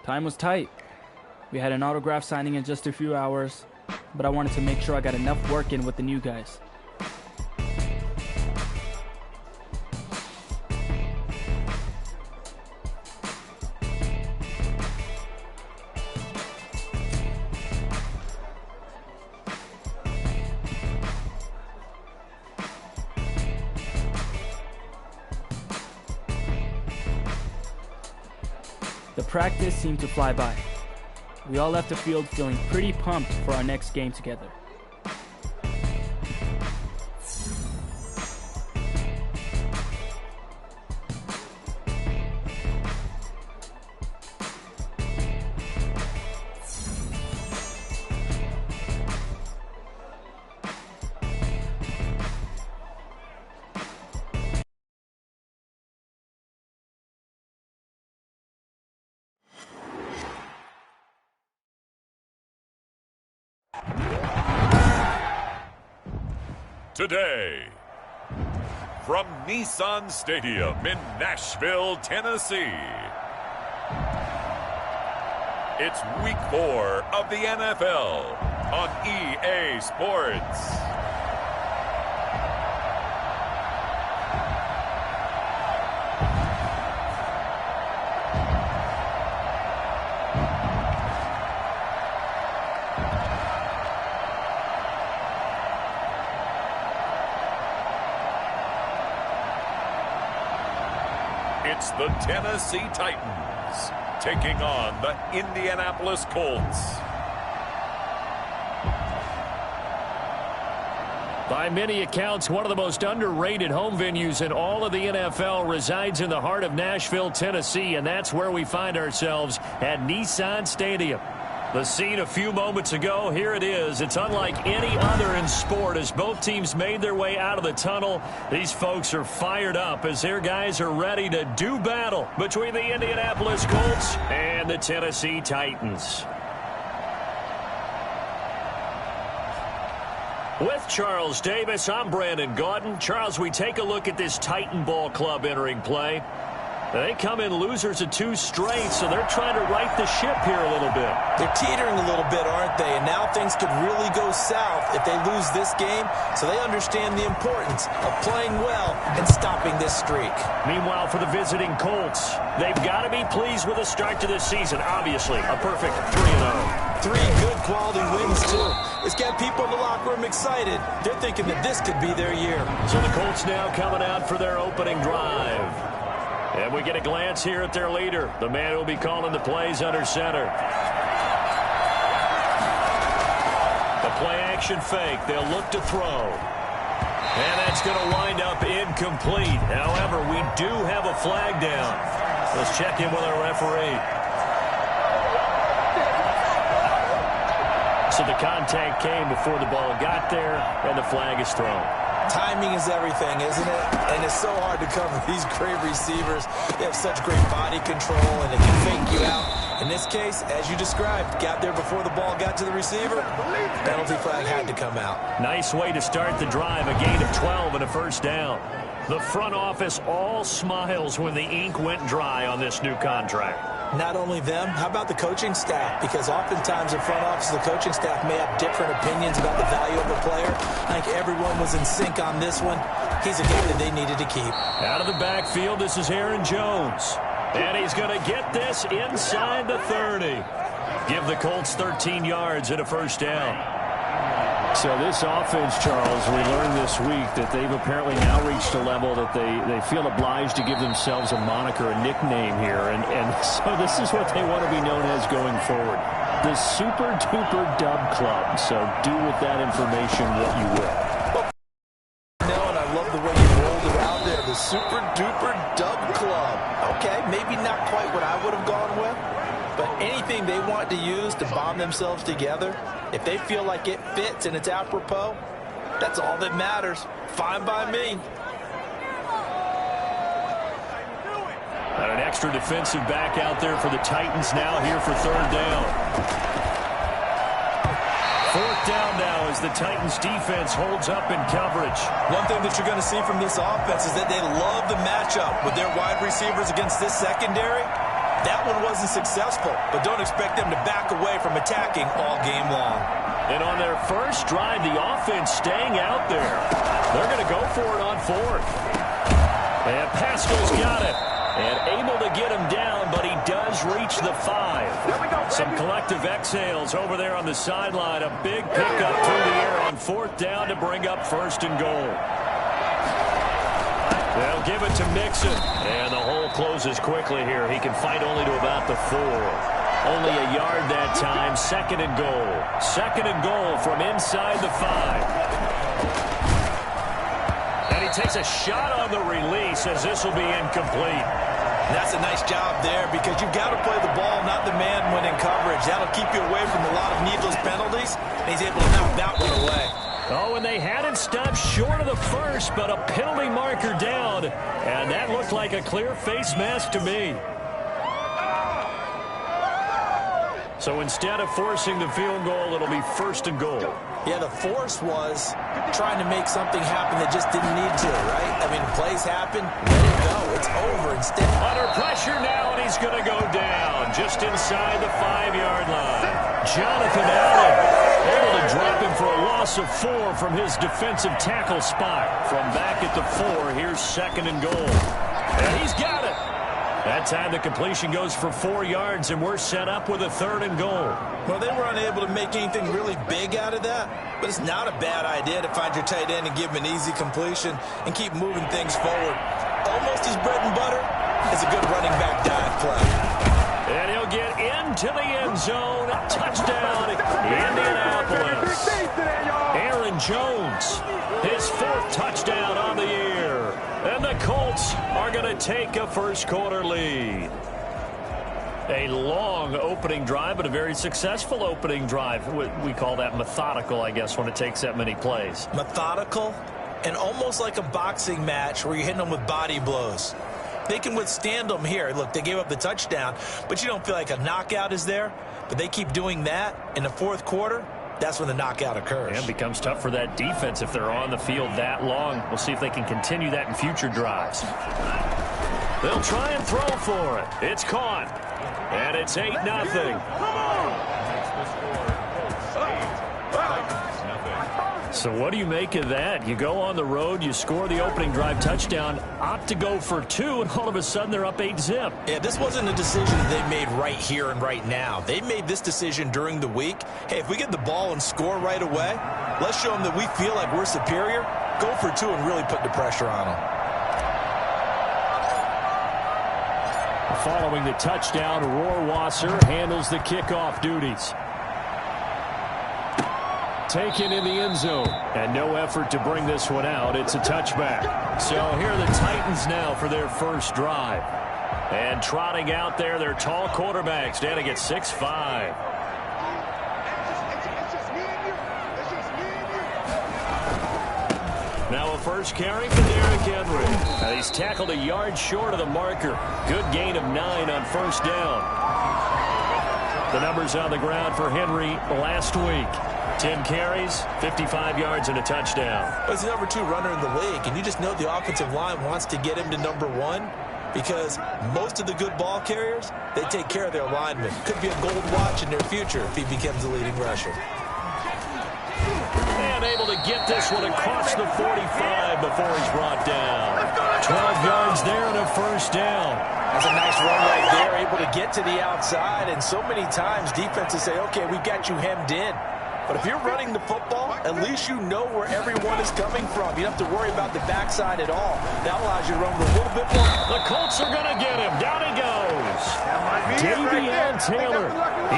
Time was tight. We had an autograph signing in just a few hours, but I wanted to make sure I got enough work in with the new guys. The practice seemed to fly by. We all left the field feeling pretty pumped for our next game together. Today, from Nissan Stadium in Nashville, Tennessee, it's Week 4 of the NFL on EA Sports. It's the Tennessee Titans taking on the Indianapolis Colts. By many accounts, one of the most underrated home venues in all of the NFL resides in the heart of Nashville, Tennessee, and that's where we find ourselves at Nissan Stadium. The scene a few moments ago, here it is. It's unlike any other in sport as both teams made their way out of the tunnel. These folks are fired up as their guys are ready to do battle between the Indianapolis Colts and the Tennessee Titans. With Charles Davis, I'm Brandon Gaudin. Charles, we take a look at this Titan Ball Club entering play. They come in losers of 2 straight, so they're trying to right the ship here a little bit. They're teetering a little bit, aren't they? And now things could really go south if they lose this game, so they understand the importance of playing well and stopping this streak. Meanwhile, for the visiting Colts, they've got to be pleased with the start to this season. Obviously, a perfect 3-0. 3 good quality wins, too. It's got people in the locker room excited. They're thinking that this could be their year. So the Colts now coming out for their opening drive. And we get a glance here at their leader, the man who will be calling the plays under center. The play-action fake. They'll look to throw. And that's going to wind up incomplete. However, we do have a flag down. Let's check in with our referee. So the contact came before the ball got there, and the flag is thrown. Timing is everything, isn't it? And it's so hard to cover these great receivers. They have such great body control, and they can fake you out. In this case, as you described, got there before the ball got to the receiver. Penalty flag had to come out. Nice way to start the drive. A gain of 12 and a first down. The front office all smiles when the ink went dry on this new contract. Not only them, how about the coaching staff? Because oftentimes in front office, the coaching staff may have different opinions about the value of a player. I think everyone was in sync on this one. He's a guy that they needed to keep. Out of the backfield, this is Aaron Jones. And he's going to get this inside the 30. Give the Colts 13 yards and a first down. So this offense, Charles, we learned this week that they've apparently now reached a level that they feel obliged to give themselves a moniker, a nickname here. And so this is what they want to be known as going forward. The Super Duper Dub Club. So do with that information what you will. No, and I love the way you rolled it out there. The Super Duper Dub Club. Okay, maybe not quite what I would have gone with. But anything they want to use to bond themselves together, if they feel like it fits and it's apropos, that's all that matters. Fine by me. And an extra defensive back out there for the Titans now here for third down. Fourth down now as the Titans defense holds up in coverage. One thing that you're going to see from this offense is that they love the matchup with their wide receivers against this secondary. That one wasn't successful, but don't expect them to back away from attacking all game long. And on their first drive, the offense staying out there. They're going to go for it on fourth. And Pascal's got it. And able to get him down, but he does reach the 5. Some collective exhales over there on the sideline. A big pickup through the air on fourth down to bring up first and goal. They'll give it to Mixon. And the hole closes quickly here. He can fight only to about the 4. Only a yard that time. Second and goal. Second and goal from inside the 5. And he takes a shot on the release as this will be incomplete. That's a nice job there because you've got to play the ball, not the man when in coverage. That'll keep you away from a lot of needless penalties. And he's able to knock that one away. Oh, and they had it stopped short of the first, but a penalty marker down. And that looked like a clear face mask to me. So instead of forcing the field goal, it'll be first and goal. Yeah, the force was trying to make something happen that just didn't need to, right? I mean, plays happen, let it go. It's over instead. Under pressure now, and he's going to go down just inside the 5-yard line. Jonathan Allen able to drop him for a loss of 4 from his defensive tackle spot. From back at the 4, here's second and goal. And he's got it. That time the completion goes for 4 yards, and we're set up with a third and goal. Well, they were unable to make anything really big out of that, but it's not a bad idea to find your tight end and give him an easy completion and keep moving things forward. Almost his bread and butter is a good running back dive play. And he'll get into the end zone. Touchdown, Indianapolis. Aaron Jones, his 4th touchdown on the year. And the Colts are going to take a first-quarter lead. A long opening drive, but a very successful opening drive. We call that methodical, I guess, when it takes that many plays. Methodical and almost like a boxing match where you're hitting them with body blows. They can withstand them here. Look, they gave up the touchdown, but you don't feel like a knockout is there. But they keep doing that in the fourth quarter. That's when the knockout occurs. And it becomes tough for that defense if they're on the field that long. We'll see if they can continue that in future drives. They'll try and throw for it. It's caught. And it's 8-0. So what do you make of that? You go on the road, you score the opening drive touchdown, opt to go for 2, and all of a sudden they're up 8-zip. Yeah, this wasn't a decision that they made right here and right now. They made this decision during the week. Hey, if we get the ball and score right away, let's show them that we feel like we're superior. Go for 2 and really put the pressure on them. Following the touchdown, Rohrwasser handles the kickoff duties. Taken in the end zone, and no effort to bring this one out. It's a touchback. So here are the Titans now for their first drive. And trotting out there, their tall quarterback standing at 6'5". Now a first carry for Derrick Henry. And he's tackled a yard short of the marker. Good gain of 9 on first down. The numbers on the ground for Henry last week. 10 carries, 55 yards, and a touchdown. He's the number 2 runner in the league, and you just know the offensive line wants to get him to number 1 because most of the good ball carriers, they take care of their linemen. Could be a gold watch in their future if he becomes the leading rusher. And able to get this one across the 45 before he's brought down. 12 yards there and a first down. That's a nice run right there, able to get to the outside, and so many times defenses say, okay, we've got you hemmed in. But if you're running the football, at least you know where everyone is coming from. You don't have to worry about the backside at all. That allows you to run with a little bit more. The Colts are going to get him. Down he goes. Davion Taylor.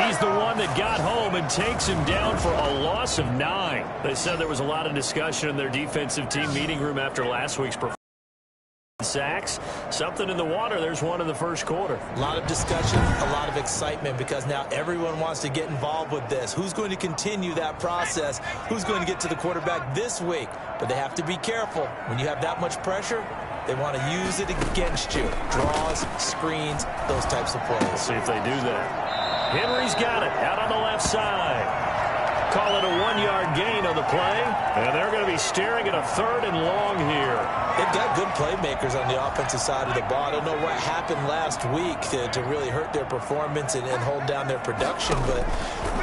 He's the one that got home and takes him down for a loss of 9. They said there was a lot of discussion in their defensive team meeting room after last week's performance. Sacks, something in the water. There's one in the first quarter. A lot of discussion, a lot of excitement because now everyone wants to get involved with this. Who's going to continue that process? Who's going to get to the quarterback this week? But they have to be careful. When you have that much pressure, they want to use it against you. Draws, screens, those types of plays. See if they do that. Henry's got it out on the left side. call it a 1-yard gain on the play. And they're going to be staring at a 3rd and long here. They've got good playmakers on the offensive side of the ball. I don't know what happened last week to really hurt their performance and hold down their production, but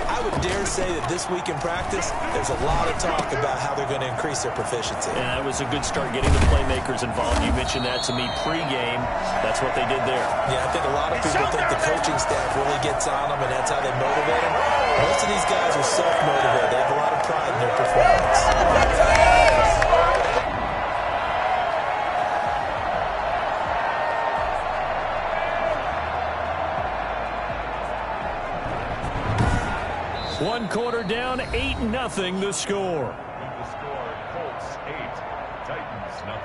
I would dare say that this week in practice, there's a lot of talk about how they're going to increase their proficiency. And that was a good start getting the playmakers involved. You mentioned that to me pregame. That's what they did there. Yeah, I think a lot of people think the coaching staff really gets on them, and that's how they motivate them. Most of these guys are self-motivated. They have a lot of pride in their performance. One quarter down, 8-0 the score. The score, Colts 8, Titans 0.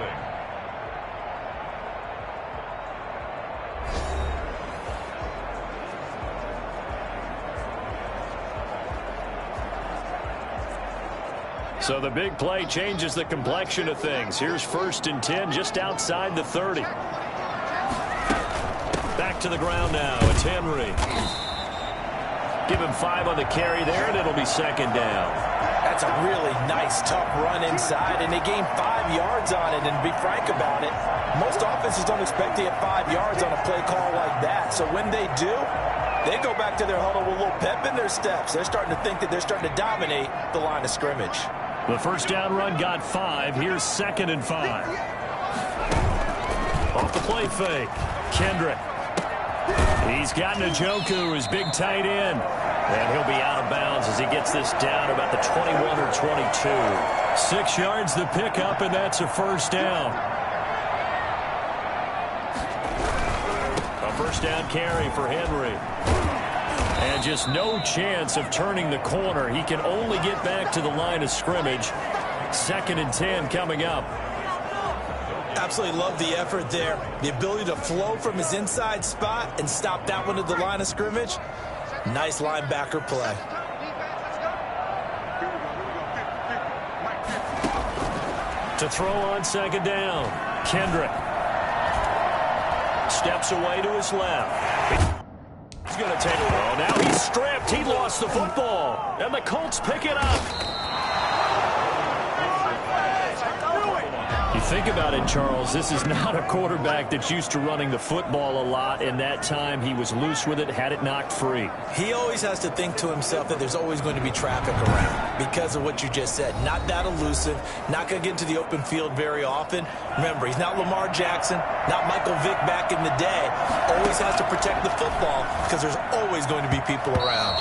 So the big play changes the complexion of things. Here's 1st and 10 just outside the 30. Back to the ground now. It's Henry. Give him 5 on the carry there, and it'll be 2nd down. That's a really nice, tough run inside, and they gained 5 yards on it. And to be frank about it, most offenses don't expect to get 5 yards on a play call like that. So when they do, they go back to their huddle with a little pep in their steps. They're starting to think that they're starting to dominate the line of scrimmage. The 1st down run got 5. Here's 2nd and 5. Off the play fake. Kendrick. He's got Njoku, his big tight end. And he'll be out of bounds as he gets this down about the 21 or 22. 6 yards the pickup, and that's a 1st down. A 1st down carry for Henry. And just no chance of turning the corner. He can only get back to the line of scrimmage. 2nd and 10 coming up. Absolutely love the effort there. The ability to flow from his inside spot and stop that one at the line of scrimmage. Nice linebacker play. To throw on 2nd down. Kendrick. Steps away to his left. He's going to take it. Oh, now he's stripped. He lost the football. And the Colts pick it up. You think about it, Charles, this is not a quarterback that's used to running the football a lot, and that time he was loose with it, had it knocked free. He always has to think to himself that there's always going to be traffic around because of what you just said. Not that elusive, not going to get into the open field very often. Remember, he's not Lamar Jackson, not Michael Vick back in the day. Always has to protect the football because there's always going to be people around.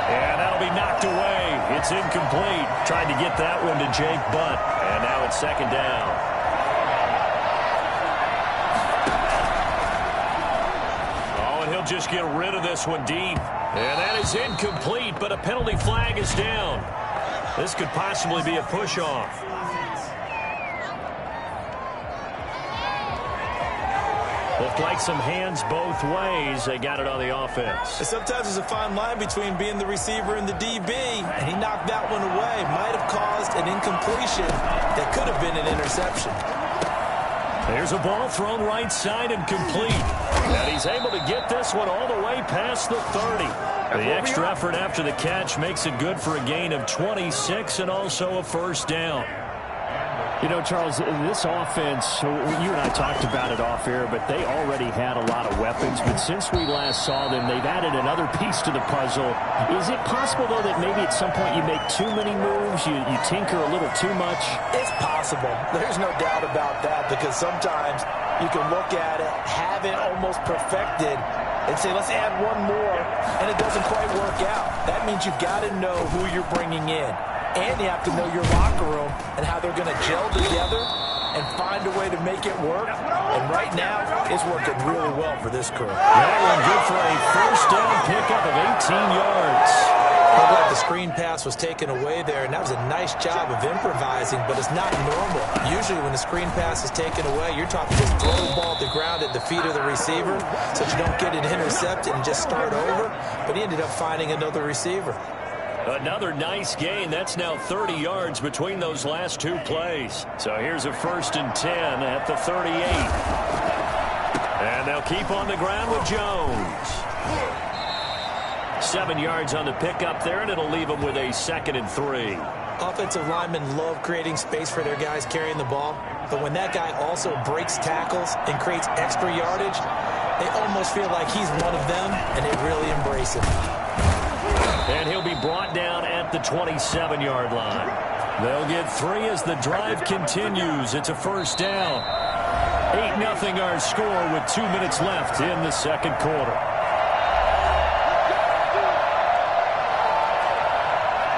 And that'll be knocked away. It's incomplete. Tried to get that one to Jake Butt. And now it's 2nd down. Oh, and he'll just get rid of this one deep. And that is incomplete, but a penalty flag is down. This could possibly be a push-off. Looked like some hands both ways. They got it on the offense. Sometimes there's a fine line between being the receiver and the DB, and he knocked that one away. Might have caused an incompletion that could have been an interception. There's a ball thrown right side and complete. And he's able to get this one all the way past the 30. The extra effort after the catch makes it good for a gain of 26 and also a 1st down. You know, Charles, this offense, you and I talked about it off air, but they already had a lot of weapons. But since we last saw them, they've added another piece to the puzzle. Is it possible, though, that maybe at some point you make too many moves, you tinker a little too much? It's possible. There's no doubt about that because sometimes you can look at it, have it almost perfected, and say, let's add one more, and it doesn't quite work out. That means you've got to know who you're bringing in. And you have to know your locker room and how they're going to gel together and find a way to make it work. And right now, it's working really well for this crew. That one good for a 1st down pickup of 18 yards. Looked like the screen pass was taken away there, and that was a nice job of improvising, but it's not normal. Usually when the screen pass is taken away, you're talking just throw the ball at the ground at the feet of the receiver so that you don't get it intercepted and just start over. But he ended up finding another receiver. Another nice gain. That's now 30 yards between those last 2 plays. So here's a 1st and 10 at the 38. And they'll keep on the ground with Jones. 7 yards on the pickup there, and it'll leave them with a 2nd and 3. Offensive linemen love creating space for their guys carrying the ball, but when that guy also breaks tackles and creates extra yardage, they almost feel like he's one of them, and they really embrace it. And he'll be brought down at the 27-yard line. They'll get 3 as the drive continues. It's a first down. 8-0 our score with 2 minutes left in the second quarter.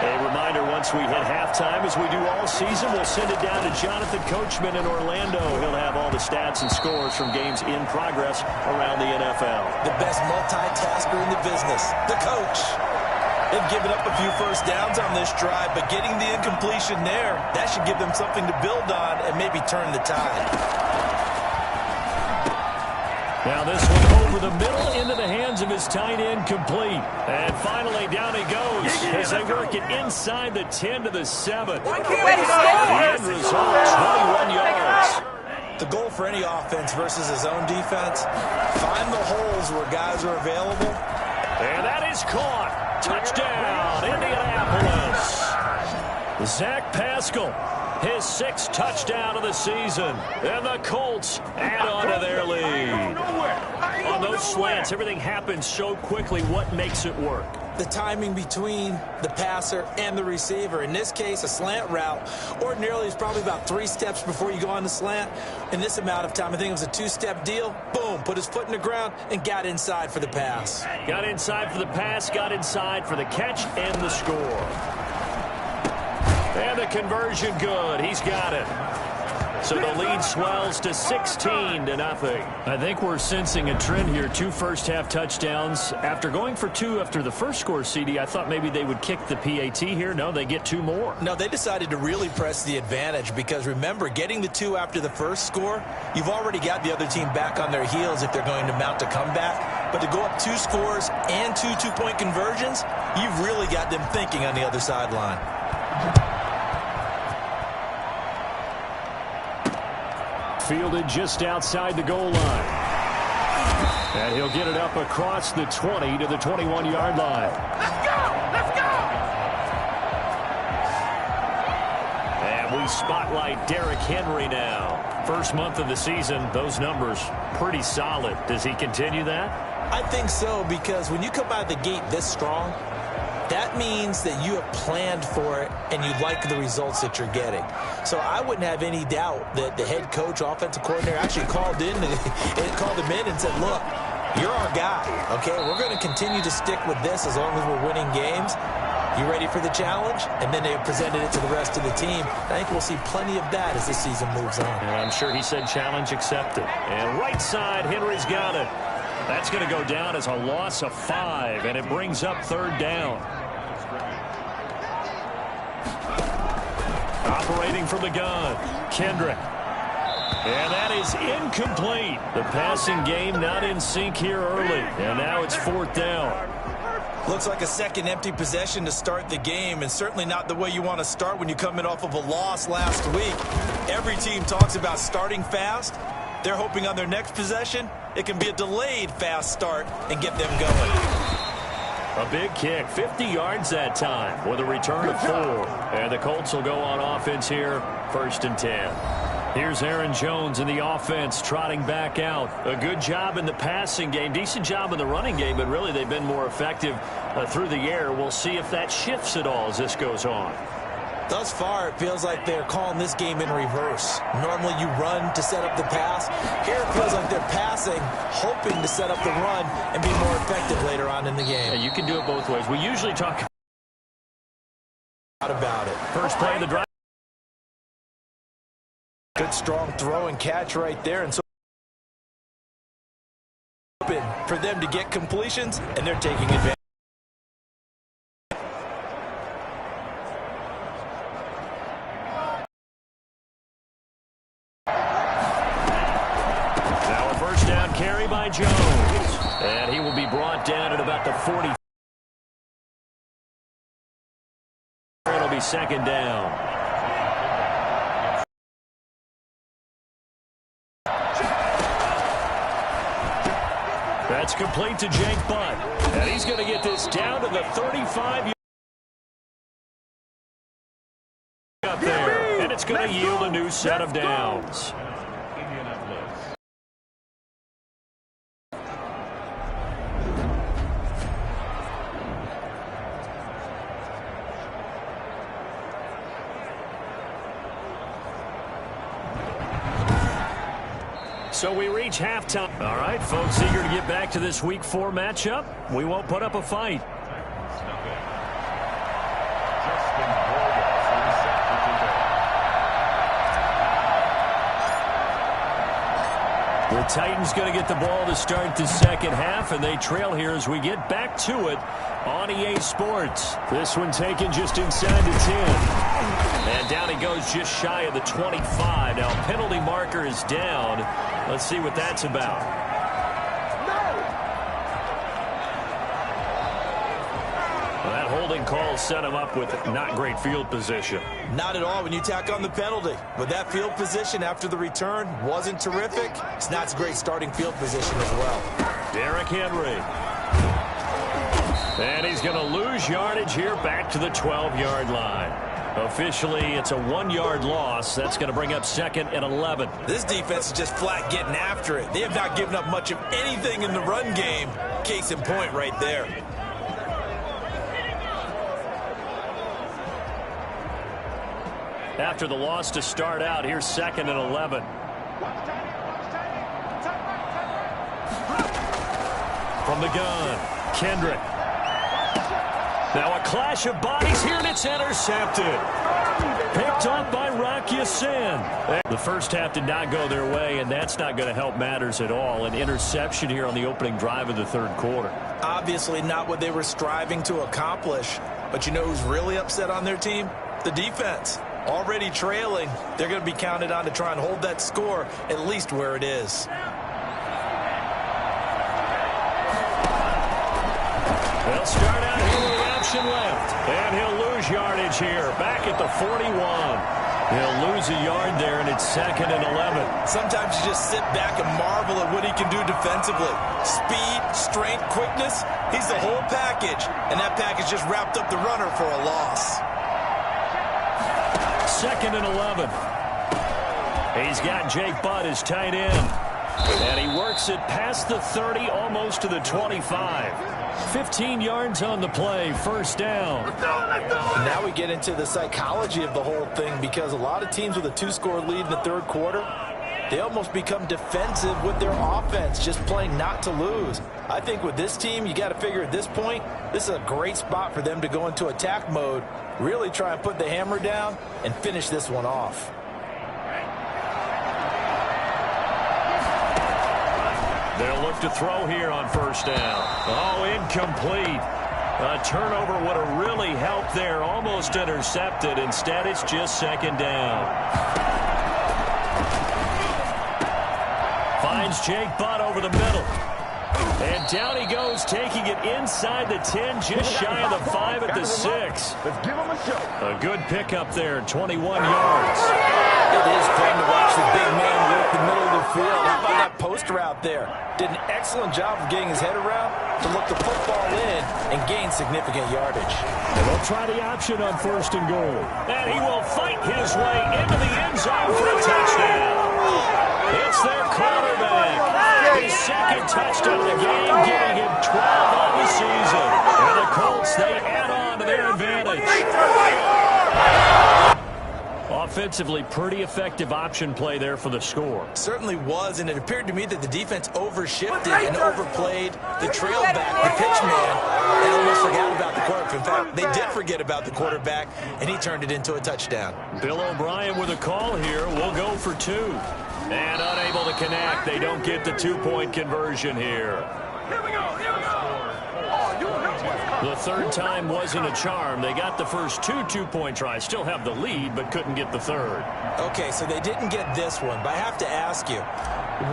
A reminder, once we hit halftime, as we do all season, we'll send it down to Jonathan Coachman in Orlando. He'll have all the stats and scores from games in progress around the NFL. The best multitasker in the business, the coach. They've given up a few first downs on this drive, but getting the incompletion there, that should give them something to build on and maybe turn the tide. Now this one over the middle into the hands of his tight end, complete. And finally down he goes as they work it inside the 10 to the 7. The end result, 21 yards. The goal for any offense versus his own defense, find the holes where guys are available. And that is caught. Touchdown, Indianapolis. Zach Pascal, his 6th touchdown of the season. And the Colts add on to their lead. On those slants, everything happens so quickly. What makes it work? The timing between the passer and the receiver. In this case, a slant route ordinarily is probably about 3 steps before you go on the slant. In this amount of time, I think it was a 2-step deal. Boom, put his foot in the ground and got inside for the pass. Got inside for the pass, got inside for the catch and the score. And the conversion good. He's got it. So the lead swells to 16-0. I think we're sensing a trend here. 2 first-half touchdowns. After going for 2 after the first score, CD, I thought maybe they would kick the PAT here. No, they get 2 more. No, they decided to really press the advantage because, remember, getting the 2 after the first score, you've already got the other team back on their heels if they're going to mount a comeback. But to go up 2 scores and 2 two-point conversions, you've really got them thinking on the other sideline. Fielded just outside the goal line. And he'll get it up across the 20 to the 21-yard line. Let's go! Let's go! And we spotlight Derrick Henry now. First month of the season, those numbers pretty solid. Does he continue that? I think so, because when you come out of the gate this strong, that means that you have planned for it and you like the results that you're getting. So I wouldn't have any doubt that the head coach, offensive coordinator, actually called him in and said, look, you're our guy, okay? We're going to continue to stick with this as long as we're winning games. You ready for the challenge? And then they presented it to the rest of the team. I think we'll see plenty of that as the season moves on. And I'm sure he said challenge accepted. And right side, Henry's got it. That's going to go down as a loss of 5, and it brings up 3rd down. Operating from the gun, Kendrick. And that is incomplete. The passing game not in sync here early. And now it's 4th down. Looks like a second empty possession to start the game, and certainly not the way you want to start when you're coming off of a loss last week. Every team talks about starting fast. They're hoping on their next possession, it can be a delayed fast start and get them going. A big kick, 50 yards that time with a return of 4. And the Colts will go on offense here, 1st and 10. Here's Aaron Jones in the offense trotting back out. A good job in the passing game, decent job in the running game, but really they've been more effective through the air. We'll see if that shifts at all as this goes on. Thus far, it feels like they're calling this game in reverse. Normally you run to set up the pass. Here it feels like they're passing, hoping to set up the run and be more effective later on in the game. Yeah, you can do it both ways. We usually talk about it. First play of the drive. Good strong throw and catch right there. And so open for them to get completions, and they're taking advantage. Carry by Jones, and he will be brought down at about the 40. It'll be 2nd down. It's complete to Jake Butt. And he's going to get this down to the 35 up there. And it's going to yield a new set of downs. So we reach halftime. All right, folks, eager to get back to this Week 4 matchup. We won't put up a fight. The Titans going to get the ball to start the second half, and they trail here as we get back to it on EA Sports. This one taken just inside the 10. And down he goes just shy of the 25. Now, penalty marker is down. Let's see what that's about. Well, that holding call set him up with not great field position. Not at all when you tack on the penalty. But that field position after the return wasn't terrific. It's not a great starting field position as well. Derrick Henry. And he's going to lose yardage here back to the 12-yard line. Officially, it's a 1-yard loss. That's going to bring up 2nd and 11. This defense is just flat getting after it. They have not given up much of anything in the run game. Case in point right there. After the loss to start out, here's 2nd and 11. From the gun, Kendrick. Now a clash of bodies here, and it's intercepted. Picked off by Rock Ya-Sin. The first half did not go their way, and that's not going to help matters at all. An interception here on the opening drive of the third quarter. Obviously not what they were striving to accomplish. But you know who's really upset on their team? The defense. Already trailing, they're going to be counted on to try and hold that score at least where it is. They'll start out here with the option left. And he'll lose yardage here. Back at the 41. He'll lose a yard there, and it's 2nd and 11. Sometimes you just sit back and marvel at what he can do defensively. Speed, strength, quickness. He's the whole package. And that package just wrapped up the runner for a loss. 2nd and 11. He's got Jake Butt as tight end. And he works it past the 30, almost to the 25. 15 yards on the play, first down. Now we get into the psychology of the whole thing, because a lot of teams with a 2-score lead in the third quarter, they almost become defensive with their offense, just playing not to lose. I think with this team, you got to figure at this point, this is a great spot for them to go into attack mode, really try and put the hammer down and finish this one off. They'll look to throw here on first down. Oh, incomplete. A turnover would have really helped there. Almost intercepted. Instead, it's just 2nd down. Finds Jake Butt over the middle. And down he goes, taking it inside the 10, just shy of the 5 at the 6. Let's give him a show. A good pickup there, 21 yards. It is fun to watch the big man work the middle of the field. How about that post route there? Did an excellent job of getting his head around to look the football in and gain significant yardage. And they'll try the option on 1st and goal. And he will fight his way into the end zone for a touchdown. It's their quarterback. His 2nd touchdown of the game, giving him 12 on the season. And the Colts, they add on to their advantage. Offensively, pretty effective option play there for the score. Certainly was, and it appeared to me that the defense overshifted and overplayed the trail back, the pitch man, and almost forgot about the quarterback. In fact, they did forget about the quarterback, and he turned it into a touchdown. Bill O'Brien with a call here. We'll go for 2. And unable to connect. They don't get the 2-point conversion here. Here we go. The third time wasn't a charm. They got the first 2 2-point tries. Still have the lead, but couldn't get the third. Okay, so they didn't get this one, but I have to ask you,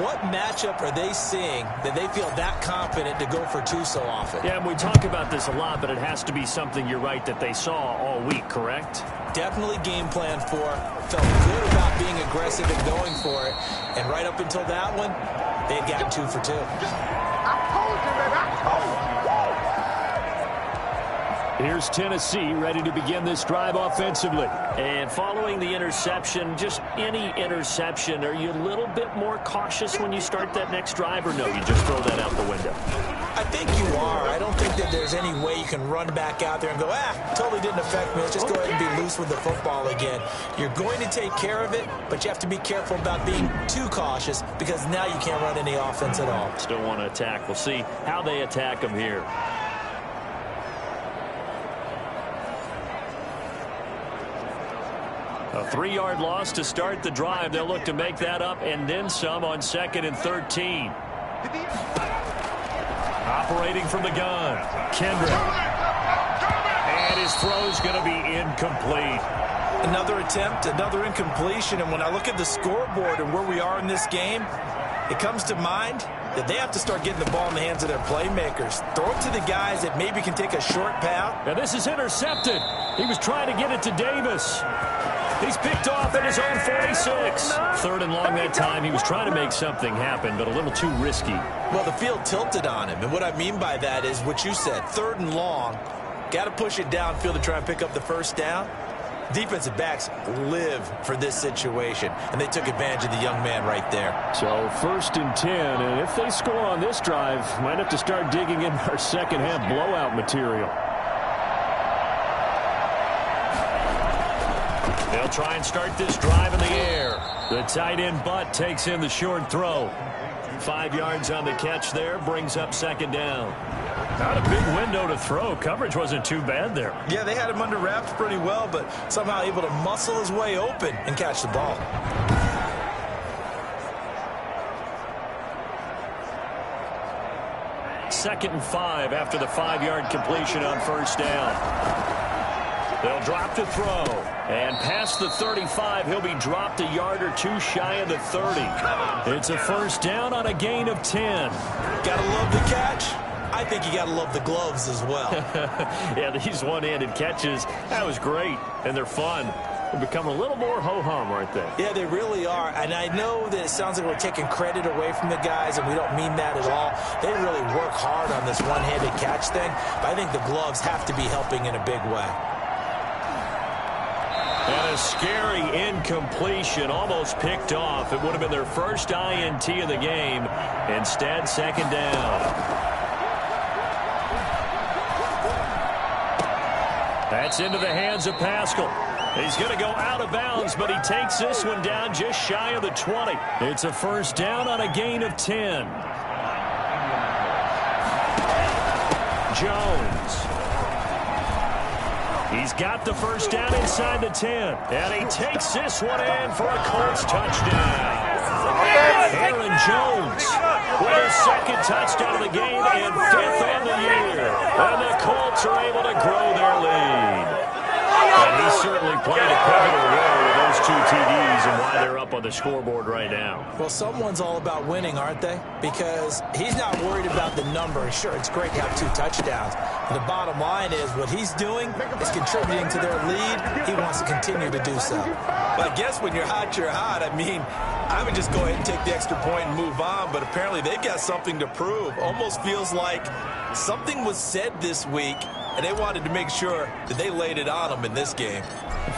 what matchup are they seeing that they feel that confident to go for 2 so often? Yeah, and we talk about this a lot, but it has to be something, you're right, that they saw all week, correct? Definitely game plan for. Felt good about being aggressive and going for it. And right up until that one, they had gotten 2 for 2. I told you. Here's Tennessee ready to begin this drive offensively. And following the interception, just any interception, are you a little bit more cautious when you start that next drive, or no, you just throw that out the window? I think you are. I don't think that there's any way you can run back out there and go, totally didn't affect me. Let's just go ahead and be loose with the football again. You're going to take care of it, but you have to be careful about being too cautious because now you can't run any offense at all. Still want to attack. We'll see how they attack them here. A 3-yard loss to start the drive. They'll look to make that up and then some on 2nd and 13. Operating from the gun, Kendrick. And his throw's going to be incomplete. Another attempt, another incompletion. And when I look at the scoreboard and where we are in this game, it comes to mind that they have to start getting the ball in the hands of their playmakers. Throw it to the guys that maybe can take a short pass. Now this is intercepted. He was trying to get it to Davis. He's picked off at his own 46. 3rd and long that time. He was trying to make something happen, but a little too risky. Well, the field tilted on him. And what I mean by that is what you said. 3rd and long. Got to push it downfield to try and pick up the first down. Defensive backs live for this situation, and they took advantage of the young man right there. So 1st and 10, and if they score on this drive, might have to start digging in our second half blowout material. They'll try and start this drive in the air. The tight end Butt takes in the short throw. 5 yards on the catch there, brings up 2nd down. Not a big window to throw. Coverage wasn't too bad there. Yeah, they had him under wraps pretty well, but somehow able to muscle his way open and catch the ball. Second and 5 after the 5-yard completion on 1st down. They'll drop to throw. And past the 35, he'll be dropped a yard or two shy of the 30. It's a 1st down on a gain of 10. Gotta love the catch. I think you gotta love the gloves as well. Yeah, these one-handed catches, that was great. And they're fun. They're becoming a little more ho-hum, aren't they? Yeah, they really are. And I know that it sounds like we're taking credit away from the guys, and we don't mean that at all. They really work hard on this one-handed catch thing. But I think the gloves have to be helping in a big way. And a scary incompletion, almost picked off. It would have been their first INT of the game. Instead, 2nd down. That's into the hands of Pascal. He's going to go out of bounds, but he takes this one down just shy of the 20. It's a 1st down on a gain of 10. Jones. He's got the 1st down inside the 10. And he takes this one in for a Colts touchdown. Aaron Jones with his 2nd touchdown of the game and 5th on the year. And the Colts are able to grow their lead. And he certainly played a pivotal role with those 2 TDs and why they're up on the scoreboard right now. Well, someone's all about winning, aren't they? Because he's not worried about the number. Sure, it's great to have 2 touchdowns. But the bottom line is what he's doing is contributing to their lead. He wants to continue to do so. But I guess when you're hot, you're hot. I mean, I would just go ahead and take the extra point and move on. But apparently they've got something to prove. Almost feels like something was said this week, and they wanted to make sure that they laid it on them in this game.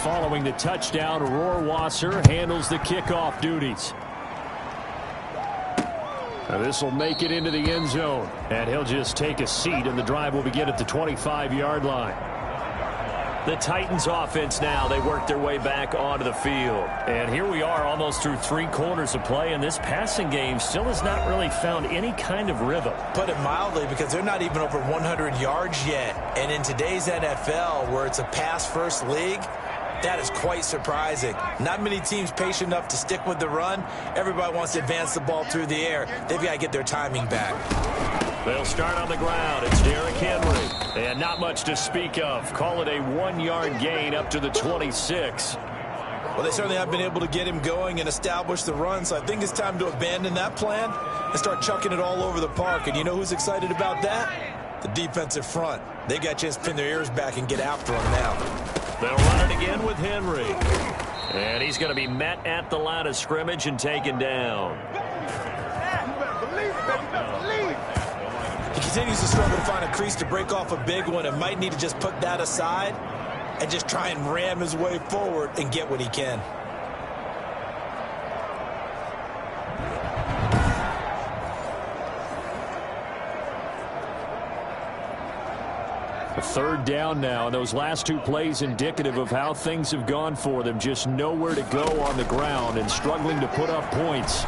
Following the touchdown, Rohrwasser handles the kickoff duties. Now this will make it into the end zone, and he'll just take a seat, and the drive will begin at the 25-yard line. The Titans offense now, they work their way back onto the field. And here we are almost through 3 quarters of play, and this passing game still has not really found any kind of rhythm. Put it mildly, because they're not even over 100 yards yet. And in today's NFL, where it's a pass-first league, that is quite surprising. Not many teams patient enough to stick with the run. Everybody wants to advance the ball through the air. They've got to get their timing back. They'll start on the ground. It's Derrick Henry. And not much to speak of. Call it a 1-yard gain up to the 26. Well, they certainly have been able to get him going and establish the run, so I think it's time to abandon that plan and start chucking it all over the park. And you know who's excited about that? The defensive front. They got a chance to pin their ears back and get after him now. They'll run it again with Henry. And he's going to be met at the line of scrimmage and taken down. You can continues to struggle to find a crease to break off a big one and might need to just put that aside and just try and ram his way forward and get what he can. A third down now, and those last two plays indicative of how things have gone for them. Just nowhere to go on the ground and struggling to put up points.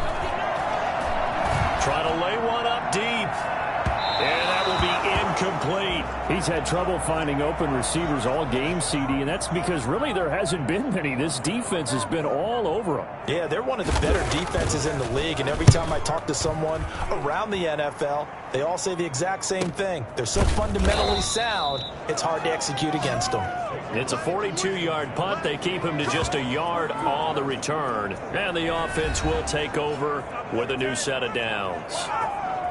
Try to lay one up deep. And that will be incomplete. He's had trouble finding open receivers all game, CD, and that's because really there hasn't been many. This defense has been all over him. Yeah, they're one of the better defenses in the league, and every time I talk to someone around the NFL, they all say the exact same thing. They're so fundamentally sound, it's hard to execute against them. It's a 42-yard punt. They keep him to just a yard on the return. And the offense will take over with a new set of downs.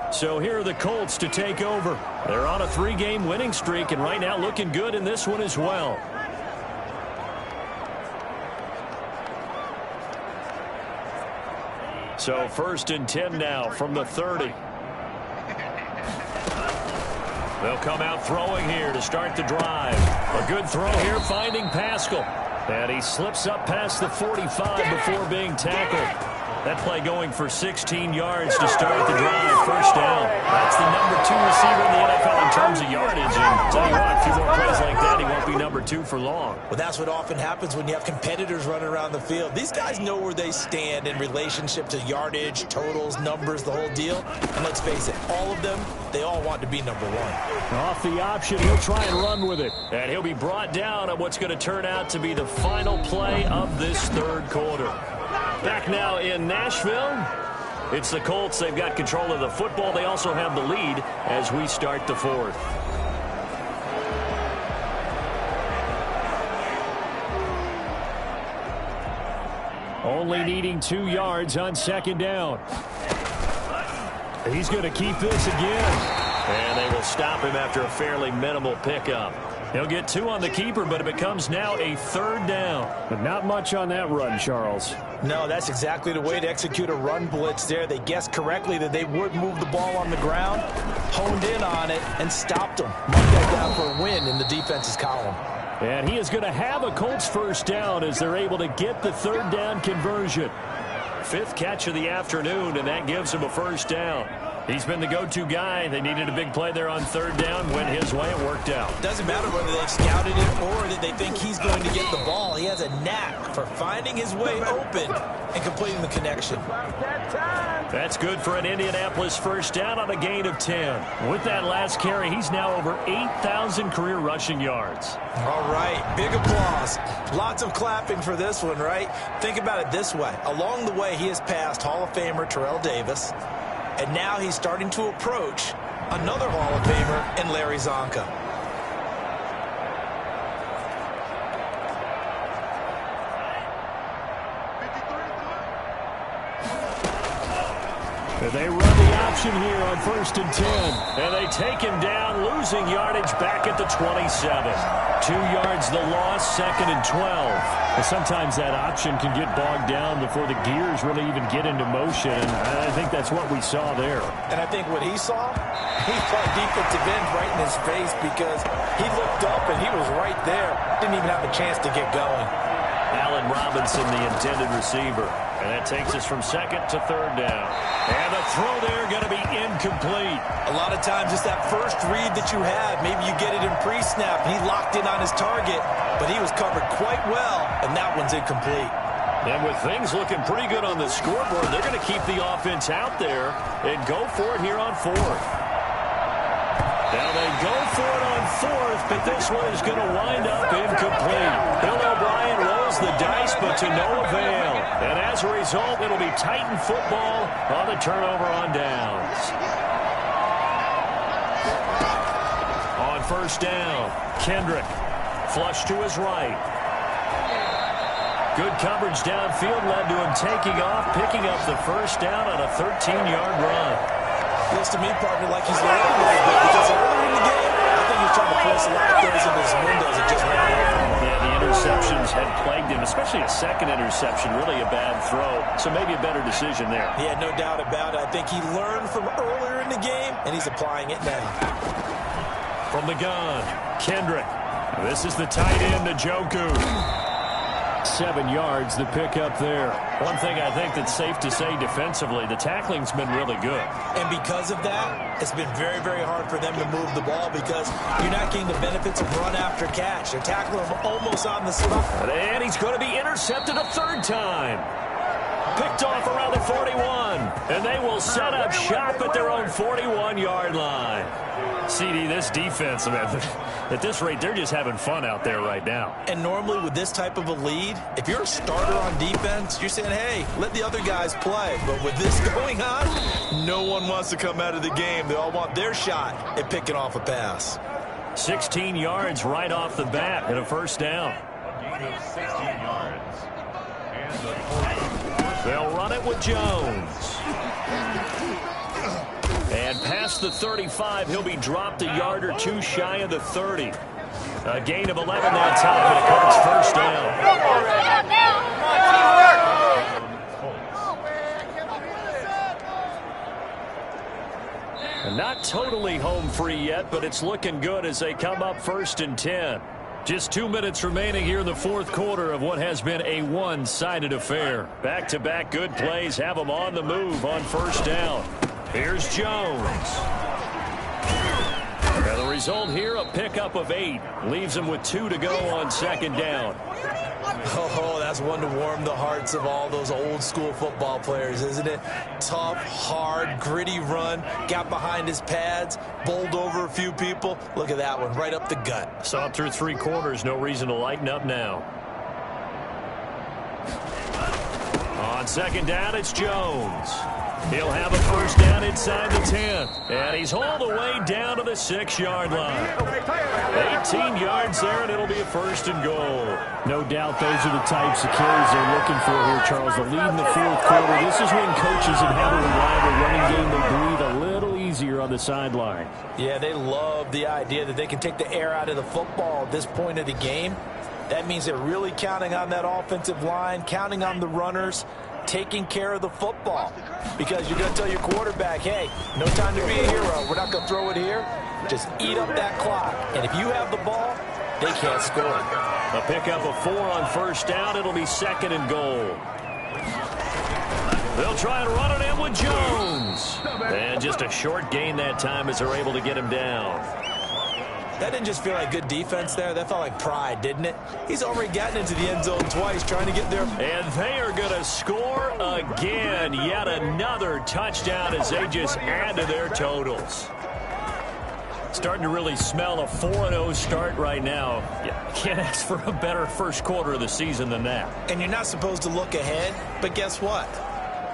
So here are the Colts to take over. They're on a 3-game winning streak, and right now looking good in this one as well. So 1st and 10 now from the 30. They'll come out throwing here to start the drive. A good throw here, finding Pascal. And he slips up past the 45 before being tackled. That play going for 16 yards to start the drive. First down. That's the number 2 receiver in the NFL in terms of yardage. And tell you what, a few more plays like that, he won't be number 2 for long. Well, that's what often happens when you have competitors running around the field. These guys know where they stand in relationship to yardage, totals, numbers, the whole deal. And let's face it, all of them, they all want to be number 1. Off the option, he'll try and run with it. And he'll be brought down on what's going to turn out to be the final play of this third quarter. Back now in Nashville. It's the Colts. They've got control of the football. They also have the lead as we start the fourth. Only needing 2 yards on 2nd down. He's going to keep this again. And they will stop him after a fairly minimal pickup. He'll get 2 on the keeper, but it becomes now a 3rd down. But not much on that run, Charles. No, that's exactly the way to execute a run blitz there. They guessed correctly that they would move the ball on the ground, honed in on it, and stopped them. Mark that down for a win in the defense's column. And he is going to have a Colts first down as they're able to get the 3rd down conversion. 5th catch of the afternoon, and that gives him a first down. He's been the go-to guy. They needed a big play there on 3rd down. Went his way. It worked out. Doesn't matter whether they've scouted it or that they think he's going to get the ball. He has a knack for finding his way open and completing the connection. That's good for an Indianapolis first down on a gain of 10. With that last carry, he's now over 8,000 career rushing yards. All right, big applause. Lots of clapping for this one, right? Think about it this way. Along the way, he has passed Hall of Famer Terrell Davis. And now he's starting to approach another Hall of Famer in Larry Zonka. And they run the option here on 1st and 10. And they take him down, losing yardage back at the 27. 2 yards the loss, 2nd and 12. And sometimes that option can get bogged down before the gears really even get into motion. And I think that's what we saw there. And I think what he saw defensive end right in his face because he looked up and he was right there. Didn't even have a chance to get going. Allen Robinson, the intended receiver. And that takes us from 2nd to 3rd down. And the throw there going to be incomplete. A lot of times it's that first read that you have. Maybe you get it in pre-snap. He locked in on his target, but he was covered quite well, and that one's incomplete. And with things looking pretty good on the scoreboard, they're going to keep the offense out there and go for it here on 4th. Now they go for it on 4th, but this one is going to wind up incomplete. Bill O'Brien rolls the dice, but to no avail. And as a result, it'll be Titan football on the turnover on downs. On 1st down, Kendrick flush to his right. Good coverage downfield led to him taking off, picking up the first down on a 13-yard run. Looks to me, partner, like he's learning a little bit because earlier in the game, I think he's trying to place a lot of throws into his windows and just ran away from him. Yeah, the interceptions had plagued him, especially Actually, a second interception, really a bad throw. So maybe a better decision there. Yeah, no doubt about it. I think he learned from earlier in the game, and he's applying it now. From the gun, Kendrick. This is the tight end, Njoku. 7 yards, the pickup there. One thing I think that's safe to say defensively, the tackling's been really good. And because of that, it's been very, very hard for them to move the ball because you're not getting the benefits of run after catch. They're tackling him almost on the spot. And he's going to be intercepted a third time. Picked off around the 41. And they will set up shop at their own 41-yard line. CD, this defense, man, at this rate, they're just having fun out there right now. And normally with this type of a lead, if you're a starter on defense, you're saying, hey, let the other guys play. But with this going on, no one wants to come out of the game. They all want their shot at picking off a pass. 16 yards right off the bat and a first down. They'll run it with Jones. And past the 35, he'll be dropped a yard or two shy of the 30. A gain of 11 that time, and it comes first down. And not totally home free yet, but it's looking good as they come up 1st and 10. Just 2 minutes remaining here in the fourth quarter of what has been a one-sided affair. Back-to-back good plays have them on the move on first down. Here's Jones. And the result here, a pickup of 8. Leaves him with 2 to go on second down. Oh, that's one to warm the hearts of all those old school football players, isn't it? Tough, hard, gritty run. Got behind his pads, bowled over a few people. Look at that one, right up the gut. Saw it through 3 quarters. No reason to lighten up now. On second down, it's Jones. He'll have a first down inside the 10. And he's hauled the way down to the 6-yard line. 18 yards there, and it'll be a first and goal. No doubt those are the types of carries they're looking for here, Charles. The lead in the fourth quarter. This is when coaches that have a reliable running game, they breathe a little easier on the sideline. Yeah, they love the idea that they can take the air out of the football at this point of the game. That means they're really counting on that offensive line, counting on the runners, taking care of the football. Because you're going to tell your quarterback, hey, no time to be a hero. We're not going to throw it here. Just eat up that clock. And if you have the ball, they can't score. A pickup of 4 on first down. It'll be second and goal. They'll try and run it in with Jones. And just a short gain that time as they're able to get him down. That didn't just feel like good defense there. That felt like pride, didn't it? He's already gotten into the end zone twice trying to get there. And they are going to score again. Yet another touchdown as they just add to their totals. Starting to really smell a 4-0 start right now. You can't ask for a better first quarter of the season than that. And you're not supposed to look ahead, but guess what?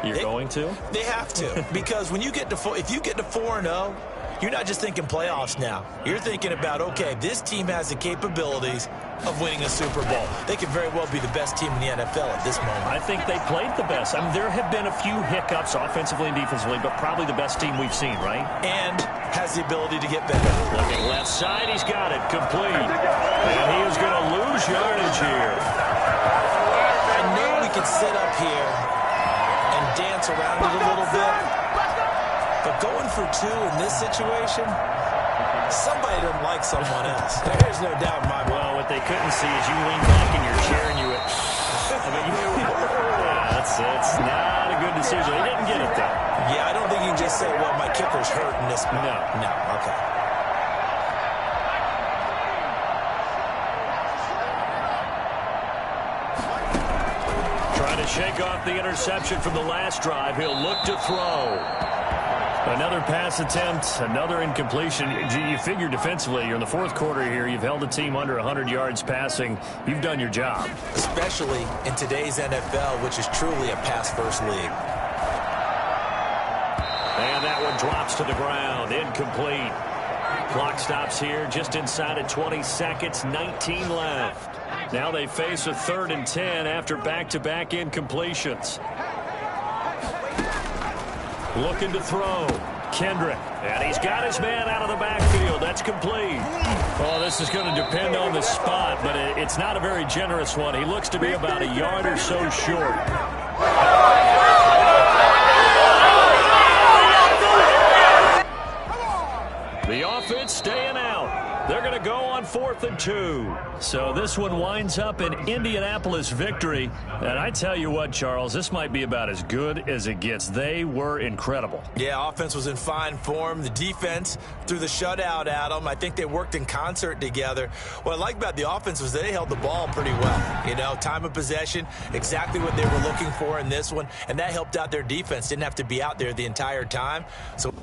You're going to? They have to. Because when you get to if you get to 4-0, you're not just thinking playoffs now. You're thinking about, okay, this team has the capabilities of winning a Super Bowl. They could very well be the best team in the NFL at this moment. I think they played the best. I mean, there have been a few hiccups offensively and defensively, but probably the best team we've seen, right? And has the ability to get better. Looking left side, he's got it complete. And he is going to lose yardage here. I know we can sit up here and dance around it a little bit, but going for 2 in this situation, somebody doesn't like someone else. There's no doubt in my mind. Well, what they couldn't see is you lean back in your chair and you went, I mean, yeah, it's not a good decision. They didn't get it, though. Yeah, I don't think you can just say, well, my kicker's hurt in this spot. No, okay. Trying to shake off the interception from the last drive. He'll look to throw. Another pass attempt, another incompletion. You figure defensively, you're in the fourth quarter here. You've held the team under 100 yards passing. You've done your job. Especially in today's NFL, which is truly a pass-first league. And that one drops to the ground. Incomplete. Clock stops here just inside of 20 seconds, 19 left. Now they face a 3rd and 10 after back-to-back incompletions. Looking to throw. Kendrick. And he's got his man out of the backfield. That's complete. Well, this is going to depend on the spot, but it's not a very generous one. He looks to be about a yard or so short. The offense staying out. They're going to go on 4th and 2. So this one winds up an Indianapolis victory. And I tell you what, Charles, this might be about as good as it gets. They were incredible. Yeah, offense was in fine form. The defense threw the shutout at them. I think they worked in concert together. What I like about the offense was they held the ball pretty well. You know, time of possession, exactly what they were looking for in this one. And that helped out their defense. Didn't have to be out there the entire time. So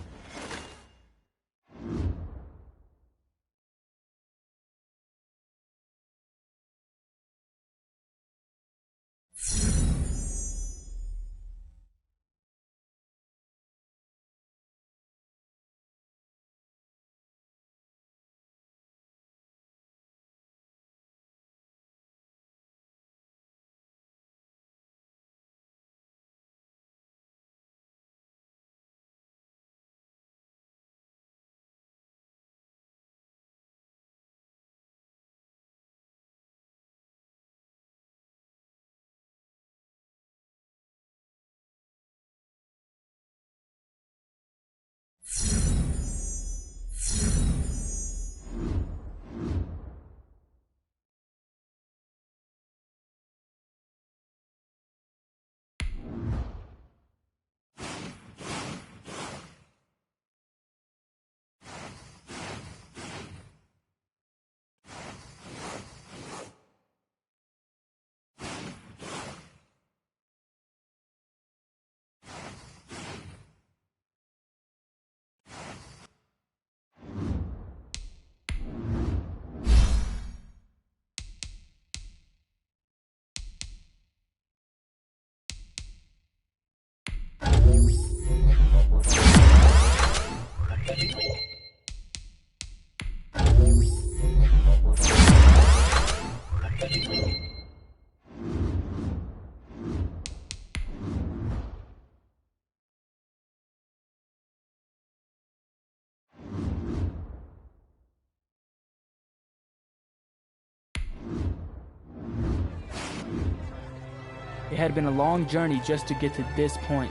It had been a long journey just to get to this point,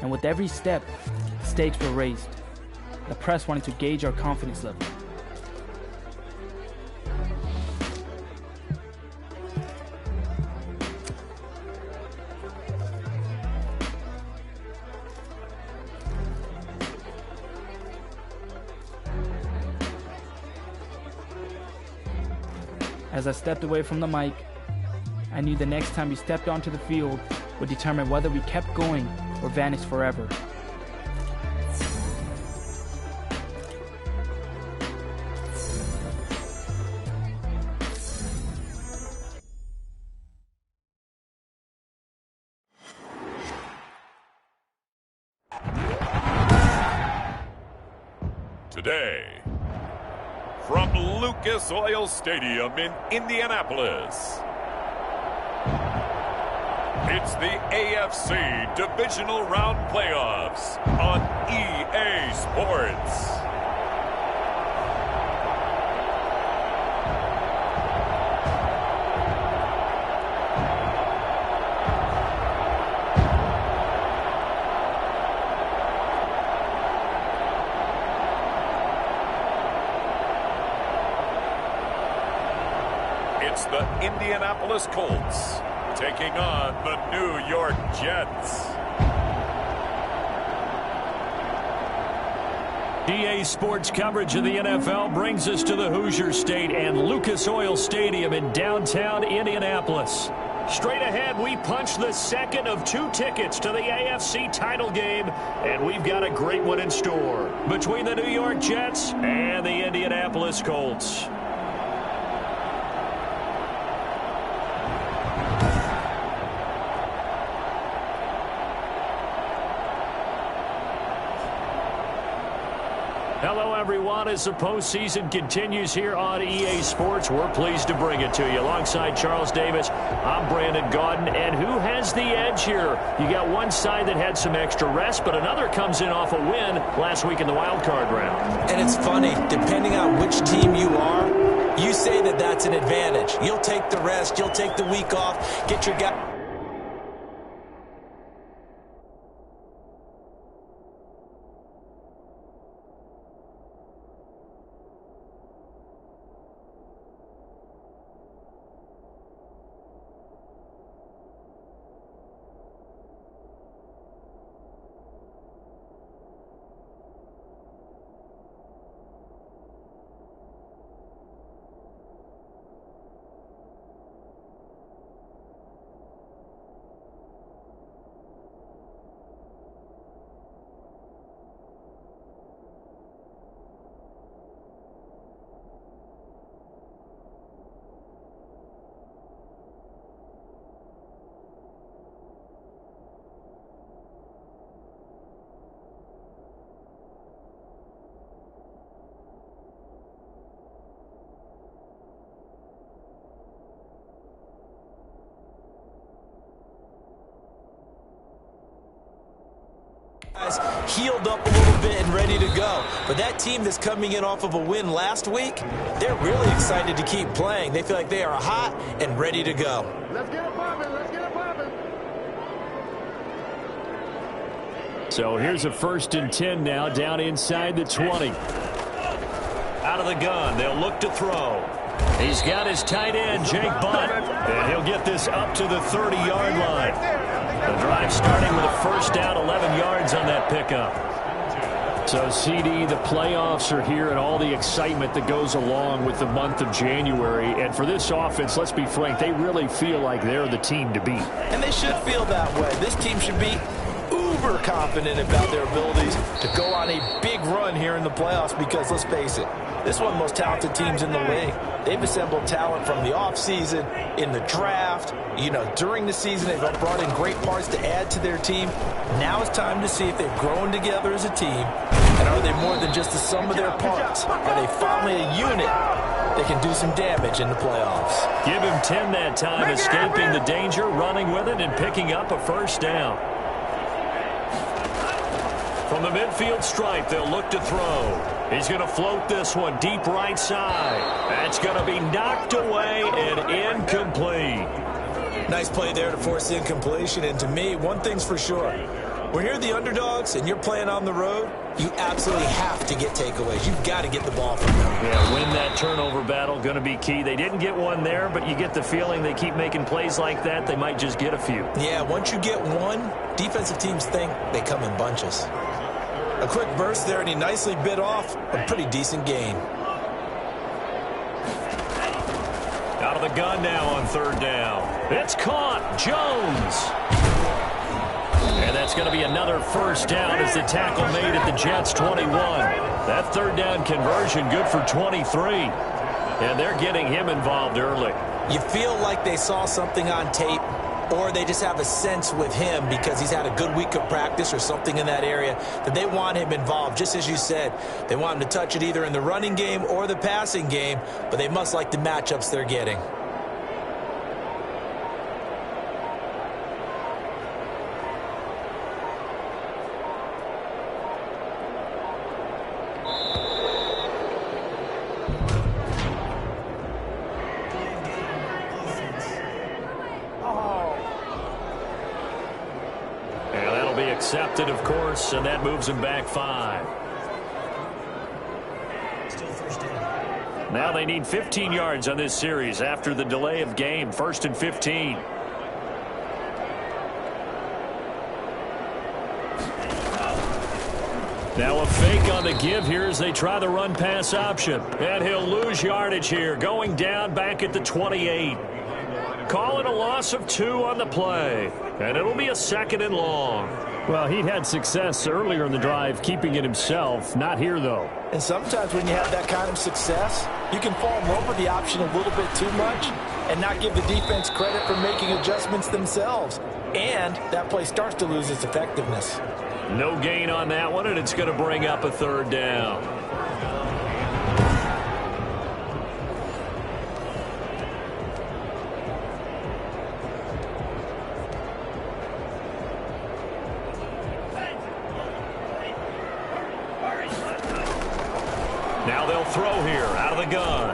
and with every step, stakes were raised. The press wanted to gauge our confidence level. As I stepped away from the mic, I knew the next time we stepped onto the field would determine whether we kept going or vanished forever. Today, from Lucas Oil Stadium in Indianapolis, it's the AFC Divisional Round Playoffs on EA Sports. It's the Indianapolis Colts taking on the New York Jets. EA Sports coverage of the NFL brings us to the Hoosier State and Lucas Oil Stadium in downtown Indianapolis. Straight ahead, we punch the second of 2 tickets to the AFC title game, and we've got a great one in store between the New York Jets and the Indianapolis Colts. Now Hello, everyone. As the postseason continues here on EA Sports, we're pleased to bring it to you. Alongside Charles Davis, I'm Brandon Gaudin. And who has the edge here? You got one side that had some extra rest, but another comes in off a win last week in the wild card round. And it's funny, depending on which team you are, you say that that's an advantage. You'll take the rest, you'll take the week off, get your guy. Healed up a little bit and ready to go. But that team that's coming in off of a win last week, they're really excited to keep playing. They feel like they are hot and ready to go. Let's get it poppin'. Let's get it poppin'. So here's a 1st and 10 now, down inside the 20. Out of the gun, they'll look to throw. He's got his tight end, Jake Butt, and he'll get this up to the 30-yard line. The drive starting with a 1st down, 11 yards on that pickup. So, CD, the playoffs are here and all the excitement that goes along with the month of January. And for this offense, let's be frank, they really feel like they're the team to beat. And they should feel that way. This team should be uber confident about their abilities to go on a big run here in the playoffs because, let's face it, this is one of the most talented teams in the league. They've assembled talent from the offseason, in the draft, during the season. They've brought in great parts to add to their team. Now it's time to see if they've grown together as a team, and are they more than just the sum of their parts? Are they finally a unit that can do some damage in the playoffs? Give him 10 that time, escaping the danger, running with it, and picking up a 1st down. From the midfield stripe, they'll look to throw. He's going to float this one deep right side. That's going to be knocked away and incomplete. Nice play there to force incompletion. And to me, one thing's for sure. When you're the underdogs and you're playing on the road, you absolutely have to get takeaways. You've got to get the ball from them. Yeah, win that turnover battle, going to be key. They didn't get one there, but you get the feeling they keep making plays like that, they might just get a few. Yeah, once you get one, defensive teams think they come in bunches. A quick burst there, and he nicely bit off a pretty decent gain. Out of the gun now on 3rd down. It's caught. Jones. And that's going to be another 1st down as the tackle made at the Jets' 21. That 3rd down conversion good for 23. And they're getting him involved early. You feel like they saw something on tape, or they just have a sense with him because he's had a good week of practice or something in that area that they want him involved. Just as you said, they want him to touch it either in the running game or the passing game, but they must like the matchups they're getting. Accepted, of course, and that moves him back 5. Now they need 15 yards on this series after the delay of game. 1st and 15. Now a fake on the give here as they try the run-pass option. And he'll lose yardage here, going down back at the 28. Calling a loss of 2 on the play. And it'll be a 2nd and long. Well, he'd had success earlier in the drive keeping it himself. Not here, though. And sometimes when you have that kind of success, you can fall in love with the option a little bit too much and not give the defense credit for making adjustments themselves. And that play starts to lose its effectiveness. No gain on that one, and it's going to bring up a 3rd down. throw here out of the gun.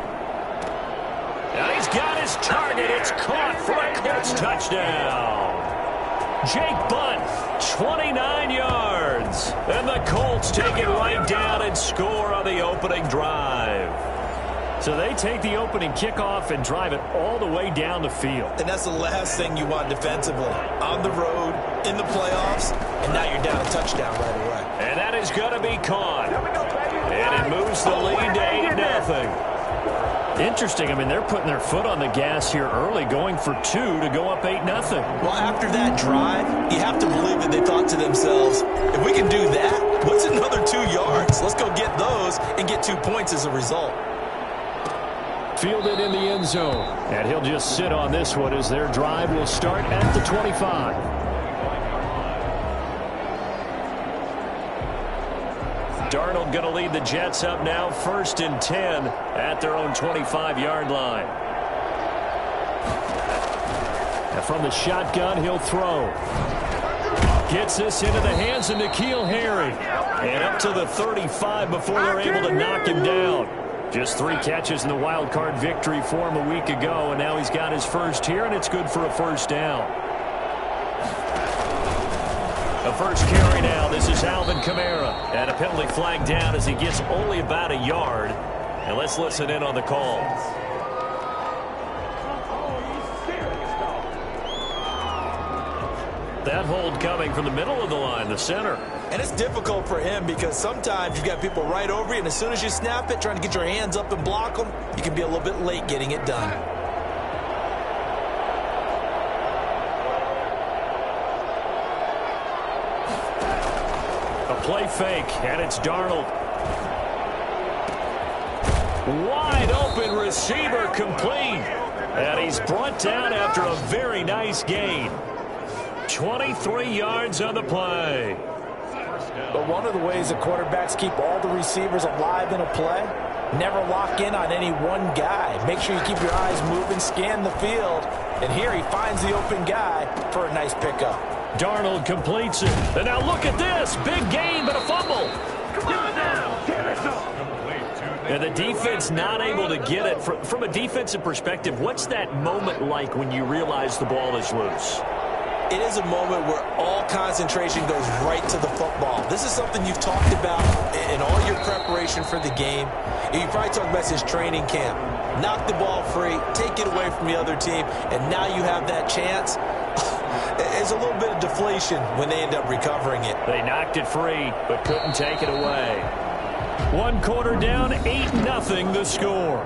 And he's got his target. It's caught for a Colts touchdown. Jake Butt, 29 yards. And the Colts take it right down and score on the opening drive. So they take the opening kickoff and drive it all the way down the field. And that's the last thing you want defensively. On the road, in the playoffs, and now you're down a touchdown right away. And that is going to be caught. And it moves the lead to 8-0. Interesting. I mean, they're putting their foot on the gas here early, going for 2 to go up 8-0. Well, after that drive, you have to believe that they thought to themselves, if we can do that, what's another 2 yards? Let's go get those and get 2 points as a result. Fielded in the end zone. And he'll just sit on this one as their drive will start at the 25. Darnold going to lead the Jets up now, 1st and 10 at their own 25-yard line. And from the shotgun, he'll throw. Gets this into the hands of N'Keal Harry. And up to the 35 before they're able to knock him down. Just 3 catches in the wild card victory for him a week ago, and now he's got his first here, and it's good for a first down. The first carry now. This is Alvin Kamara. And a penalty flag down as he gets only about a yard. And let's listen in on the call. That hold coming from the middle of the line, the center. And it's difficult for him because sometimes you've got people right over you, and as soon as you snap it, trying to get your hands up and block them, you can be a little bit late getting it done. A play fake, and it's Darnold. Wide open receiver complete. And he's brought down after a very nice gain. 23 yards on the play. But one of the ways that quarterbacks keep all the receivers alive in a play, never lock in on any one guy. Make sure you keep your eyes moving, scan the field. And here he finds the open guy for a nice pickup. Darnold completes it. And now look at this. Big gain, but a fumble. Come on now. Get it up. And the defense not able to get it. From a defensive perspective, what's that moment like when you realize the ball is loose? It is a moment where all concentration goes right to the football. This is something you've talked about in all your preparation for the game. You probably talked about since training camp. Knock the ball free, take it away from the other team, and now you have that chance. There's a little bit of deflation when they end up recovering it. They knocked it free, but couldn't take it away. 1 quarter down, 8-0 the score.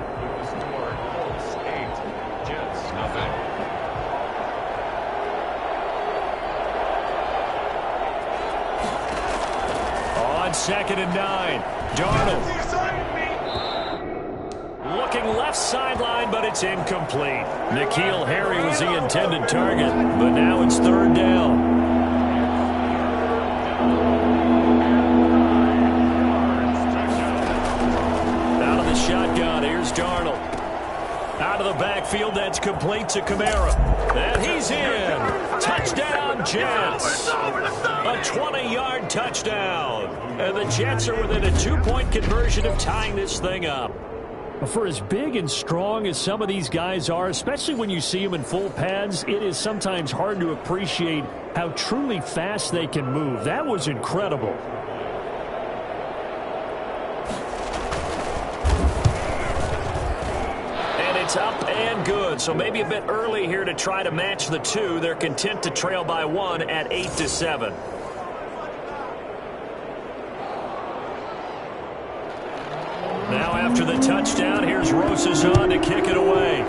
On 2nd and 9, Darnold. Looking left sideline, but it's incomplete. N'Keal Harry was the intended target, but now it's 3rd down. Out of the shotgun, here's Darnold. Out of the backfield, that's complete to Kamara. And he's in. Touchdown, Jets. A 20-yard touchdown. And the Jets are within a 2-point conversion of tying this thing up. For as big and strong as some of these guys are, especially when you see them in full pads, it is sometimes hard to appreciate how truly fast they can move. That was incredible. And it's up and good. So maybe a bit early here to try to match the 2. They're content to trail by 1 at 8-7. Now after the touchdown, here's Rosas on to kick it away.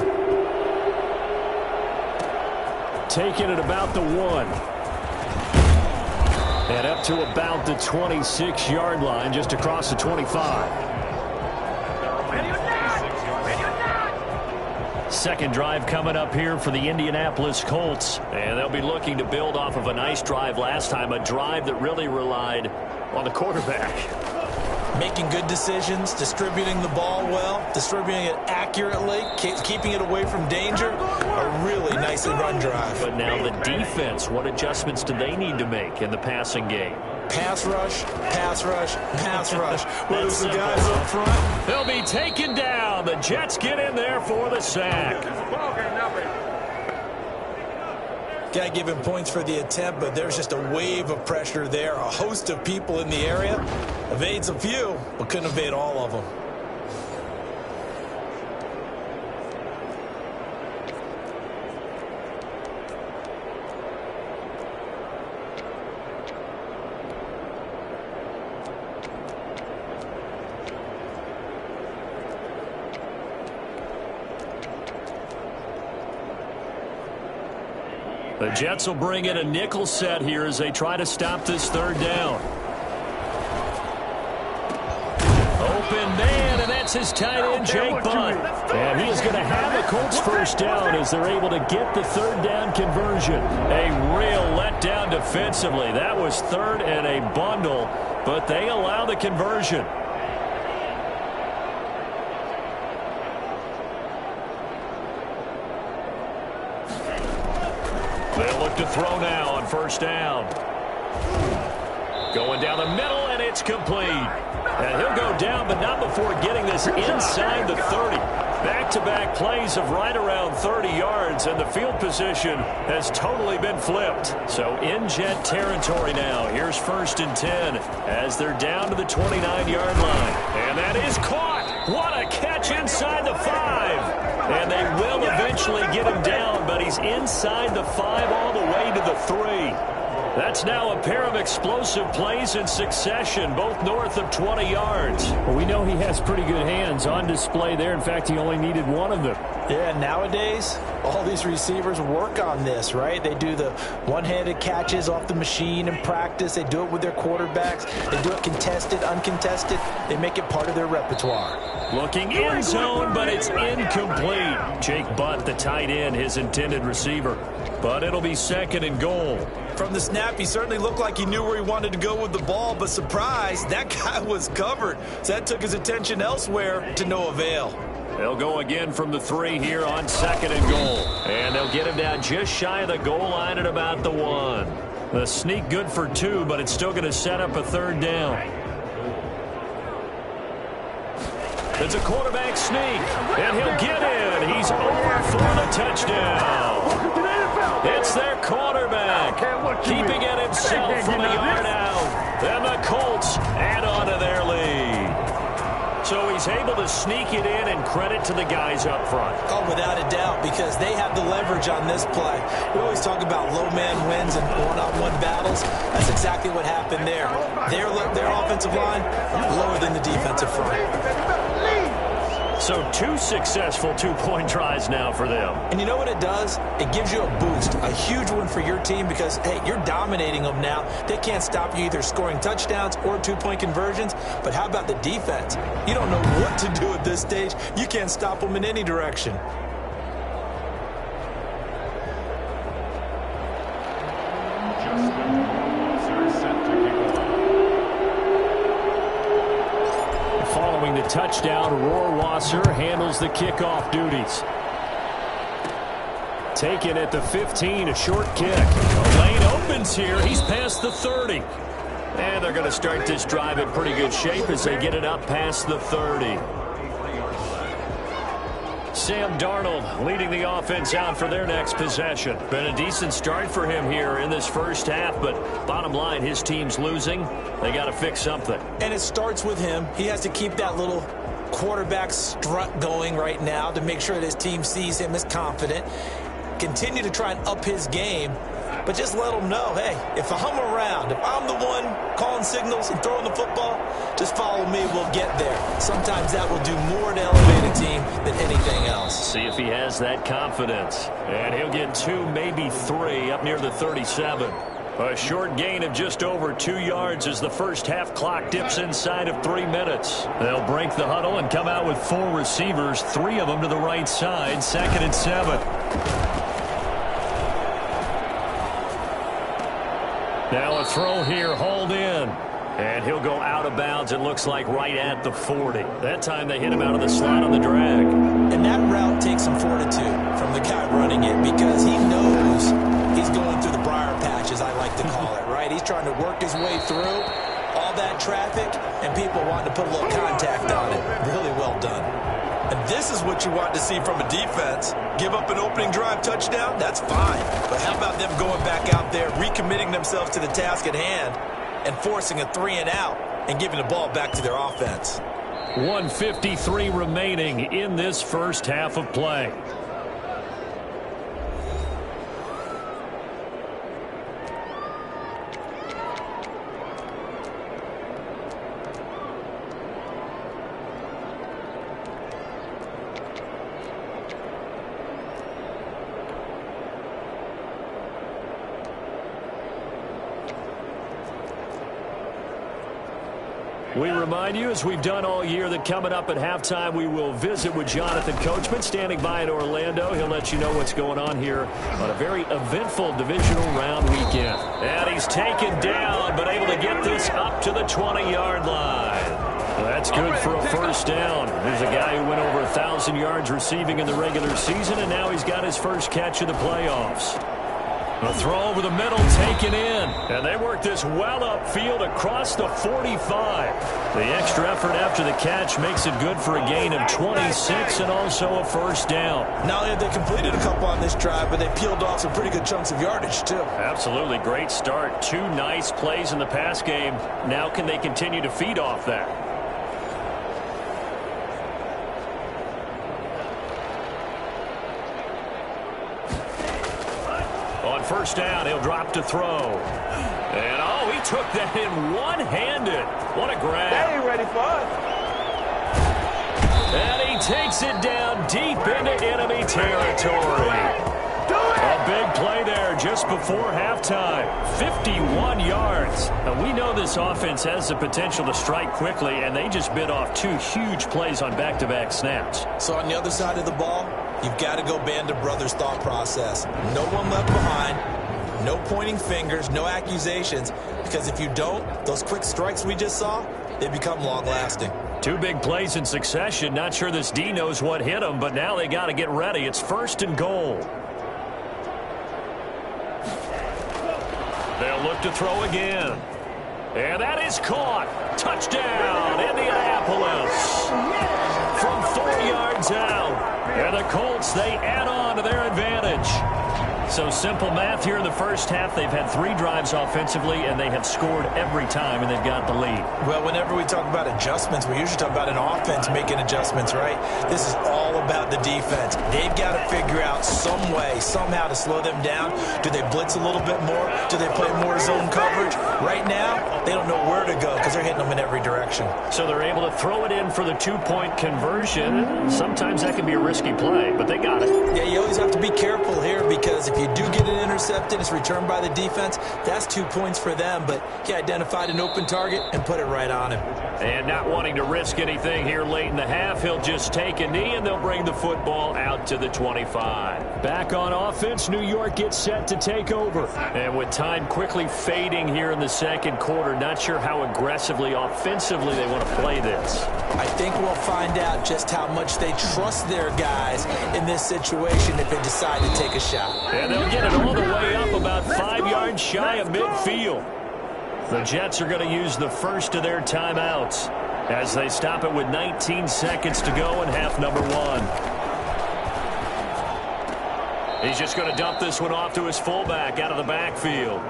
Taking it about the 1. And up to about the 26-yard line, just across the 25. Second drive coming up here for the Indianapolis Colts. And they'll be looking to build off of a nice drive last time, a drive that really relied on the quarterback. Making good decisions, distributing the ball well, distributing it accurately, keeping it away from danger. A really nicely run drive. But now the defense, what adjustments do they need to make in the passing game? Pass rush, pass rush, pass rush. What is the guys up front? They'll be taken down. The Jets get in there for the sack. Got to give him points for the attempt, but there's just a wave of pressure there. A host of people in the area. Evades a few, but couldn't evade all of them. The Jets will bring in a nickel set here as they try to stop this third down. Open man, and that's his tight end, Jake Butt. And he is going to have a Colts first down as they're able to get the third down conversion. A real letdown defensively. That was third and a bundle, but they allow the conversion. They'll look to throw now on first down. Going down the middle, and it's complete. And he'll go down, but not before getting this inside the 30. Back-to-back plays of right around 30 yards, and the field position has totally been flipped. So in Jet territory now. Here's 1st and 10 as they're down to the 29-yard line. And that is caught. What a catch inside the 5. And they will eventually get him down, but he's inside the 5 all the way to the 3. That's now a pair of explosive plays in succession, both north of 20 yards. Well, we know he has pretty good hands on display there. In fact, he only needed one of them. Yeah, nowadays, all these receivers work on this, right? They do the one-handed catches off the machine in practice. They do it with their quarterbacks. They do it contested, uncontested. They make it part of their repertoire. Looking in zone, but it's incomplete. Jake Butt, the tight end, his intended receiver. But it'll be 2nd and goal. From the snap, he certainly looked like he knew where he wanted to go with the ball, but surprise, that guy was covered. So that took his attention elsewhere to no avail. They'll go again from the 3 here on 2nd and goal. And they'll get him down just shy of the goal line at about the 1. The sneak good for 2, but it's still going to set up a 3rd down. It's a quarterback sneak, and he'll get in. He's over for the touchdown. It's their quarterback, keeping it himself from a yard out. And the Colts add on to their lead. So he's able to sneak it in, and credit to the guys up front. Oh, without a doubt, because they have the leverage on this play. We always talk about low man wins and one-on-one battles. That's exactly what happened there. Their offensive line lower than the defensive front. So 2 successful 2-point tries now for them. And you know what it does? It gives you a boost, a huge one for your team because, hey, you're dominating them now. They can't stop you either scoring touchdowns or 2-point conversions. But how about the defense? You don't know what to do at this stage. You can't stop them in any direction. Following the touchdown, Rohrwasser handles the kickoff duties. Taken at the 15, a short kick. The lane opens here. He's past the 30. And they're going to start this drive in pretty good shape as they get it up past the 30. Sam Darnold leading the offense out for their next possession. Been a decent start for him here in this first half, but bottom line, his team's losing. They got to fix something. And it starts with him. He has to keep that little quarterback strut going right now to make sure that his team sees him as confident. Continue to try and up his game, but just let him know, hey, if I'm around, if I'm the one calling signals and throwing the football, just follow me, we'll get there. Sometimes that will do more to elevate a team than anything else. See if he has that confidence. And he'll get 2, maybe 3 up near the 37. A short gain of just over 2 yards as the first half clock dips inside of 3 minutes. They'll break the huddle and come out with 4 receivers, 3 of them to the right side, 2nd and 7. Now a throw here, hauled in. And he'll go out of bounds, it looks like right at the 40. That time they hit him out of the slot on the drag. And that route takes some fortitude from the guy running it because he knows he's going through the briar patch, as I like to call it, right? He's trying to work work his way through all that traffic, and people wanting to put a little contact on it. Really well done. And this is what you want to see from a defense. Give up an opening drive touchdown, that's fine. But how about them going back out there, recommitting themselves to the task at hand, and forcing a 3-and-out and giving the ball back to their offense. 1:53 remaining in this first half of play. We remind you, as we've done all year, that coming up at halftime, we will visit with Jonathan Coachman, standing by in Orlando. He'll let you know what's going on here on a very eventful divisional round weekend. And he's taken down, but able to get this up to the 20-yard line. That's good for a first down. There's a guy who went over 1,000 yards receiving in the regular season, and now he's got his first catch of the playoffs. A throw over the middle, taken in. And they work this well upfield across the 45. The extra effort after the catch makes it good for a gain of 26 and also a first down. Not only have they completed a couple on this drive, but they peeled off some pretty good chunks of yardage, too. Absolutely. Great start. 2 nice plays in the pass game. Now can they continue to feed off that? First down, he'll drop to throw. And, oh, he took that in one-handed. What a grab. They ain't ready for us. And he takes it down deep into enemy territory. A big play there just before halftime. 51 yards. Now, we know this offense has the potential to strike quickly, and they just bit off 2 huge plays on back-to-back snaps. So on the other side of the ball, you've got to go Band of Brothers thought process. No one left behind, no pointing fingers, no accusations, because if you don't, those quick strikes we just saw, they become long-lasting. 2 big plays in succession. Not sure this D knows what hit them, but now they got to get ready. It's 1st and goal. They'll look to throw again. And that is caught. Touchdown, Indianapolis. From 4 yards out. And the Colts, they add on to their advantage. So simple math here in the first half. They've had 3 drives offensively, and they have scored every time, and they've got the lead. Well, whenever we talk about adjustments, we usually talk about an offense making adjustments, right? This is all about the defense. They've got to figure out some way, somehow to slow them down. Do they blitz a little bit more? Do they play more zone coverage? Right now, they don't know where to go because they're hitting them in every direction. So they're able to throw it in for the 2-point conversion. Sometimes that can be a risky play, but they got it. Yeah, you always have to be careful here because if you do get it intercepted, it's returned by the defense, that's 2 points for them, but he identified an open target and put it right on him. And not wanting to risk anything here late in the half, he'll just take a knee, and they'll bring the football out to the 25. Back on offense, New York gets set to take over. And with time quickly fading here in the second quarter, not sure how aggressively, offensively they want to play this. I think we'll find out just how much they trust their guys in this situation if they decide to take a shot. And they'll get it all the way up about 5 yards shy of midfield. The Jets are going to use the first of their timeouts as they stop it with 19 seconds to go in half number 1. He's just going to dump this one off to his fullback out of the backfield.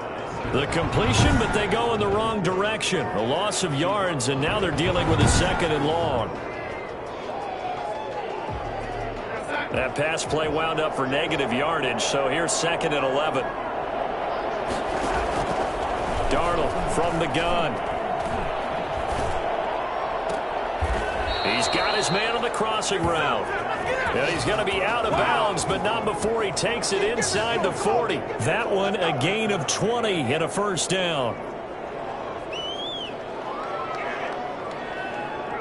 The completion, but they go in the wrong direction. A loss of yards, and now they're dealing with a 2nd and long. That pass play wound up for negative yardage, so here's 2nd and 11. Darnold from the gun. He's got his man on the crossing route. And he's going to be out of bounds, but not before he takes it inside the 40. That one a gain of 20 and a first down.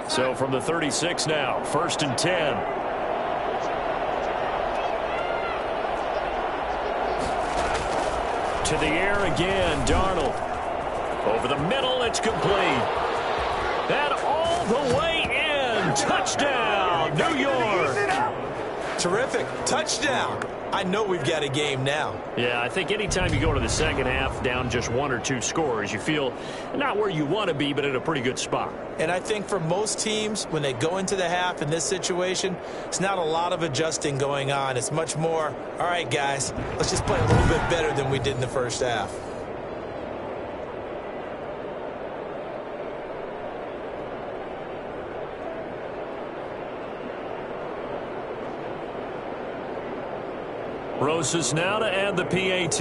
So from the 36 now, 1st and 10. To the air again, Darnold. Over the middle, it's complete. And all the way in. Touchdown, New York. Terrific. Touchdown. I know we've got a game now. Yeah, I think anytime you go to the second half down just 1 or 2 scores, you feel not where you want to be, but in a pretty good spot. And I think for most teams, when they go into the half in this situation, it's not a lot of adjusting going on. It's much more, all right, guys, let's just play a little bit better than we did in the first half. Rosas now to add the PAT.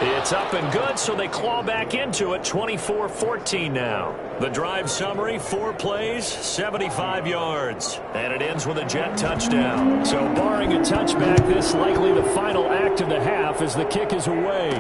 It's up and good, so they claw back into it. 24-14 now. The drive summary, 4 plays, 75 yards. And it ends with a Jet touchdown. So barring a touchback, this likely the final act of the half as the kick is away.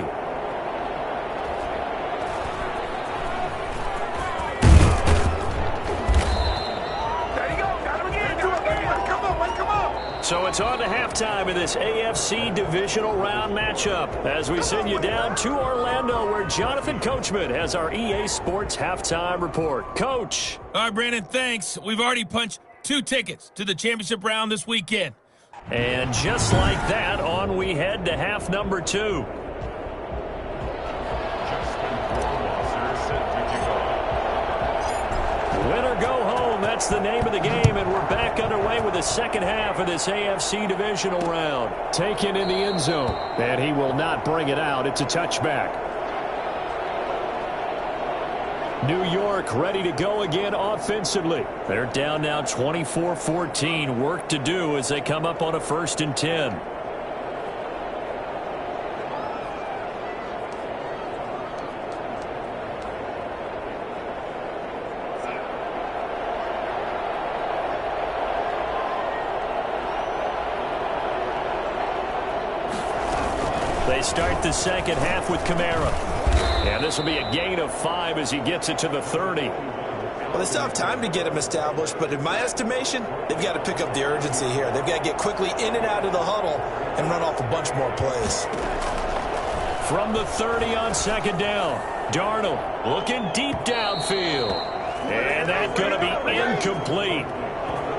So it's on to halftime in this AFC divisional round matchup as we send you down to Orlando where Jonathan Coachman has our EA Sports halftime report. Coach. All right, Brandon, thanks. We've already punched 2 tickets to the championship round this weekend. And just like that, on we head to half number 2. Win or go home, that's the name of the game, and we're back underway with the second half of this AFC divisional round. Taken in the end zone, and he will not bring it out. It's a touchback. New York ready to go again offensively. They're down now 24-14. Work to do as they come up on a 1st and 10. They start the second half with Kamara. And this will be a gain of 5 as he gets it to the 30. Well, they still have time to get him established, but in my estimation, they've got to pick up the urgency here. They've got to get quickly in and out of the huddle and run off a bunch more plays. From the 30 on 2nd down, Darnold looking deep downfield. And that's going to be incomplete.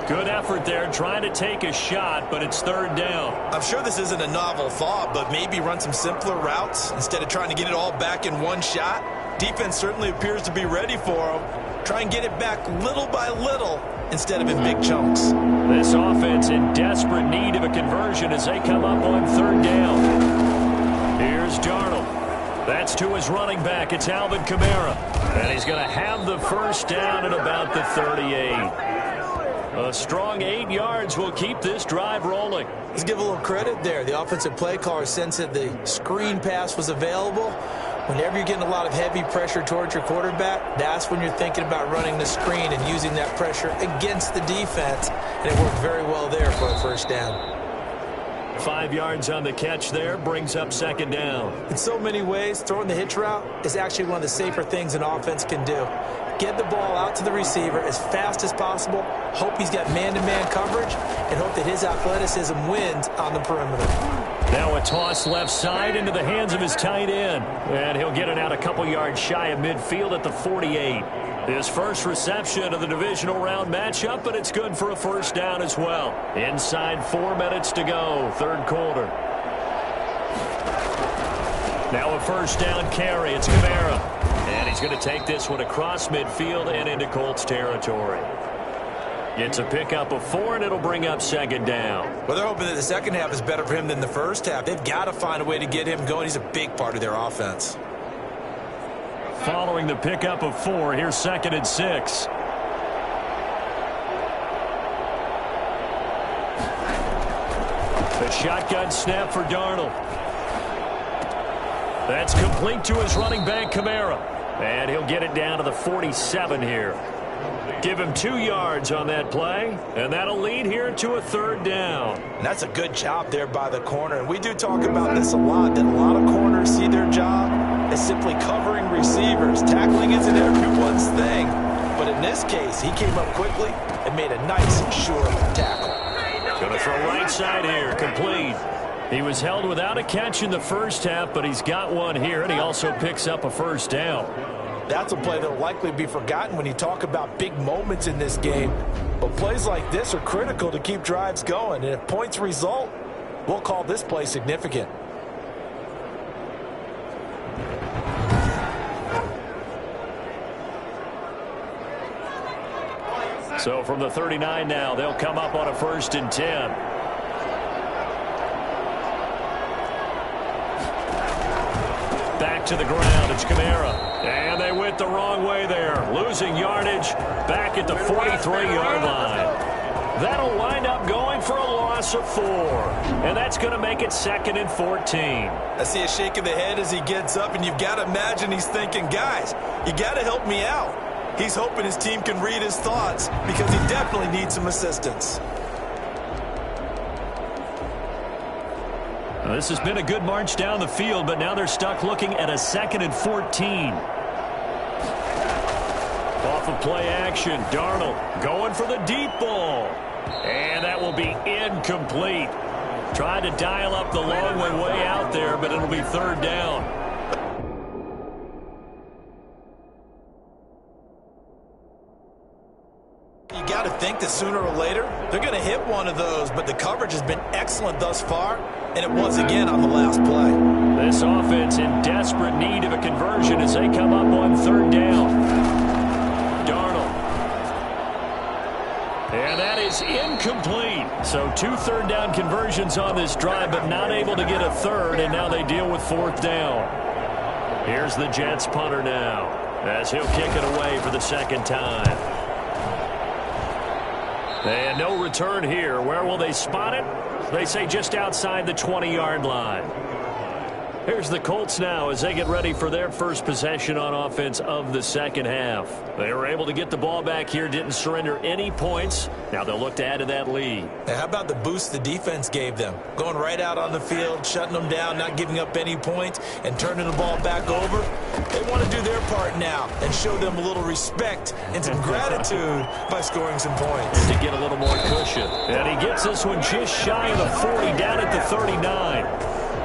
Good effort there trying to take a shot, but it's 3rd down. I'm sure this isn't a novel thought, but maybe run some simpler routes instead of trying to get it all back in one shot. Defense certainly appears to be ready for them. Try and get it back little by little instead of in big chunks. This offense in desperate need of a conversion as they come up on 3rd down. Here's Darnold. That's to his running back. It's Alvin Kamara. And he's going to have the 1st down at about the 38. A strong 8 yards will keep this drive rolling. Let's give a little credit there. The offensive play caller sensed that the screen pass was available. Whenever you're getting a lot of heavy pressure towards your quarterback, that's when you're thinking about running the screen and using that pressure against the defense. And it worked very well there for a 1st down. 5 yards on the catch there brings up 2nd down. In so many ways, throwing the hitch route is actually one of the safer things an offense can do. Get the ball out to the receiver as fast as possible, hope he's got man-to-man coverage, and hope that his athleticism wins on the perimeter. Now a toss left side into the hands of his tight end. And he'll get it out a couple yards shy of midfield at the 48. His first reception of the divisional round matchup, but it's good for a 1st down as well. Inside 4 minutes to go, 3rd quarter. Now a 1st down carry. It's Kamara. And he's going to take this one across midfield and into Colts territory. It's a pickup of 4, and it'll bring up 2nd down. Well, they're hoping that the second half is better for him than the first half. They've got to find a way to get him going. He's a big part of their offense. Following the pickup of 4, here's 2nd and 6. The shotgun snap for Darnold. That's complete to his running back, Kamara. And he'll get it down to the 47 here. Give him 2 yards on that play, and that'll lead here to a 3rd down. And that's a good job there by the corner. And we do talk about this a lot, that a lot of corners see their job as simply covering receivers. Tackling isn't everyone's thing. But in this case, he came up quickly and made a nice, sure tackle. Going to throw right side here, complete. He was held without a catch in the first half, but he's got one here, and he also picks up a 1st down. That's a play that will likely be forgotten when you talk about big moments in this game. But plays like this are critical to keep drives going. And if points result, we'll call this play significant. So from the 39 now, they'll come up on a 1st and 10. Back to the ground, it's Kamara. And they went the wrong way there. Losing yardage back at the 43-yard line. That'll wind up going for a loss of 4. And that's going to make it 2nd and 14. I see a shake of the head as he gets up, and you've got to imagine he's thinking, guys, you got to help me out. He's hoping his team can read his thoughts because he definitely needs some assistance. Well, this has been a good march down the field, but now they're stuck looking at a 2nd and 14. Off of play action, Darnold going for the deep ball. And that will be incomplete. Tried to dial up the long way out there, but it'll be 3rd down. You got to think that sooner or later they're going to hit one of those, but the coverage has been excellent thus far, and it was again on the last play. This offense in desperate need of a conversion as they come up on 3rd down. Darnold. And that is incomplete. So 2 third-down conversions on this drive, but not able to get a 3rd, and now they deal with 4th down. Here's the Jets punter now as he'll kick it away for the 2nd time. And no return here. Where will they spot it? They say just outside the 20-yard line. Here's the Colts now as they get ready for their first possession on offense of the 2nd half. They were able to get the ball back here, didn't surrender any points. Now they'll look to add to that lead. Now, how about the boost the defense gave them? Going right out on the field, shutting them down, not giving up any points, and turning the ball back over. They want to do their part now and show them a little respect and some gratitude by scoring some points. To get a little more cushion. And he gets this one just shy of the 40, down at the 39.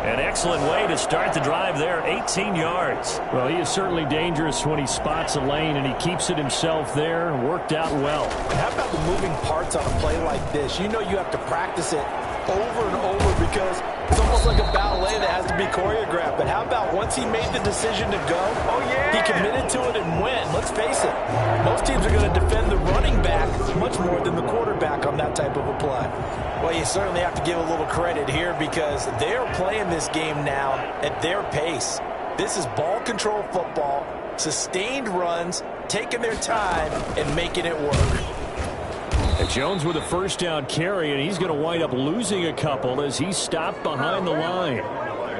An excellent way to start the drive there, 18 yards. Well, he is certainly dangerous when he spots a lane, and he keeps it himself there and worked out well. And how about the moving parts on a play like this? You know you have to practice it over and over because it's almost like a ballet that has to be choreographed. But how about once he made the decision to go, he committed to it and went. Let's face it, most teams are going to defend the running back much more than the quarterback on that type of a play. Well, you certainly have to give a little credit here because they're playing this game now at their pace. This is ball control football, sustained runs, taking their time, and making it work. And Jones with a 1st down carry, and he's going to wind up losing a couple as he's stopped behind the line.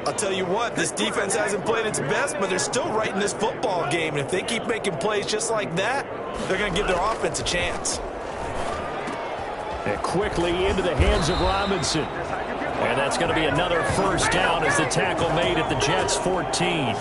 I'll tell you what, this defense hasn't played its best, but they're still right in this football game. And if they keep making plays just like that, they're going to give their offense a chance. And quickly into the hands of Robinson. And that's going to be another 1st down as the tackle made at the Jets' 14.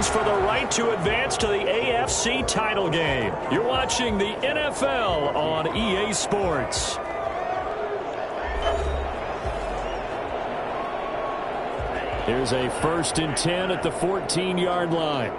For the right to advance to the AFC title game. You're watching the NFL on EA Sports. Here's a 1st and 10 at the 14-yard line.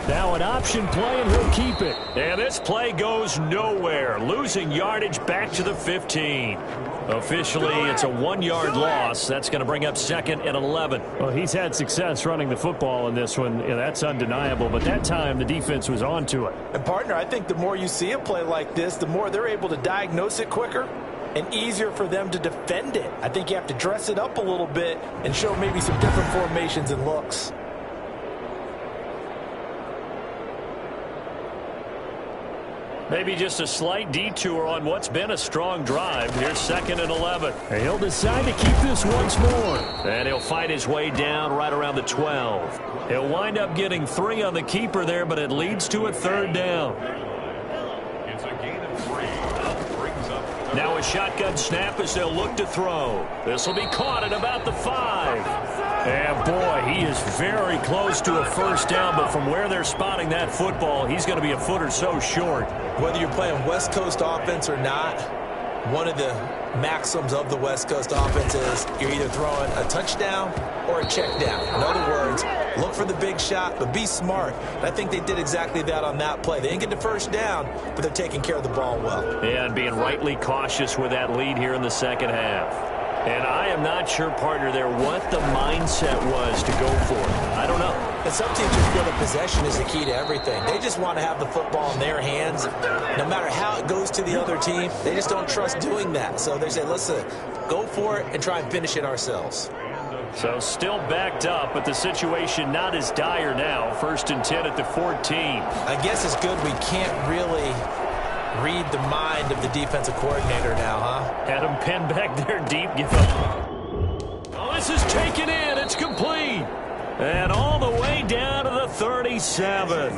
Now an option play, and he'll keep it. And this play goes nowhere, losing yardage back to the 15. Officially, it's a 1-yard loss. That's going to bring up 2nd and 11. Well, he's had success running the football in this one. Yeah, that's undeniable. But that time, the defense was onto it. And, partner, I think the more you see a play like this, the more they're able to diagnose it quicker and easier for them to defend it. I think you have to dress it up a little bit and show maybe some different formations and looks. Maybe just a slight detour on what's been a strong drive. Here's 2nd and 11. And he'll decide to keep this once more. And he'll fight his way down right around the 12. He'll wind up getting 3 on the keeper there, but it leads to a 3rd down. It's a gain of 3. Brings up now a shotgun snap as they'll look to throw. This will be caught at about the 5. And boy, he is very close to a first down, but from where they're spotting that football, he's going to be a foot or so short. Whether you're playing West Coast offense or not, one of the maxims of the West Coast offense is you're either throwing a touchdown or a check down. In other words, look for the big shot, but be smart. And I think they did exactly that on that play. They didn't get the first down, but they're taking care of the ball well. Yeah, and being rightly cautious with that lead here in the second half. And I am not sure, partner, there what the mindset was to go for it. I don't know. And some teams just feel that possession is the key to everything. They just want to have the football in their hands. No matter how it goes to the other team, they just don't trust doing that. So they say, listen, go for it and try and finish it ourselves. So still backed up, but the situation not as dire now. 1st and 10 at the 14. I guess it's good we can't really read the mind of the defensive coordinator now, huh? Had him pinned back there deep. Give up. Oh, this is taken in. It's complete. And all the way down to the 37.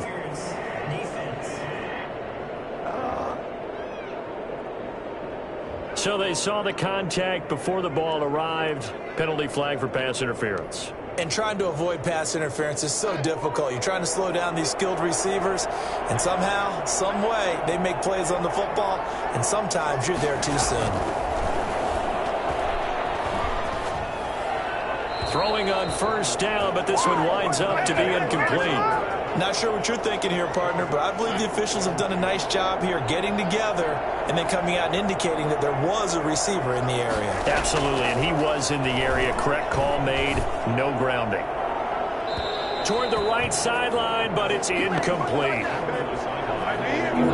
So they saw the contact before the ball arrived. Penalty flag for pass interference. And trying to avoid pass interference is so difficult. You're trying to slow down these skilled receivers, and somehow, some way, they make plays on the football, and sometimes you're there too soon. Throwing on first down, but this one winds up to be incomplete. Not sure what you're thinking here, partner, but I believe the officials have done a nice job here getting together and then coming out and indicating that there was a receiver in the area. Absolutely, and he was in the area. Correct call made, no grounding. Toward the right sideline, but it's incomplete.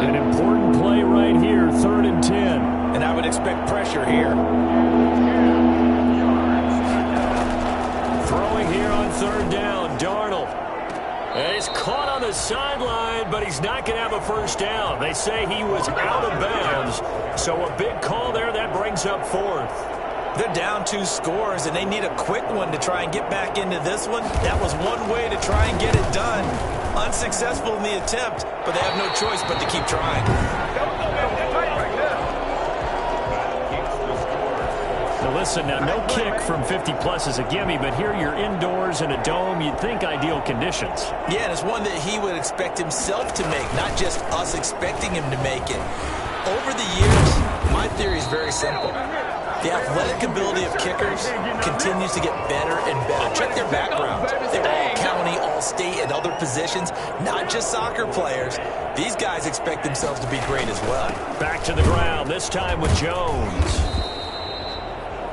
An important play right here, 3rd and 10. And I would expect pressure here. Throwing here on 3rd down, Darnold. And he's caught on the sideline, but he's not going to have a first down. They say he was out of bounds. So a big call there, that brings up 4th. They're down 2 scores, and they need a quick one to try and get back into this one. That was one way to try and get it done. Unsuccessful in the attempt, but they have no choice but to keep trying. Now listen, now no kick from 50-plus is a gimme, but here you're indoors in a dome. You'd think ideal conditions. Yeah, and it's one that he would expect himself to make, not just us expecting him to make it. Over the years, my theory is very simple. The athletic ability of kickers continues to get better and better. Check their backgrounds. They were all county, all state, and other positions, not just soccer players. These guys expect themselves to be great as well. Back to the ground, this time with Jones.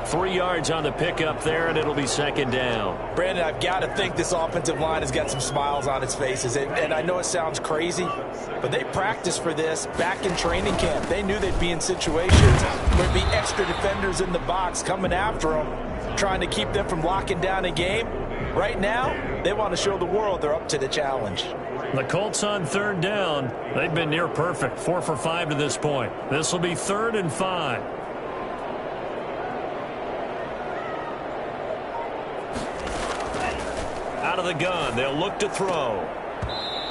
3 yards on the pickup there, and it'll be 2nd down. Brandon, I've got to think this offensive line has got some smiles on its faces. And I know it sounds crazy, but they practiced for this back in training camp. They knew they'd be in situations where there'd be extra defenders in the box coming after them, trying to keep them from locking down a game. Right now, they want to show the world they're up to the challenge. The Colts on 3rd down. They've been near perfect, 4 for 5 to this point. This will be 3rd and 5. Out of the gun, they'll look to throw.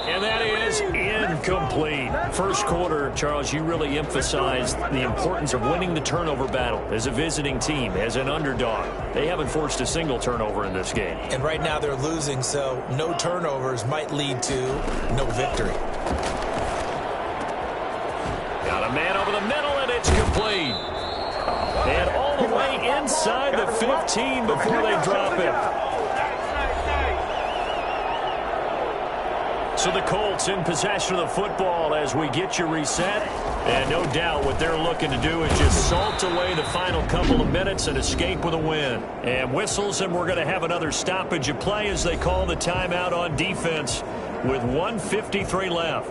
And that is incomplete. First quarter, Charles, you really emphasized the importance of winning the turnover battle as a visiting team, as an underdog. They haven't forced a single turnover in this game. And right now they're losing, so no turnovers might lead to no victory. Got a man over the middle, and it's complete. And all the way inside the 15 before they drop it. So the Colts in possession of the football as we get you reset. And no doubt what they're looking to do is just salt away the final couple of minutes and escape with a win. And whistles, and we're going to have another stoppage of play as they call the timeout on defense with 1:53 left.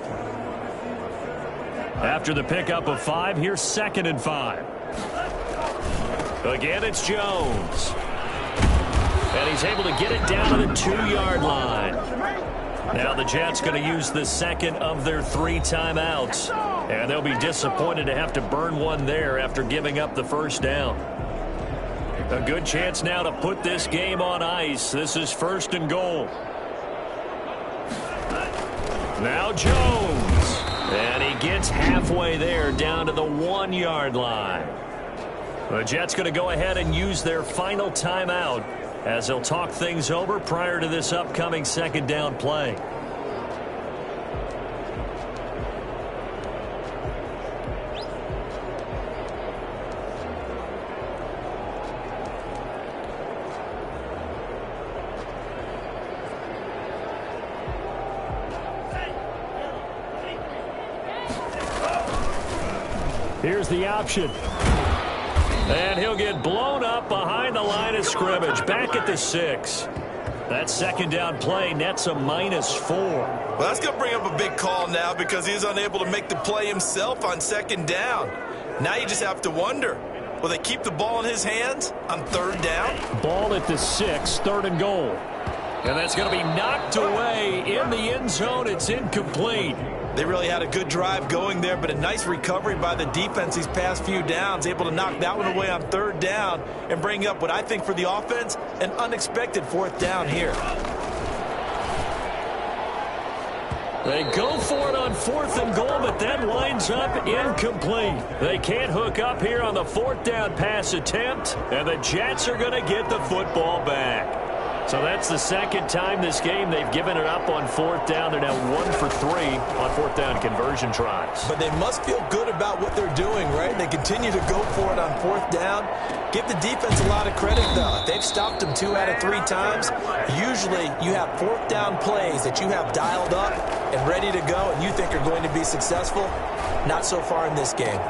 After the pickup of 5, here's 2nd and 5. Again, it's Jones. And he's able to get it down to the 2-yard line. Now the Jets going to use the 2nd of their 3 timeouts. And they'll be disappointed to have to burn one there after giving up the first down. A good chance now to put this game on ice. This is 1st and goal. Now Jones. And he gets halfway there down to the 1-yard line. The Jets going to go ahead and use their final timeout as they'll talk things over prior to this upcoming second down play. Here's the option. And he'll get blown up behind the line of scrimmage. Back at the 6. That second down play nets a -4. Well, that's going to bring up a big call now because he was unable to make the play himself on second down. Now you just have to wonder, will they keep the ball in his hands on third down? Ball at the 6, 3rd and goal. And that's going to be knocked away in the end zone. It's incomplete. They really had a good drive going there, but a nice recovery by the defense these past few downs, able to knock that one away on third down and bring up what I think for the offense, an unexpected 4th down here. They go for it on 4th and goal, but that winds up incomplete. They can't hook up here on the 4th down pass attempt, and the Jets are going to get the football back. So that's the second time this game they've given it up on 4th down. They're now 1 for 3 on 4th down conversion tries. But they must feel good about what they're doing, right? They continue to go for it on 4th down. Give the defense a lot of credit, though. They've stopped them 2 out of 3 times. Usually you have 4th down plays that you have dialed up and ready to go and you think are going to be successful. Not so far in this game.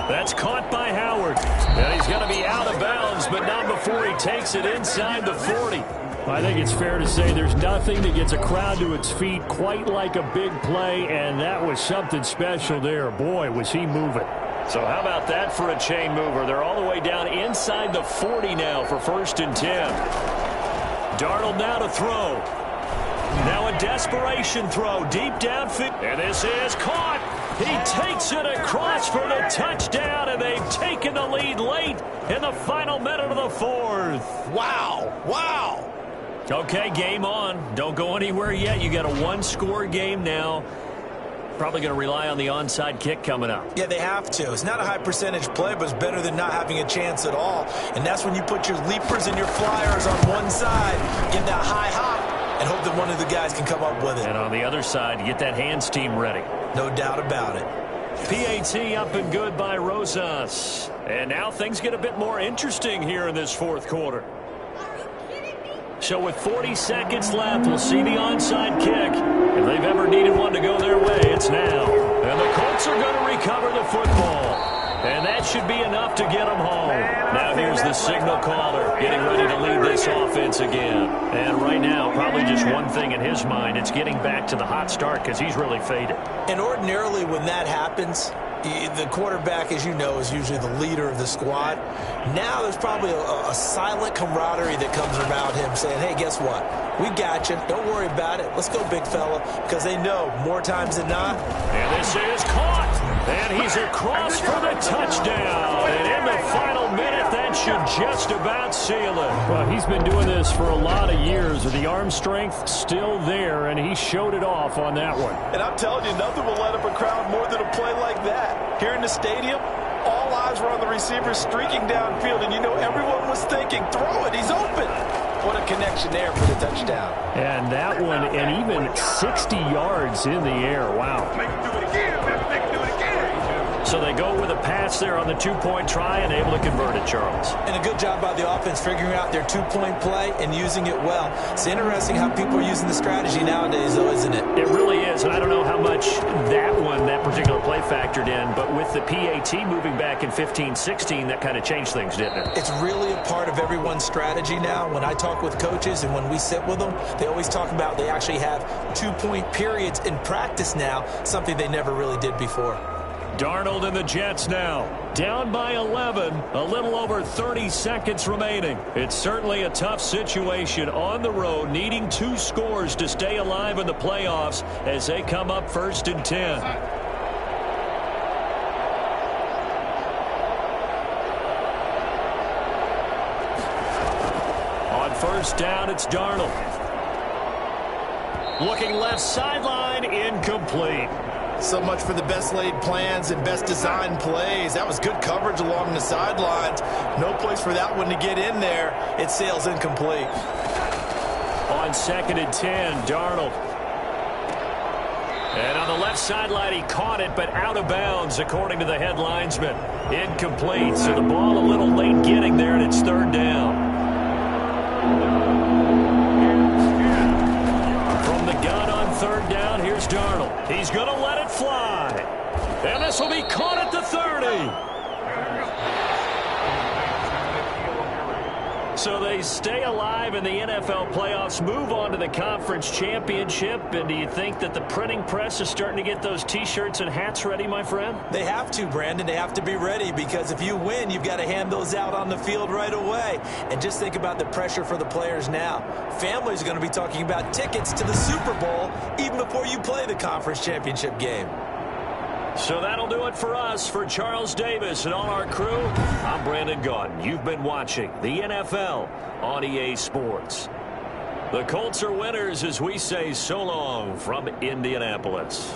That's caught by Howard. And he's going to be out of bounds, but not before he takes it inside the 40. I think it's fair to say there's nothing that gets a crowd to its feet quite like a big play, and that was something special there. Boy, was he moving. So how about that for a chain mover? They're all the way down inside the 40 now for 1st and 10. Darnold now to throw. Now a desperation throw deep downfield. And this is caught. He takes it across for the touchdown, and they've taken the lead late in the final minute of the 4th. Wow. Wow. Okay, game on. Don't go anywhere yet. You got a 1-score game now. Probably going to rely on the onside kick coming up. Yeah, they have to. It's not a high percentage play, but it's better than not having a chance at all. And that's when you put your leapers and your flyers on one side, get that high hop, and hope that one of the guys can come up with it. And on the other side, you get that hands team ready. No doubt about it. PAT up and good by Rosas. And now things get a bit more interesting here in this 4th quarter. So with 40 seconds left, we'll see the onside kick. If they've ever needed one to go their way, it's now. And the Colts are going to recover the football. And that should be enough to get them home. Now here's the signal caller getting ready to lead this offense again. And right now, probably just one thing in his mind. It's getting back to the hot start because he's really faded. And ordinarily when that happens, the quarterback, as you know, is usually the leader of the squad. Now there's probably a silent camaraderie that comes around him saying, hey, guess what? We got you. Don't worry about it. Let's go, big fella. Because they know more times than not. And this is caught. And he's across for the touchdown. And in the final minute, that should just about seal it. Well, he's been doing this for a lot of years. The arm strength still there, and he showed it off on that one. And I'm telling you, nothing will light up a crowd more than a play like that. Here in the stadium, all eyes were on the receiver streaking downfield, and you know everyone was thinking, throw it, he's open. What a connection there for the touchdown. And that one, and even 60 yards in the air. Wow. Make him do it again, baby. Make him do it again. So they go with a pass there on the 2-point try and able to convert it, Charles. And a good job by the offense figuring out their 2-point play and using it well. It's interesting how people are using the strategy nowadays, though, isn't it? It really is, and I don't know how much that particular play factored in, but with the PAT moving back in 15-16, that kind of changed things, didn't it? It's really a part of everyone's strategy now. When I talk with coaches and when we sit with them, they always talk about they actually have 2-point periods in practice now, something they never really did before. Darnold and the Jets now down by 11, a little over 30 seconds remaining. It's certainly a tough situation on the road, needing 2 scores to stay alive in the playoffs as they come up 1st and 10. On 1st down, it's Darnold. Looking left sideline, incomplete. So much for the best laid plans and best designed plays. That was good coverage along the sidelines. No place for that one to get in there. It sails incomplete. On 2nd and 10, Darnold. And on the left sideline, he caught it, but out of bounds, according to the head linesman. Incomplete, so the ball a little late getting there, and it's 3rd down. From the gun on 3rd down, here's Darnold. He's going to let it fly. And this will be caught at the 30. So they stay alive in the NFL playoffs, move on to the conference championship. And do you think that the printing press is starting to get those T-shirts and hats ready, my friend? They have to, Brandon. They have to be ready, because if you win, you've got to hand those out on the field right away. And just think about the pressure for the players now. Families are going to be talking about tickets to the Super Bowl even before you play the conference championship game. So that'll do it for us. For Charles Davis and all our crew, I'm Brandon Gaudin. You've been watching the NFL on EA Sports. The Colts are winners as we say so long from Indianapolis.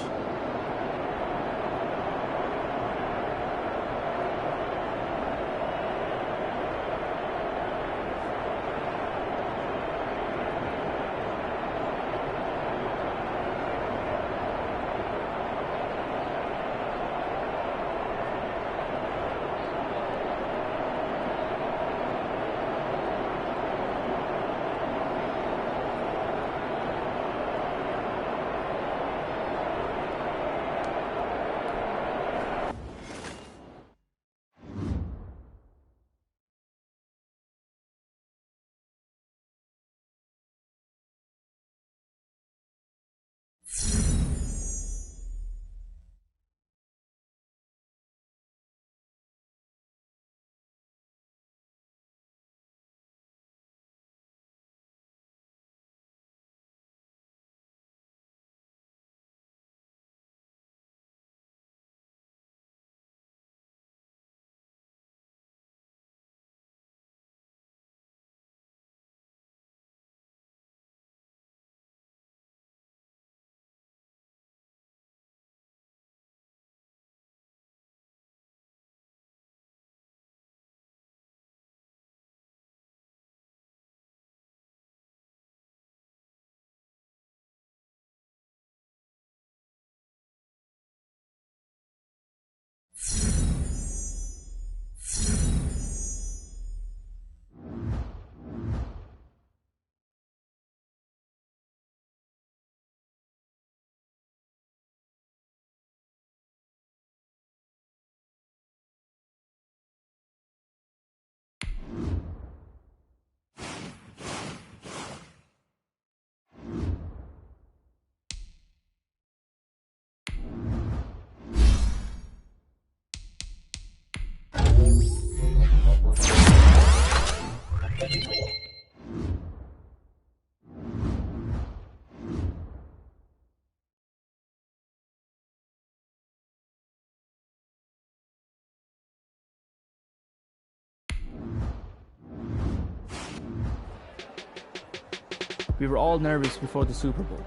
We were all nervous before the Super Bowl.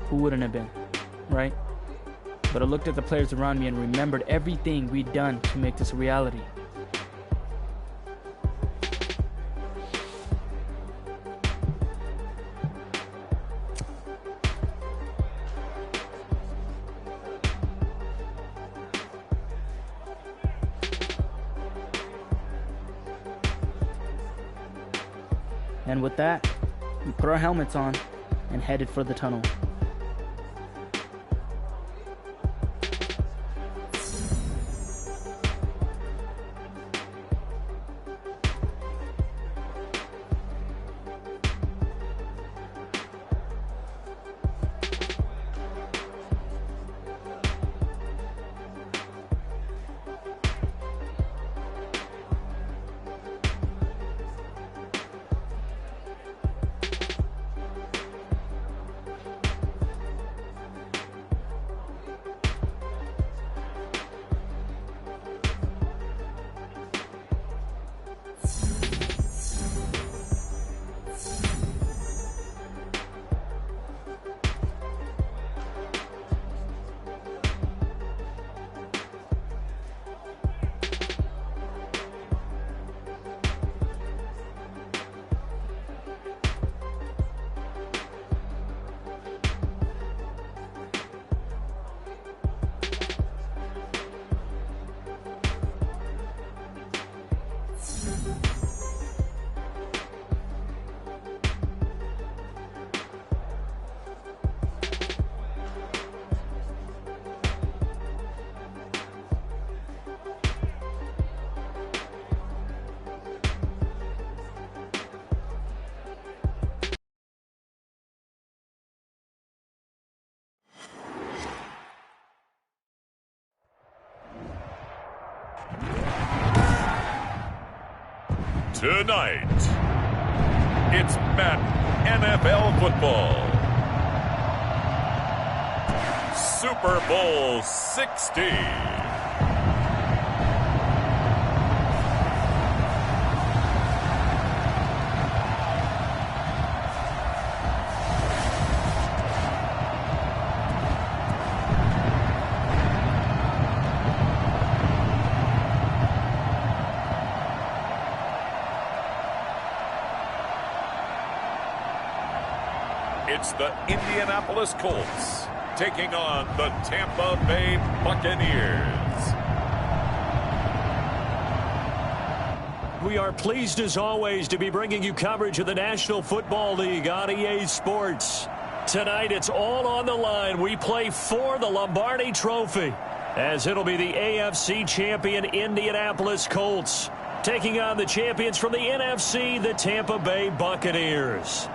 Who wouldn't have been, right? But I looked at the players around me and remembered everything we'd done to make this a reality. And with that, we put our helmets on and headed for the tunnel. Tonight, it's Madden NFL football. Super Bowl 60. It's the Indianapolis Colts taking on the Tampa Bay Buccaneers. We are pleased as always to be bringing you coverage of the National Football League on EA Sports. Tonight it's all on the line. We play for the Lombardi Trophy, as it'll be the AFC champion Indianapolis Colts taking on the champions from the NFC, the Tampa Bay Buccaneers.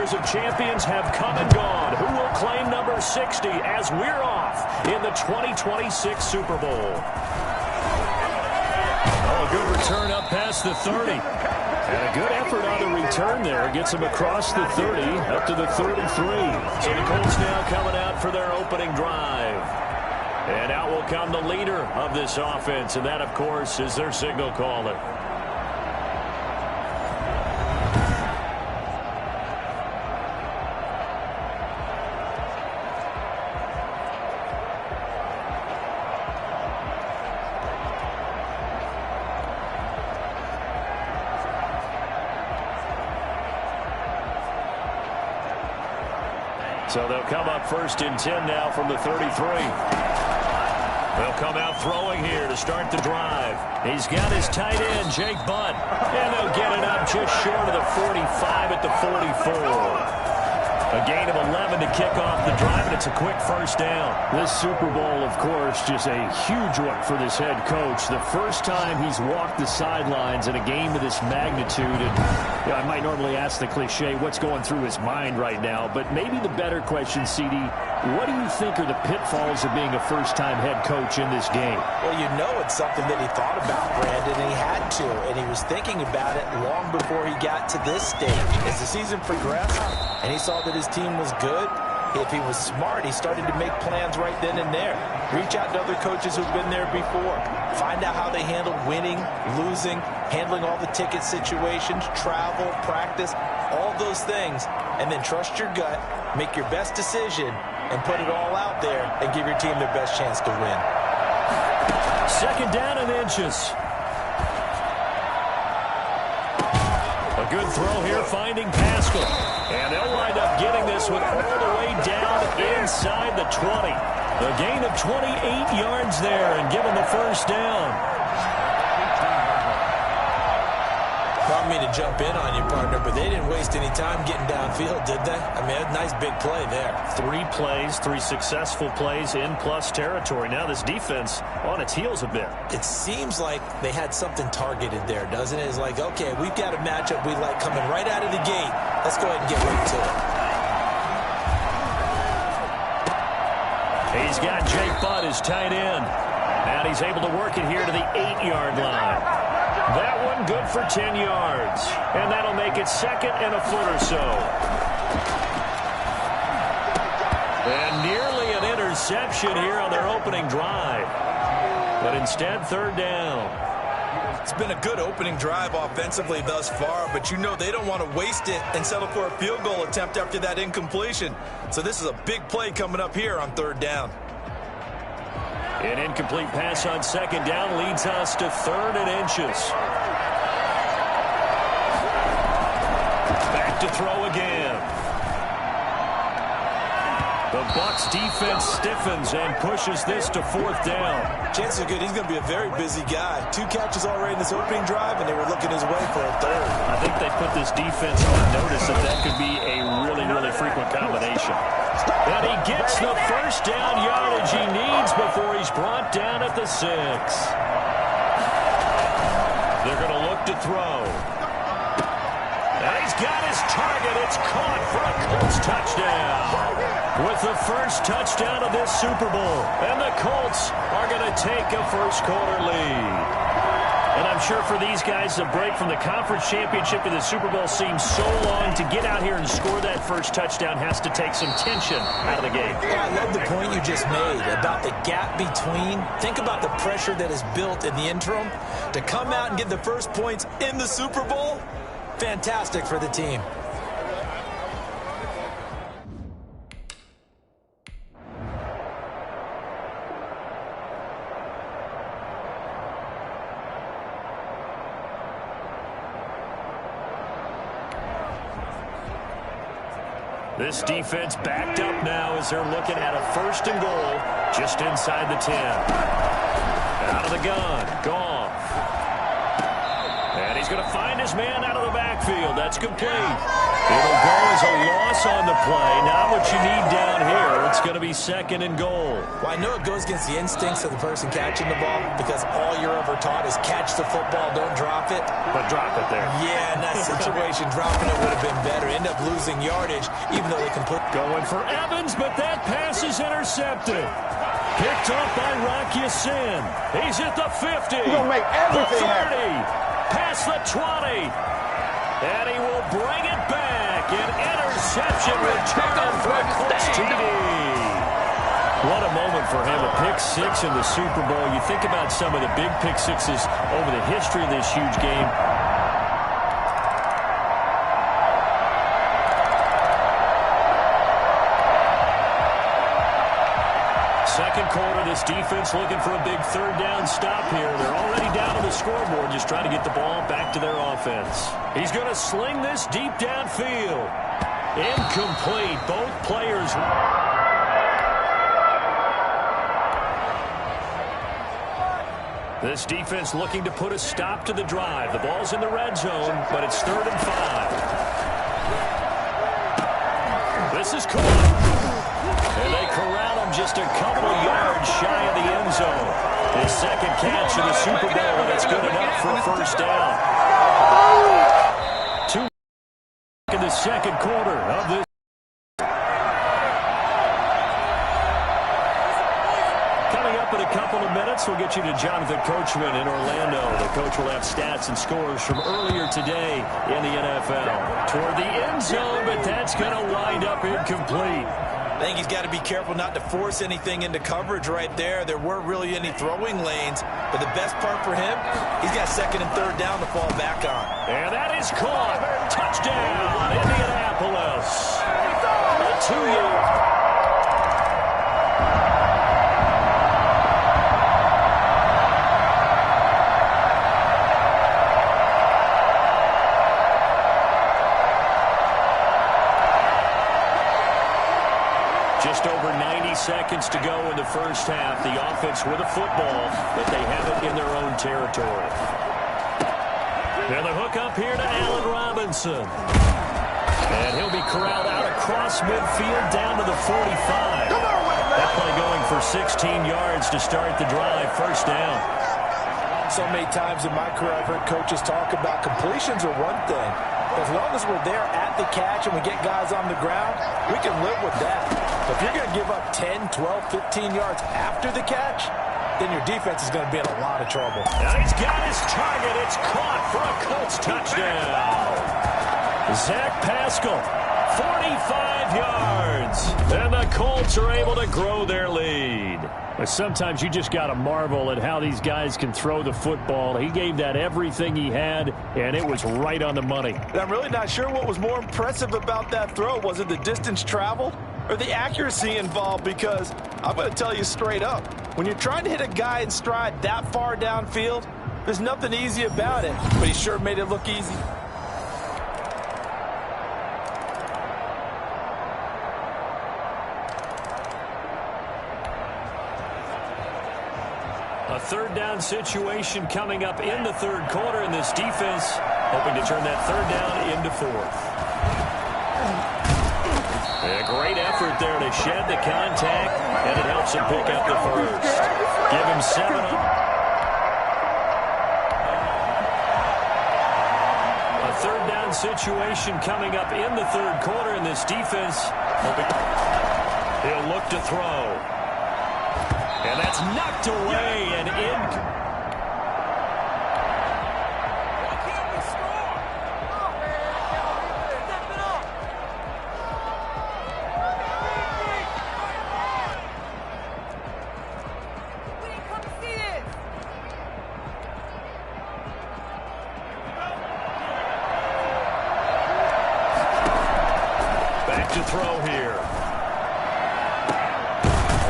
Of champions have come and gone. Who will claim number 60 as we're off in the 2026 Super Bowl? Oh, a good return up past the 30. And a good effort on the return there. Gets him across the 30 up to the 33. So the Colts now coming out for their opening drive. And out will come the leader of this offense. And that, of course, is their signal caller. So they'll come up first and 10 now from the 33. They'll come out throwing here to start the drive. He's got his tight end, Jake Butt. And they'll get it up just short of the 45 at the 44. A gain of 11 to kick off the drive, and it's a quick first down. This Super Bowl, of course, just a huge one for this head coach. The first time he's walked the sidelines in a game of this magnitude. And I might normally ask the cliche, what's going through his mind right now? But maybe the better question, CD, what do you think are the pitfalls of being a first-time head coach in this game? Well, you know it's something that he thought about, Brandon, and he had to. And he was thinking about it long before he got to this stage. As the season progressed and he saw that his team was good, if he was smart, he started to make plans right then and there. Reach out to other coaches who've been there before. Find out how they handle winning, losing, handling all the ticket situations, travel, practice, all those things. And then trust your gut, make your best decision, and put it all out there and give your team their best chance to win. Second down and inches. A good throw here, finding Pascal. And they'll wind up getting this one all the way down inside the 20. A gain of 28 yards there and give them the first down. Don't mean to jump in on you, partner, but they didn't waste any time getting downfield, did they? I mean, a nice big play there. 3 plays, 3 successful plays in plus territory. Now this defense on its heels a bit. It seems like they had something targeted there, doesn't it? It's like, okay, we've got a matchup we like coming right out of the gate. Let's go ahead and get right to it. He's got Jake Butt as tight end. And he's able to work it here to the 8-yard line. That one good for 10 yards. And that'll make it second and a foot or so. And nearly an interception here on their opening drive. But instead, third down. It's been a good opening drive offensively thus far, but you know they don't want to waste it and settle for a field goal attempt after that incompletion. So this is a big play coming up here on third down. An incomplete pass on second down leads us to 3rd and inches. Back to throw again. The Bucs defense stiffens and pushes this to 4th down. Chances are good he's going to be a very busy guy. 2 catches already in this opening drive, and they were looking his way for a 3rd. I think they put this defense on notice that that could be a really, really frequent combination. And he gets the first down yardage he needs before he's brought down at the 6. They're going to look to throw. And he's got his target. It's caught for a Colts touchdown. With the first touchdown of this Super Bowl. And the Colts are going to take a first-quarter lead. And I'm sure for these guys, the break from the conference championship to the Super Bowl seems so long. To get out here and score that first touchdown has to take some tension out of the game. Yeah, I love the point you just made about the gap between. Think about the pressure that is built in the interim. To come out and get the first points in the Super Bowl, fantastic for the team. This defense backed up now as they're looking at a 1st and goal just inside the 10. Out of the gun, Goff. And he's going to find his man out of the backfield. That's complete. It'll go as a loss on the play. Not what you need down here. It's going to be 2nd and goal. Well, I know it goes against the instincts of the person catching the ball because all you're ever taught is catch the football, don't drop it. But drop it there. Yeah, in that situation, dropping it would have been better. End up losing yardage, even though they can put... Going for Evans, but that pass is intercepted. Picked up by Rocky Sin. He's at the 50. He's going to make everything the 30. happen. Past the 20. And he will bring it back. An interception return for a Colts TD. What a moment for him. A pick 6 in the Super Bowl. You think about some of the big pick 6s over the history of this huge game. Second quarter, this defense looking for a big 3rd down stop here. They're already down on the scoreboard, just trying to get the ball back to their offense. He's going to sling this deep downfield. Incomplete. Both players. This defense looking to put a stop to the drive. The ball's in the red zone, but it's 3rd and 5. This is caught. And they corral him just a couple of yards shy of the end zone. His 2nd catch in the Super Bowl, and it's good enough for a first down. 2 in the 2nd quarter of this. Coming up in a couple of minutes, we'll get you to Jonathan Coachman in Orlando. The coach will have stats and scores from earlier today in the NFL. Toward the end zone, but that's going to wind up incomplete. I think he's got to be careful not to force anything into coverage right there. There weren't really any throwing lanes, but the best part for him, he's got 2nd and 3rd down to fall back on. And that is caught. Touchdown, Indianapolis. A 2-yard. Just over 90 seconds to go in the first half. The offense with a football, but they have it in their own territory. And the hook up here to Allen Robinson. And he'll be corralled out across midfield down to the 45. That play going for 16 yards to start the drive. First down. So many times in my career, I've heard coaches talk about completions are one thing. As long as we're there at the catch and we get guys on the ground, we can live with that. But if you're going to give up 10, 12, 15 yards after the catch, then your defense is going to be in a lot of trouble. Now he's got his target. It's caught for a Colts touchdown. Zach Pascal 45 yards. And the Colts are able to grow their lead. But sometimes you just got to marvel at how these guys can throw the football. He gave that everything he had, and it was right on the money. And I'm really not sure what was more impressive about that throw. Was it the distance traveled or the accuracy involved? Because I'm going to tell you straight up, when you're trying to hit a guy in stride that far downfield, there's nothing easy about it. But he sure made it look easy. A third down situation coming up in the third quarter, and this defense hoping to turn that third down into fourth. A great effort there to shed the contact, and it helps him pick up the first. Give him 7 up. A third down situation coming up in the third quarter, and this defense hoping he'll look to throw. And that's knocked away and in. Back to throw here.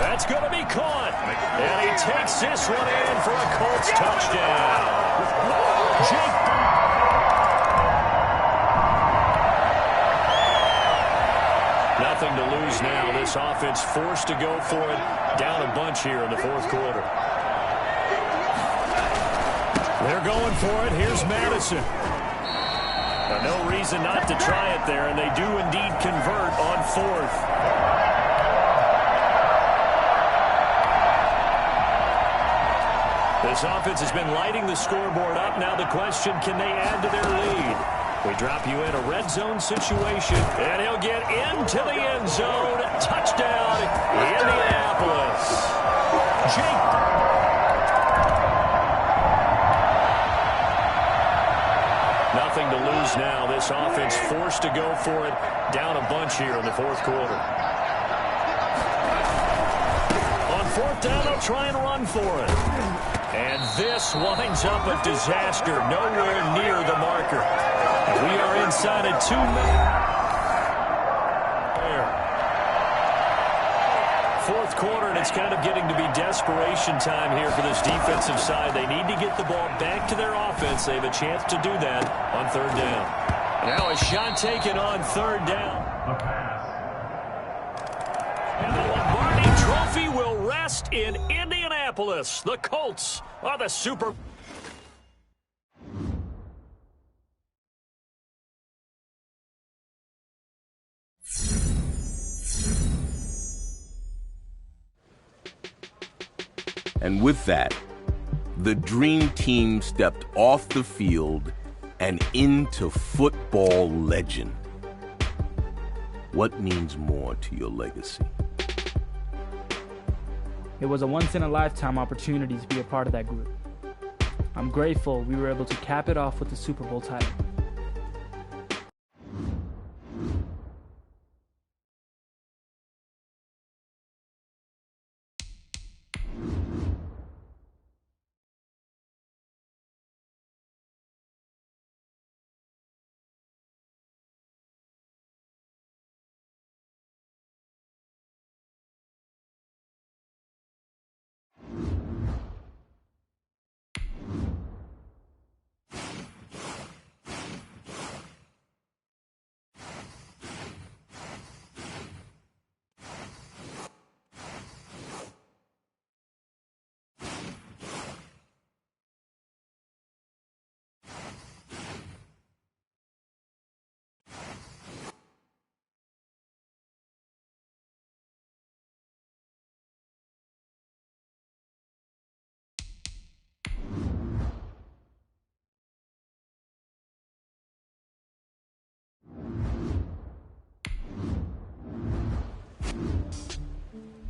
That's going to be caught. And he takes this one in for a Colts touchdown. Nothing to lose now. This offense forced to go for it. Down a bunch here in the fourth quarter. They're going for it. Here's Madison. Now, no reason not to try it there, and they do indeed convert on fourth. This offense has been lighting the scoreboard up. Now the question, can they add to their lead? We drop you in a red zone situation, and he'll get into the end zone. Touchdown, Indianapolis. Jake. Nothing to lose now. This offense forced to go for it. Down a bunch here in the fourth quarter. On fourth down, they'll try and run for it. And this winds up a disaster, nowhere near the marker. We are inside of 2 minutes. Fourth quarter, and it's kind of getting to be desperation time here for this defensive side. They need to get the ball back to their offense. They have a chance to do that on third down. Now a shot taken on third down. And the Lombardi Trophy will rest in Indianapolis. The Colts are the Super. And with that, the Dream Team stepped off the field and into football legend. What means more to your legacy? It was a once-in-a-lifetime opportunity to be a part of that group. I'm grateful we were able to cap it off with the Super Bowl title.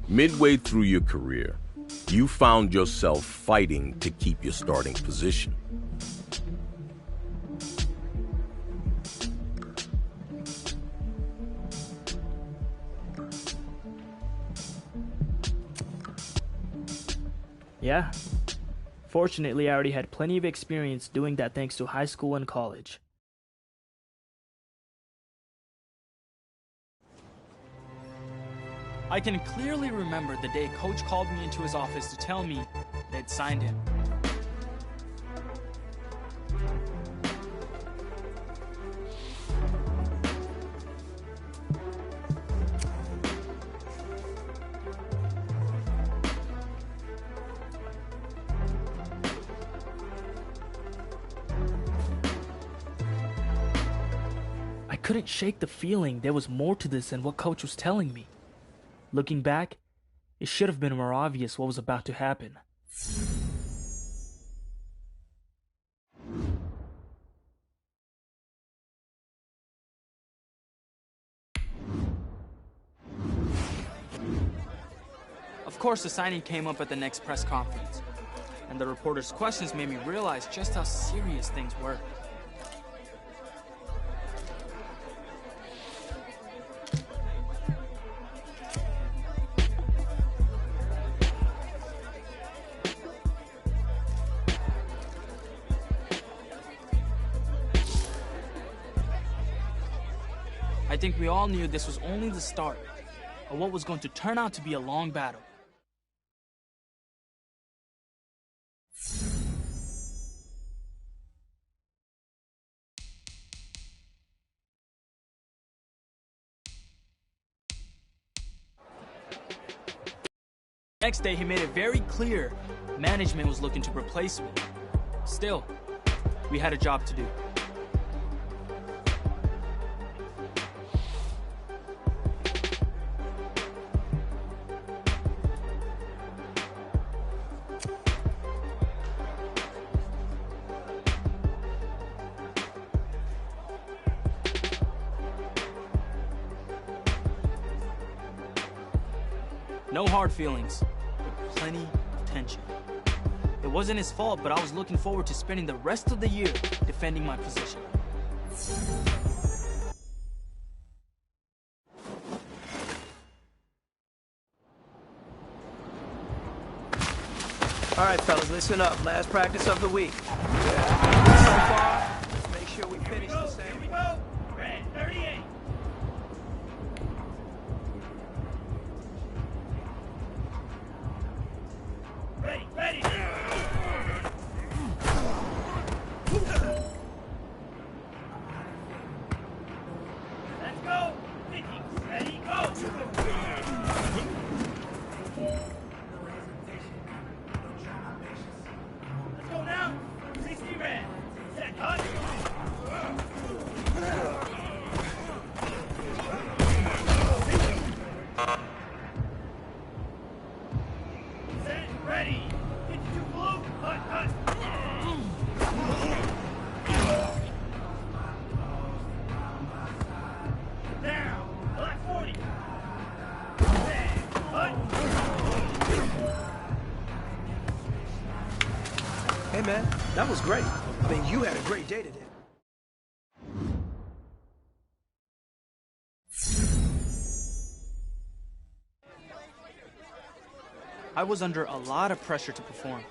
Midway through your career, you found yourself fighting to keep your starting position. Yeah. Fortunately, I already had plenty of experience doing that thanks to high school and college. I can clearly remember the day Coach called me into his office to tell me they'd signed him. I couldn't shake the feeling there was more to this than what Coach was telling me. Looking back, it should have been more obvious what was about to happen. Of course, the signing came up at the next press conference, and the reporter's questions made me realize just how serious things were. I think we all knew this was only the start of what was going to turn out to be a long battle. Next day, he made it very clear management was looking to replace me. Still, we had a job to do. No hard feelings, but plenty of tension. It wasn't his fault, but I was looking forward to spending the rest of the year defending my position. All right, fellas, listen up. Last practice of the week. So far, let's make sure we finish the same. Here we go. Red 38. Ready, ready. Let's go. Thinking, ready, go. Let's go now. 60 red. Set, cut. Set, ready. 52 blue. Cut, cut. Down. Black 40. Set, cut. Hey, man, that was great. I mean, you had a great day today. I was under a lot of pressure to perform,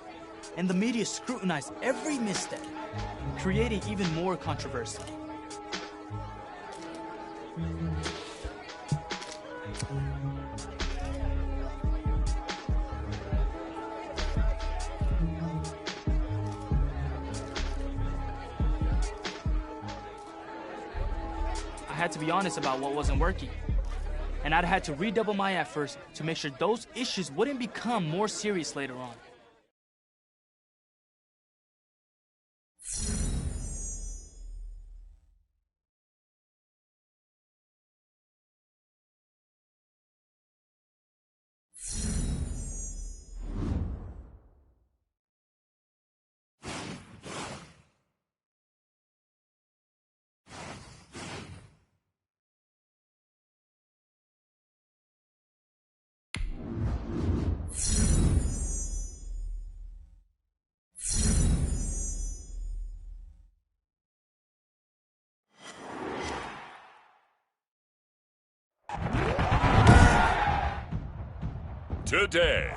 and the media scrutinized every misstep, creating even more controversy. I had to be honest about what wasn't working, and I'd had to redouble my efforts to make sure those issues wouldn't become more serious later on. Today,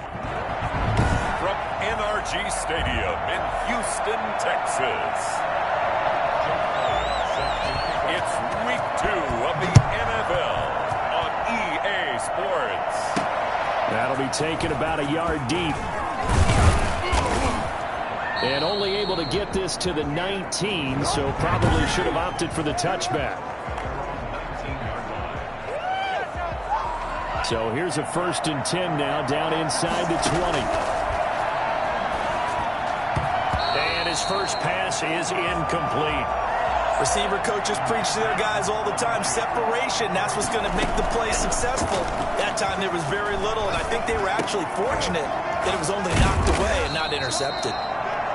from NRG Stadium in Houston, Texas. It's week 2 of the NFL on EA Sports. That'll be taken about a yard deep. And only able to get this to the 19, so probably should have opted for the touchback. So here's a 1st and 10 now, down inside the 20. And his first pass is incomplete. Receiver coaches preach to their guys all the time. Separation, that's what's going to make the play successful. That time there was very little, and I think they were actually fortunate that it was only knocked away and not intercepted.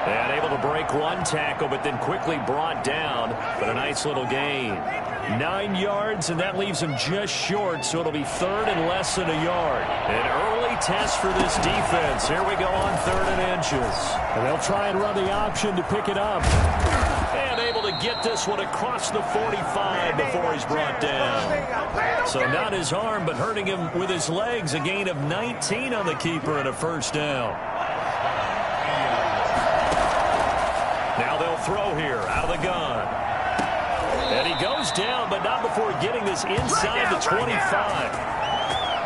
And able to break one tackle, but then quickly brought down. But a nice little gain. 9 yards, and that leaves him just short, so it'll be 3rd and less than a yard. An early test for this defense. Here we go on 3rd and inches. And they'll try and run the option to pick it up. And able to get this one across the 45 before he's brought down. So not his arm, but hurting him with his legs. A gain of 19 on the keeper and a 1st down. Now they'll throw here out of the gun. And he goes down, but not before getting this inside the 25.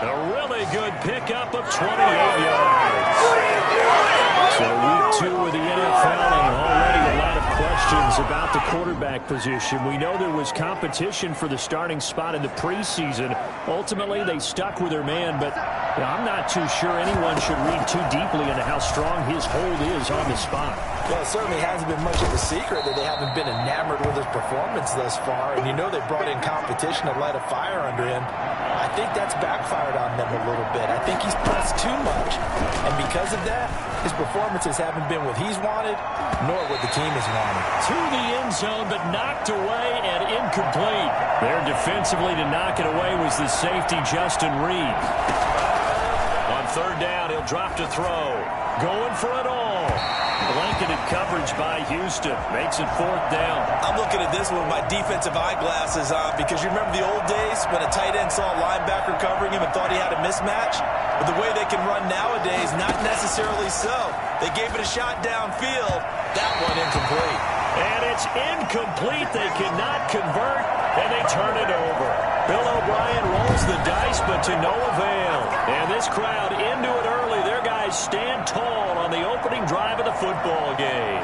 A really good pickup of 28 yards. So week 2 of the NFL, and already a lot of questions about the quarterback position. We know there was competition for the starting spot in the preseason. Ultimately, they stuck with their man, but I'm not too sure anyone should read too deeply into how strong his hold is on the spot. Well, it certainly hasn't been much of a secret that they haven't been enamored with his performance thus far. And you know they brought in competition to light a fire under him. I think that's backfired on them a little bit. I think he's pressed too much. And because of that, his performances haven't been what he's wanted, nor what the team has wanted. To the end zone, but knocked away and incomplete. There defensively to knock it away was the safety, Justin Reed. On 3rd down, he'll drop to throw. Going for it all. Blanketed coverage by Houston. Makes it 4th down. I'm looking at this one with my defensive eyeglasses on because you remember the old days when a tight end saw a linebacker covering him and thought he had a mismatch? But the way they can run nowadays, not necessarily so. They gave it a shot downfield. That one incomplete. And it's incomplete. They cannot convert, and they turn it over. Bill O'Brien rolls the dice, but to no avail. And this crowd into it early. Their guys stand tall on the opening drive of the football game.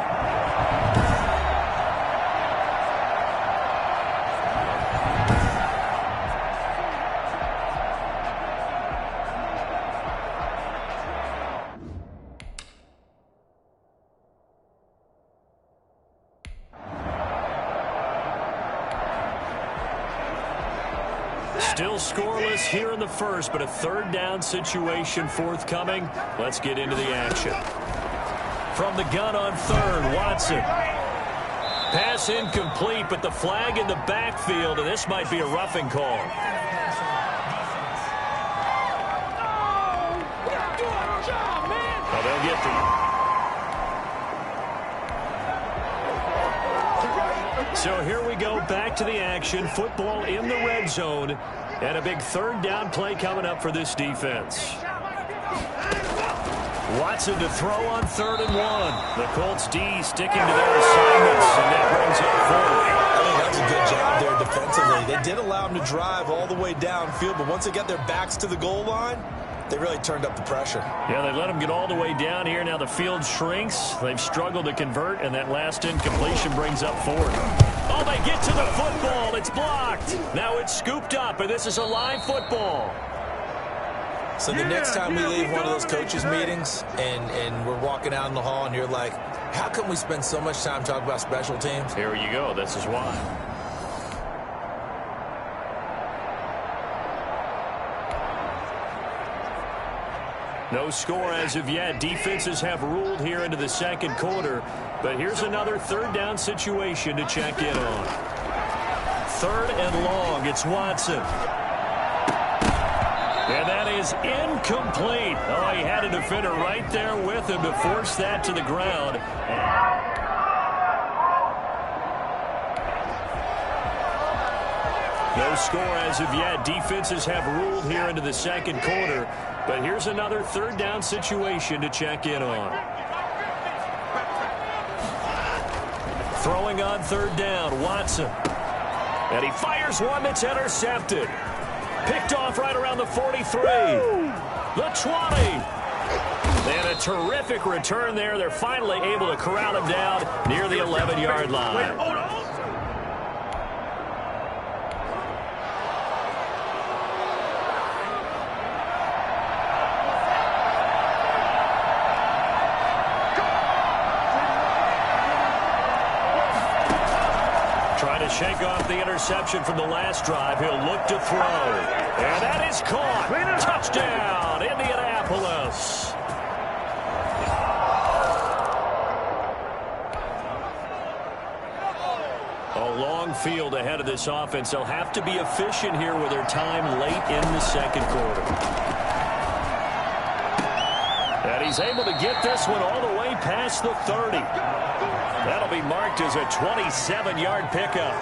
Still scoreless here in the first, but a 3rd down situation forthcoming. Let's get into the action. From the gun on 3rd, Watson. Pass incomplete, but the flag in the backfield, and this might be a roughing call. Well, they'll get the... So here we go, back to the action. Football in the red zone, and a big 3rd down play coming up for this defense. Watson to throw on 3rd and 1. The Colts D sticking to their assignments, and that brings up 4th. I think that's a good job there defensively. They did allow them to drive all the way downfield, but once they got their backs to the goal line, they really turned up the pressure. Yeah, they let them get all the way down here. Now the field shrinks. They've struggled to convert, and that last incompletion brings up 4th. Oh, they get to the football. It's blocked. Now it's scooped up, and this is a live football. So the next time we leave one of those coaches' meetings and we're walking out in the hall and you're like, how come we spend so much time talking about special teams? Here you go. This is why. No score as of yet. Defenses have ruled here into the 2nd quarter. But here's another 3rd down situation to check in on. 3rd and long. It's Watson. And that is incomplete. Oh, he had a defender right there with him to force that to the ground. No score as of yet. Defenses have ruled here into the 2nd quarter. But here's another 3rd down situation to check in on. Throwing on third down, Watson. And he fires one that's intercepted. Picked off right around the 43. The 20. And a terrific return there. They're finally able to corral him down near the 11-yard line. Trying to shake off the interception from the last drive. He'll look to throw. And that is caught. Touchdown, Indianapolis. A long field ahead of this offense. They'll have to be efficient here with their time late in the second quarter. And he's able to get this one all the way past the 30. That'll be marked as a 27-yard pickup.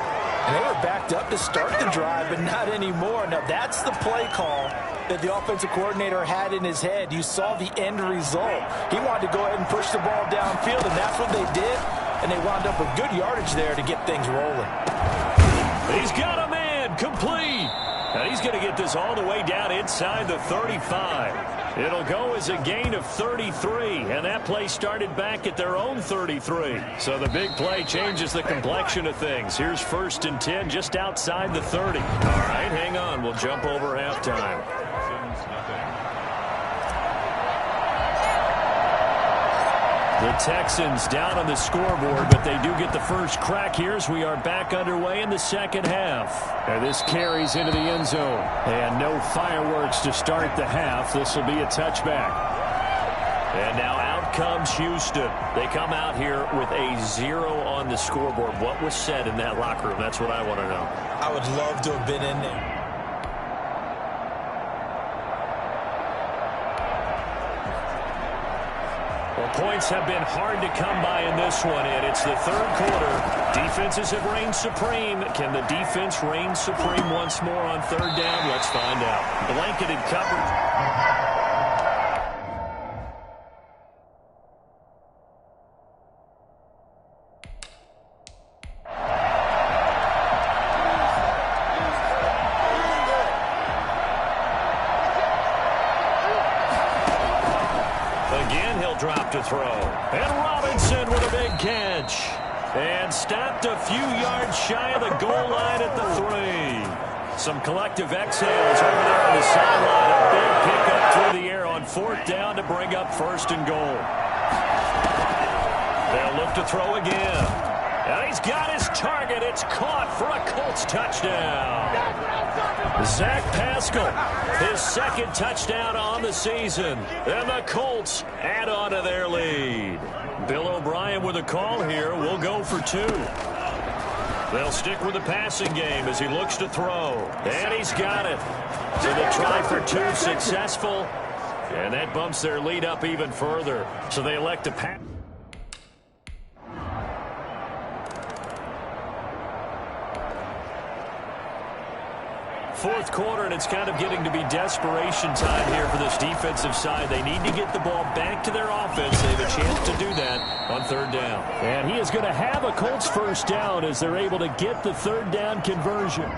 And they were backed up to start the drive, but not anymore. Now, that's the play call that the offensive coordinator had in his head. You saw the end result. He wanted to go ahead and push the ball downfield, and that's what they did. And they wound up with good yardage there to get things rolling. He's got a man, complete. And he's going to get this all the way down inside the 35. It'll go as a gain of 33, and that play started back at their own 33. So the big play changes the complexion of things. Here's 1st and 10 just outside the 30. All right, hang on. We'll jump over halftime. The Texans down on the scoreboard, but they do get the first crack here as we are back underway in the second half. And this carries into the end zone. And no fireworks to start the half. This will be a touchback. And now out comes Houston. They come out here with a 0 on the scoreboard. What was said in that locker room? That's what I want to know. I would love to have been in there. Points have been hard to come by in this one, and it's the third quarter. Defenses have reigned supreme. Can the defense reign supreme once more on third down? Let's find out. Blanketed coverage. Drop to throw. And Robinson with a big catch. And stopped a few yards shy of the goal line at the 3. Some collective exhales over there on the sideline. A big pickup through the air on 4th down to bring up 1st and goal. They'll look to throw again. And he's got his target. It's caught for a Colts touchdown. Zach Pascal, his 2nd touchdown on the season. And the Colts add on to their lead. Bill O'Brien with a call here. We'll go for 2. They'll stick with the passing game as he looks to throw. And he's got it. So the try for 2 successful. And that bumps their lead up even further. So they elect to pass. Fourth quarter, and it's kind of getting to be desperation time here for this defensive side. They need to get the ball back to their offense. They have a chance to do that on third down. And he is going to have a Colts first down as they're able to get the third down conversion.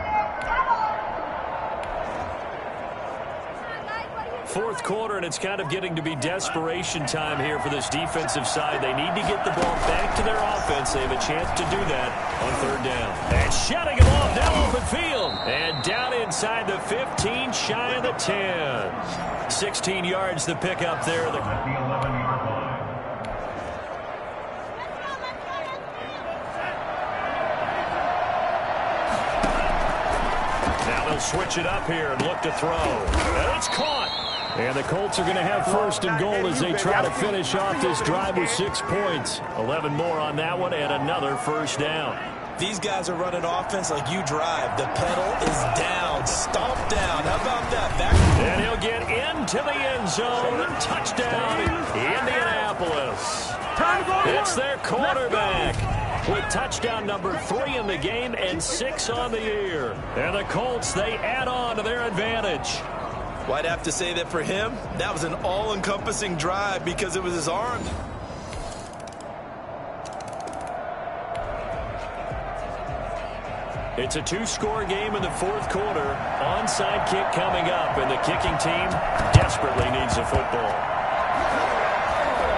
Fourth quarter, and it's kind of getting to be desperation time here for this defensive side. They need to get the ball back to their offense. They have a chance to do that on third down. And shutting him off down open field. And down inside the 15, shy of the 10. 16 yards to pick up there. Now they'll switch it up here and look to throw. And it's caught. And the Colts are going to have 1st and goal as they try to finish off this drive with 6 points. 11 more on that one and another first down. These guys are running offense like you drive. The pedal is down. Stomp down. How about that? Back. And he'll get into the end zone. Touchdown, Indianapolis. It's their quarterback with touchdown number 3 in the game and 6 on the year. And the Colts, they add on to their advantage. Well, I'd have to say that for him, that was an all-encompassing drive because it was his arm. It's a two-score game in the fourth quarter. Onside kick coming up, and the kicking team desperately needs a football.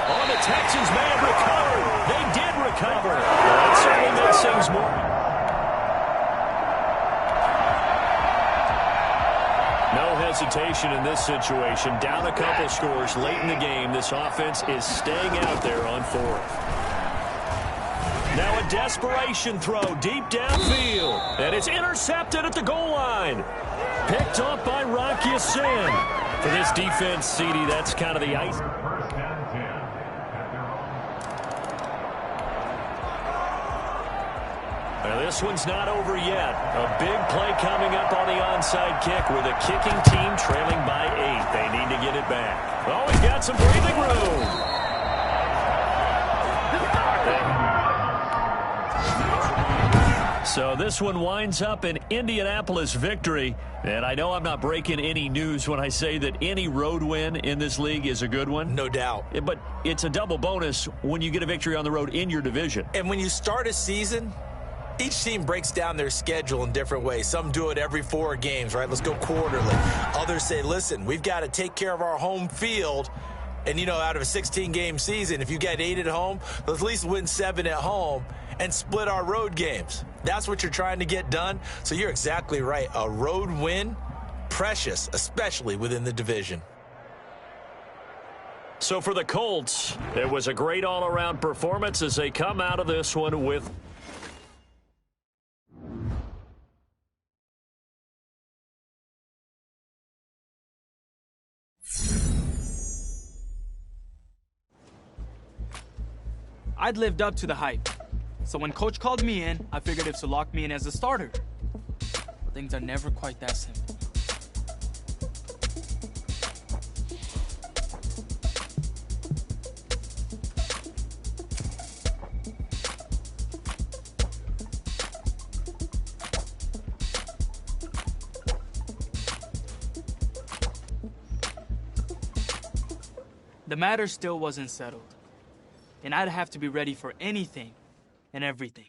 Oh, the Texans may have recovered. They did recover. Well, that certainly makes things more. No hesitation in this situation. Down a couple scores late in the game. This offense is staying out there on fourth. Now a desperation throw deep downfield. And it's intercepted at the goal line. Picked off by Rocky Sin. For this defense, CD, that's kind of the ice. Now this one's not over yet. A big play coming up on the onside kick with a kicking team trailing by 8. They need to get it back. Oh, he's got some breathing room. So this one winds up an Indianapolis victory. And I know I'm not breaking any news when I say that any road win in this league is a good one. No doubt. But it's a double bonus when you get a victory on the road in your division. And when you start a season, each team breaks down their schedule in different ways. Some do it every 4 games, right? Let's go quarterly. Others say, listen, we've got to take care of our home field. And, you know, out of a 16-game season, if you get 8 at home, let's at least win 7 at home and split our road games. That's what you're trying to get done. So you're exactly right. A road win, precious, especially within the division. So for the Colts, it was a great all-around performance as they come out of this one with... I'd lived up to the hype. So when coach called me in, I figured if to lock me in as a starter. But things are never quite that simple. The matter still wasn't settled. And I'd have to be ready for anything and everything.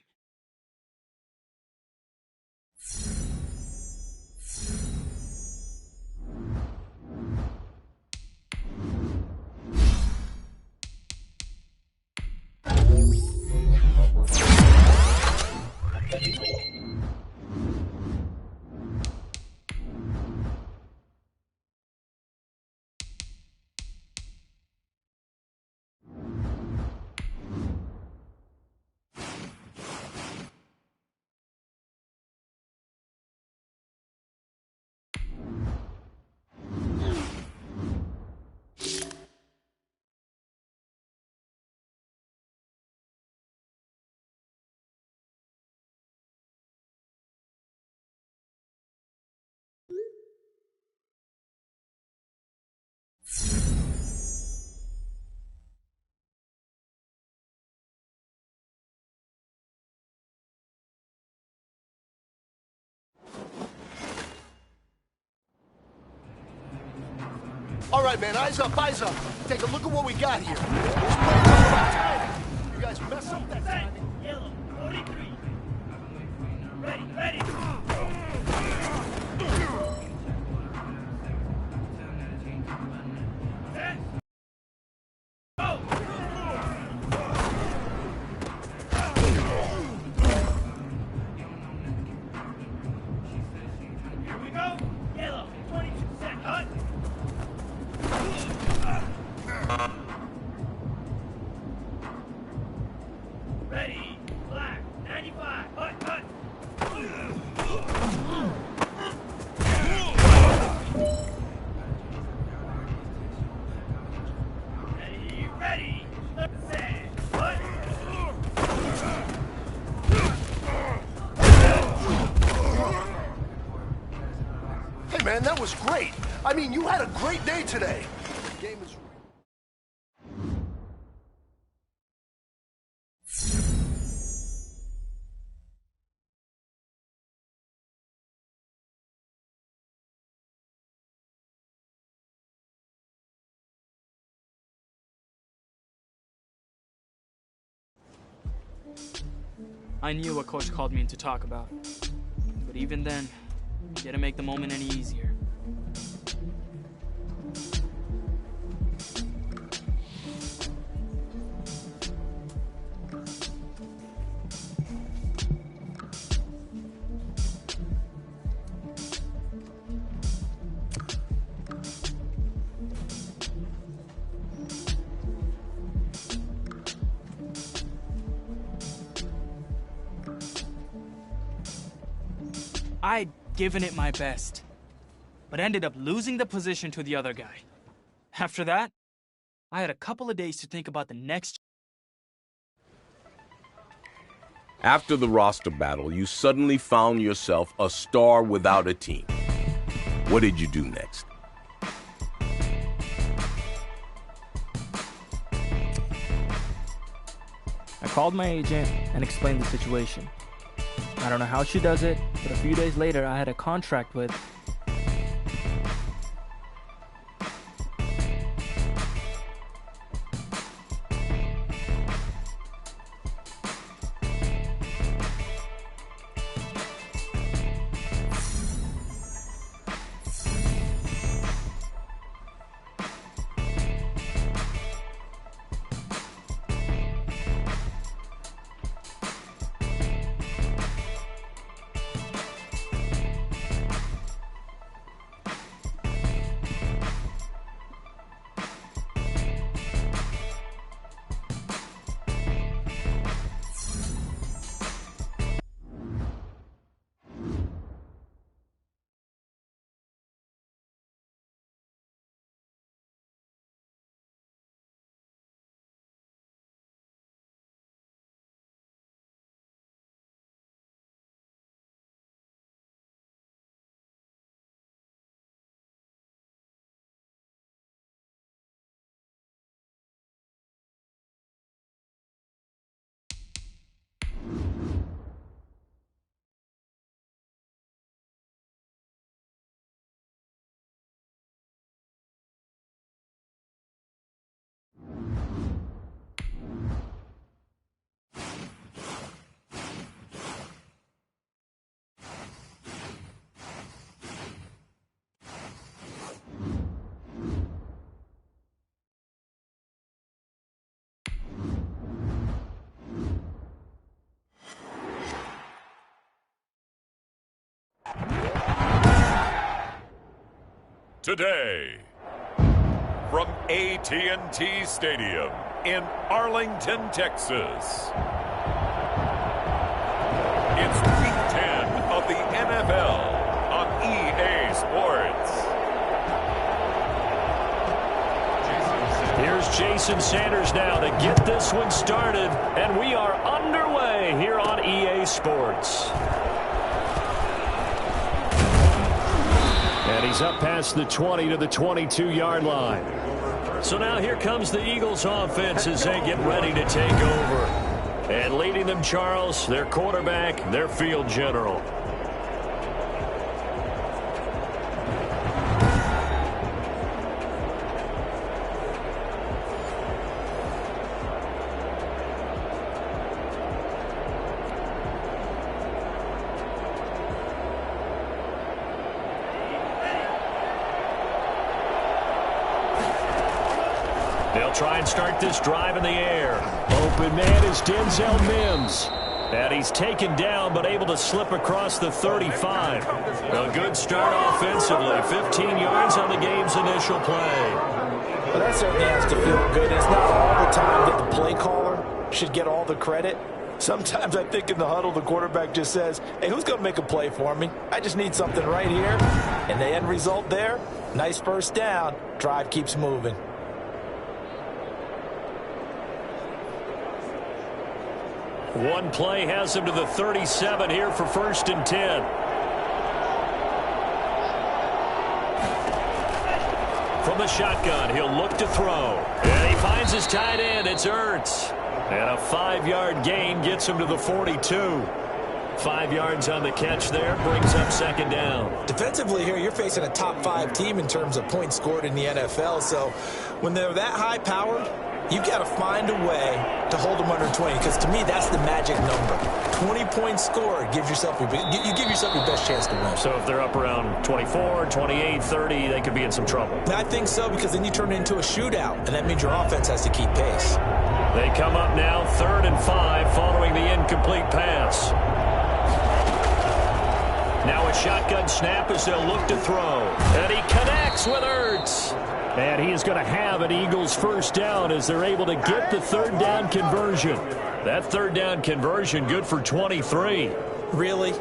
All right, man, eyes up, eyes up. Take a look at what we got here. This play's all about timing. You guys mess up that timing. Yellow, 43. Ready, ready. Set. Go. Here we go. Yellow, 22. Set. Hut. Ready, black, 95, hut, hut. Ready, ready, set, hut. Hey, man, that was great. I mean, you had a great day today. The game is... I knew what coach called me in to talk about. even then, didn't make the moment any easier. I'd given it my best, but ended up losing the position to the other guy. After that, I had a couple of days to think about the next. After the roster battle, you suddenly found yourself a star without a team. What did you do next? I called my agent and explained the situation. I don't know how she does it, but a few days later I had a contract with Today, from AT&T Stadium in Arlington, Texas, it's Week 10 of the NFL on EA Sports. Here's Jason Sanders now to get this one started, and we are underway here on EA Sports. And he's up past the 20 to the 22-yard line. So now here comes the Eagles offense as they get ready to take over. And leading them, Charles, their quarterback, their field general. They'll try and start this drive in the air. Open man is Denzel Mims. And he's taken down but able to slip across the 35. A good start offensively. 15 yards on the game's initial play. Well, that certainly has to feel good. It's not all the time that the play caller should get all the credit. Sometimes I think in the huddle the quarterback just says, hey, who's going to make a play for me? I just need something right here. And the end result there, nice first down. Drive keeps moving. One play has him to the 37 here for 1st and 10. From the shotgun, he'll look to throw. And he finds his tight end. It's Ertz. And a 5-yard gain gets him to the 42. 5 yards on the catch there, brings up 2nd down. Defensively here, you're facing a top 5 team in terms of points scored in the NFL. So when they're that high-powered, You've got to find a way to hold them under 20, because to me, that's the magic number. 20-point score, you give yourself your best chance to win. So if they're up around 24, 28, 30, they could be in some trouble. I think so, because then you turn it into a shootout, and that means your offense has to keep pace. They come up now 3rd and 5 following the incomplete pass. Now a shotgun snap as they'll look to throw. And he connects with Ertz. And he is going to have an Eagles first down as they're able to get the 3rd down conversion. That 3rd down conversion good for 23. Really?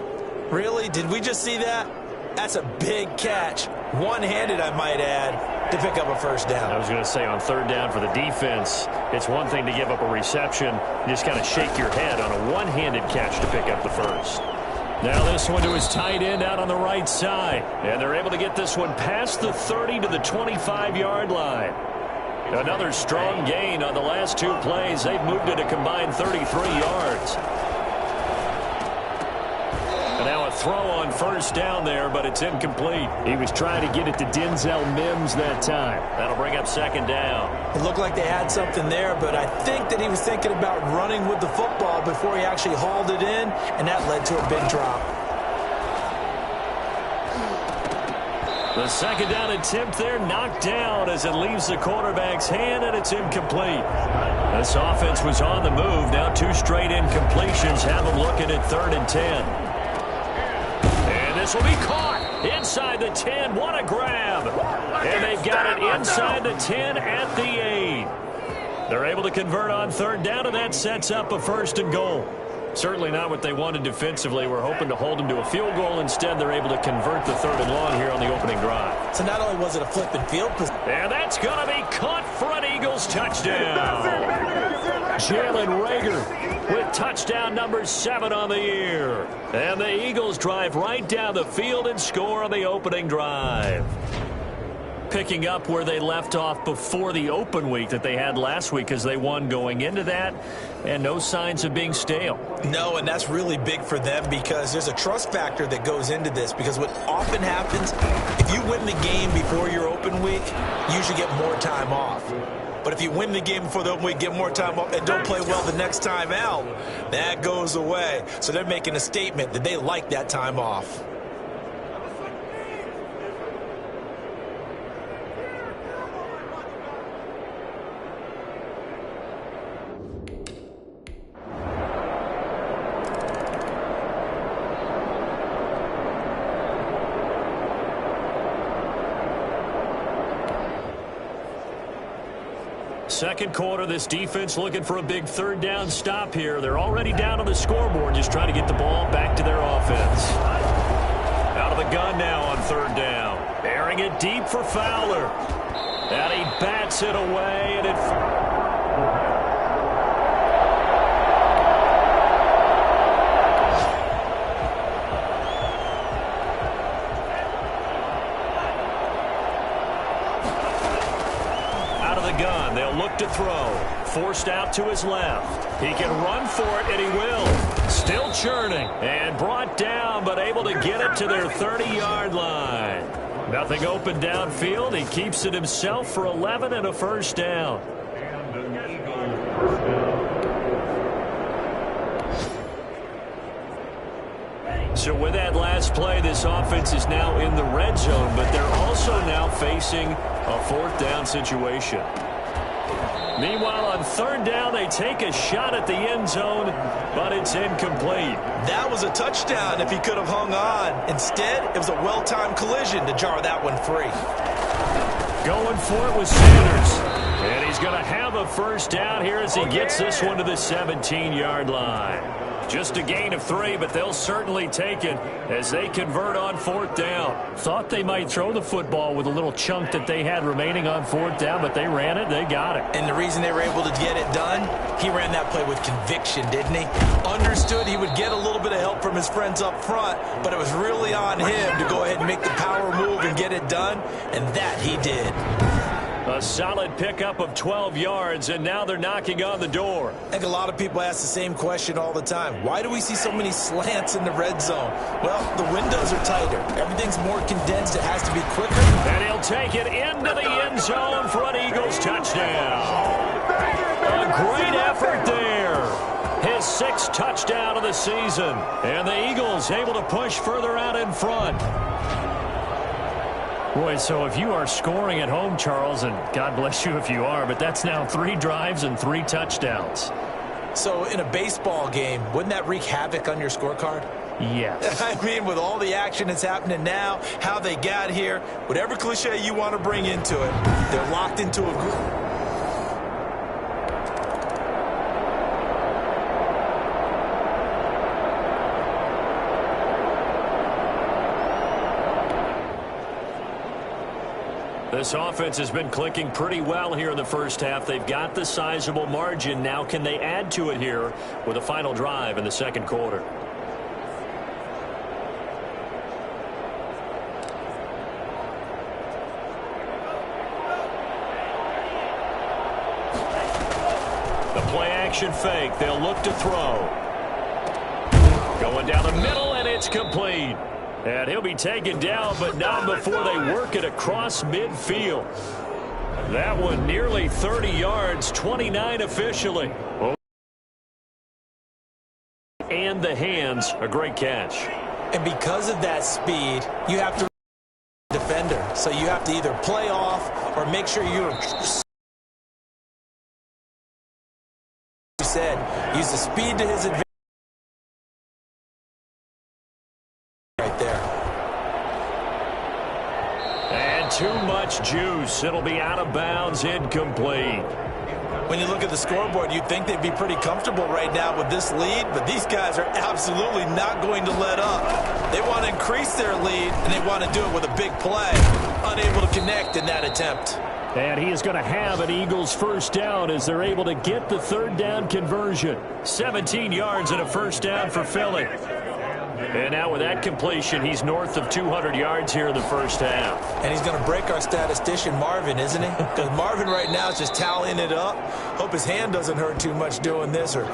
Really? Did we just see that? That's a big catch. One-handed, I might add, to pick up a first down. I was going to say on 3rd down for the defense, it's one thing to give up a reception. You just kind of shake your head on a one-handed catch to pick up the first. Now this one to his tight end out on the right side. And they're able to get this one past the 30 to the 25-yard line. Another strong gain on the last 2 plays. They've moved it a combined 33 yards. And now a throw on first down there, but it's incomplete. He was trying to get it to Denzel Mims that time. That'll bring up 2nd down. It looked like they had something there, but I think that he was thinking about running with the football before he actually hauled it in, and that led to a big drop. The 2nd down attempt there knocked down as it leaves the quarterback's hand, and it's incomplete. This offense was on the move. Now 2 straight incompletions have them looking at 3rd and 10. This will be caught inside the 10. What a grab. And they've got it inside the 10 at the 8. They're able to convert on 3rd down, and that sets up a 1st and goal. Certainly not what they wanted defensively. We're hoping to hold them to a field goal. Instead, they're able to convert the 3rd and long here on the opening drive. So not only was it a flipping field position. And that's going to be caught for an Eagles touchdown. Jalen Reagor with touchdown number 7 on the year. And the Eagles drive right down the field and score on the opening drive. Picking up where they left off before the open week that they had last week, as they won going into that, and no signs of being stale. No, and that's really big for them, because there's a trust factor that goes into this, because what often happens, if you win the game before your open week, you usually get more time off. But if you win the game before the open week, get more time off, and don't play well the next time out, that goes away. So they're making a statement that they like that time off. Second quarter, this defense looking for a big 3rd down stop here. They're already down on the scoreboard, just trying to get the ball back to their offense. Out of the gun now on 3rd down. Airing it deep for Fowler. And he bats it away, and it... gun. They'll look to throw. Forced out to his left. He can run for it, and he will. Still churning. And brought down, but able to get it to their 30-yard line. Nothing open downfield. He keeps it himself for 11 and a first down. So with that last play, this offense is now in the red zone, but they're also now facing a 4th down situation. Meanwhile, on 3rd down, they take a shot at the end zone, but it's incomplete. That was a touchdown if he could have hung on. Instead, it was a well-timed collision to jar that one free. Going for it with Sanders. And he's going to have a first down here as he gets this one to the 17-yard line. Just a gain of 3, but they'll certainly take it as they convert on 4th down. Thought they might throw the football with a little chunk that they had remaining on 4th down, but they ran it, they got it. And the reason they were able to get it done, he ran that play with conviction, didn't he? Understood he would get a little bit of help from his friends up front, but it was really on him to go ahead and make the power move and get it done, and that he did. A solid pickup of 12 yards, and now they're knocking on the door. I think a lot of people ask the same question all the time. Why do we see so many slants in the red zone? Well, the windows are tighter. Everything's more condensed. It has to be quicker. And he'll take it into the end zone for an Eagles touchdown. a great effort there. His 6th touchdown of the season. And the Eagles able to push further out in front. Boy, so if you are scoring at home, Charles, and God bless you if you are, but that's now 3 drives and 3 touchdowns. So in a baseball game, wouldn't that wreak havoc on your scorecard? Yes. I mean, with all the action that's happening now, how they got here, whatever cliche you want to bring into it, they're locked into a group. This offense has been clicking pretty well here in the first half. They've got the sizable margin. Now can they add to it here with a final drive in the second quarter? The play-action fake. They'll look to throw. Going down the middle, and it's complete. And he'll be taken down, but not before they work it across midfield. That one nearly 30 yards, 29 officially. And the hands, a great catch. And because of that speed, you have to defender. So you have to either play off or make sure you're use the speed to his advantage. Too much juice. It'll be out of bounds, incomplete. When you look at the scoreboard, you'd think they'd be pretty comfortable right now with this lead, but these guys are absolutely not going to let up. They want to increase their lead, and they want to do it with a big play. Unable to connect in that attempt. And he is going to have an Eagles first down as they're able to get the 3rd down conversion. 17 yards and a first down for Philly. And now with that completion, he's north of 200 yards here in the first half. And he's going to break our statistician, Marvin, isn't he? Because Marvin right now is just tallying it up. Hope his hand doesn't hurt too much doing this or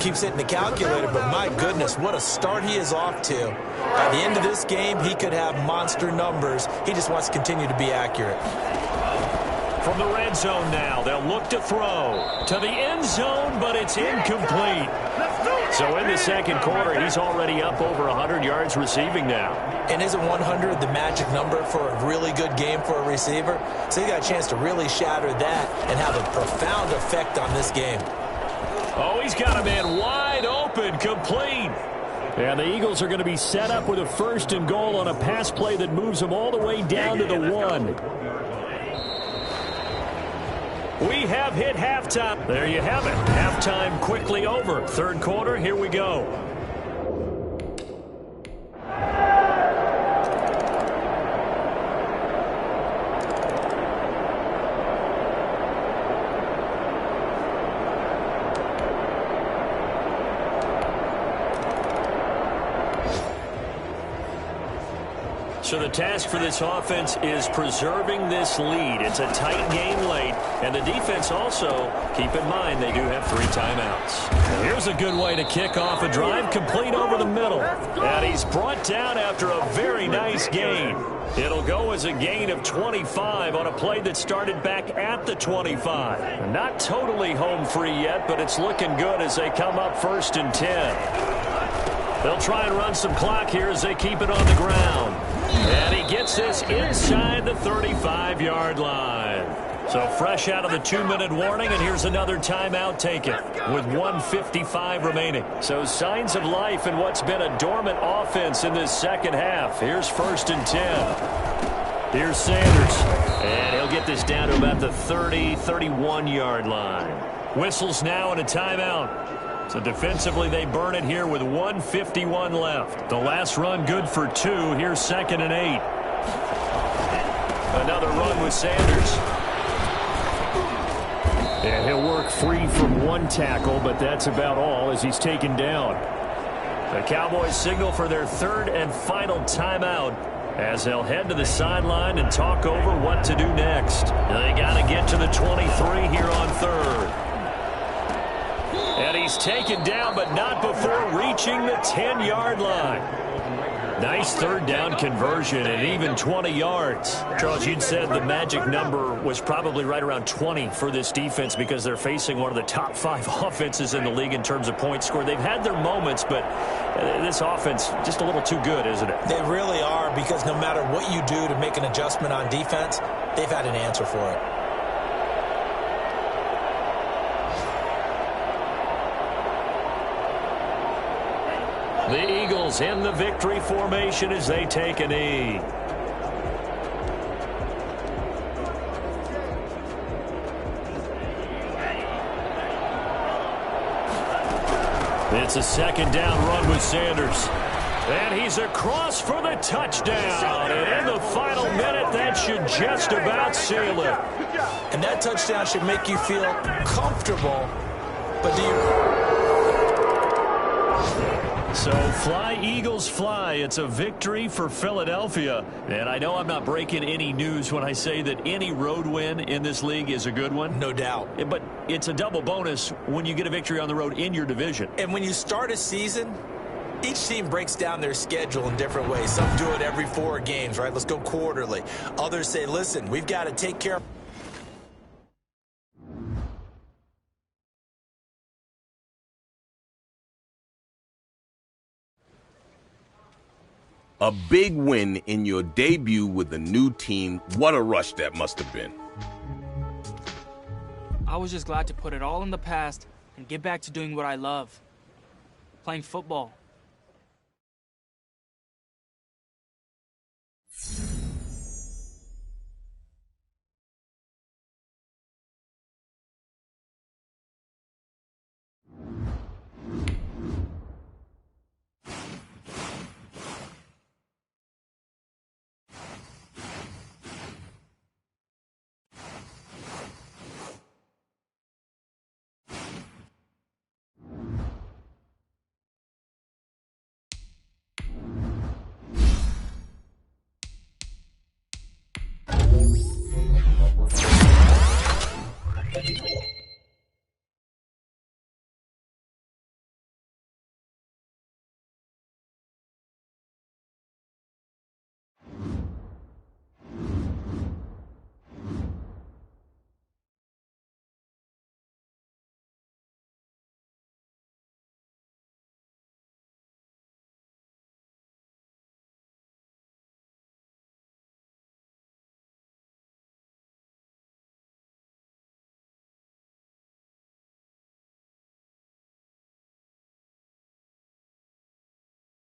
keeps hitting the calculator. But my goodness, what a start he is off to. By the end of this game, he could have monster numbers. He just wants to continue to be accurate. From the red zone now, they'll look to throw to the end zone, but it's incomplete. So in the second quarter, he's already up over 100 yards receiving now. And isn't 100 the magic number for a really good game for a receiver? So he got a chance to really shatter that and have a profound effect on this game. Oh, he's got a man wide open, complete. And the Eagles are going to be set up with a 1st and goal on a pass play that moves them all the way down to the 1. We have hit halftime. There you have it. Halftime quickly over. 3rd quarter, here we go. So the task for this offense is preserving this lead. It's a tight game late, and the defense also, keep in mind, they do have 3 timeouts. Here's a good way to kick off a drive, complete over the middle. And he's brought down after a very nice gain. It'll go as a gain of 25 on a play that started back at the 25. Not totally home free yet, but it's looking good as they come up 1st and 10. They'll try and run some clock here as they keep it on the ground. And he gets this inside the 35-yard line. So fresh out of the 2-minute warning, and here's another timeout taken with 1:55 remaining. So signs of life in what's been a dormant offense in this second half. Here's 1st and 10. Here's Sanders. And he'll get this down to about the 30, 31-yard line. Whistles now and a timeout. So defensively, they burn it here with 1:51 left. The last run good for 2. Here's 2nd and 8. Another run with Sanders. And he'll work free from 1 tackle, but that's about all as he's taken down. The Cowboys signal for their 3rd and final timeout as they'll head to the sideline and talk over what to do next. They got to get to the 23 here on 3rd. And he's taken down, but not before reaching the 10-yard line. Nice third down conversion and even 20 yards. Charles, you'd said the magic number was probably right around 20 for this defense because they're facing one of the top 5 offenses in the league in terms of points scored. They've had their moments, but this offense just a little too good, isn't it? They really are, because no matter what you do to make an adjustment on defense, they've had an answer for it. The Eagles in the victory formation as they take a knee. It's a second down run with Sanders. And he's across for the touchdown. And in the final minute, that should just about seal it. And that touchdown should make you feel comfortable. But do you... So fly, Eagles, fly. It's a victory for Philadelphia. And I know I'm not breaking any news when I say that any road win in this league is a good one. No doubt. But it's a double bonus when you get a victory on the road in your division. And when you start a season, each team breaks down their schedule in different ways. Some do it every 4 games, right? Let's go quarterly. Others say, listen, we've got to take care of... A big win in your debut with a new team. What a rush that must have been. I was just glad to put it all in the past and get back to doing what I love, playing football.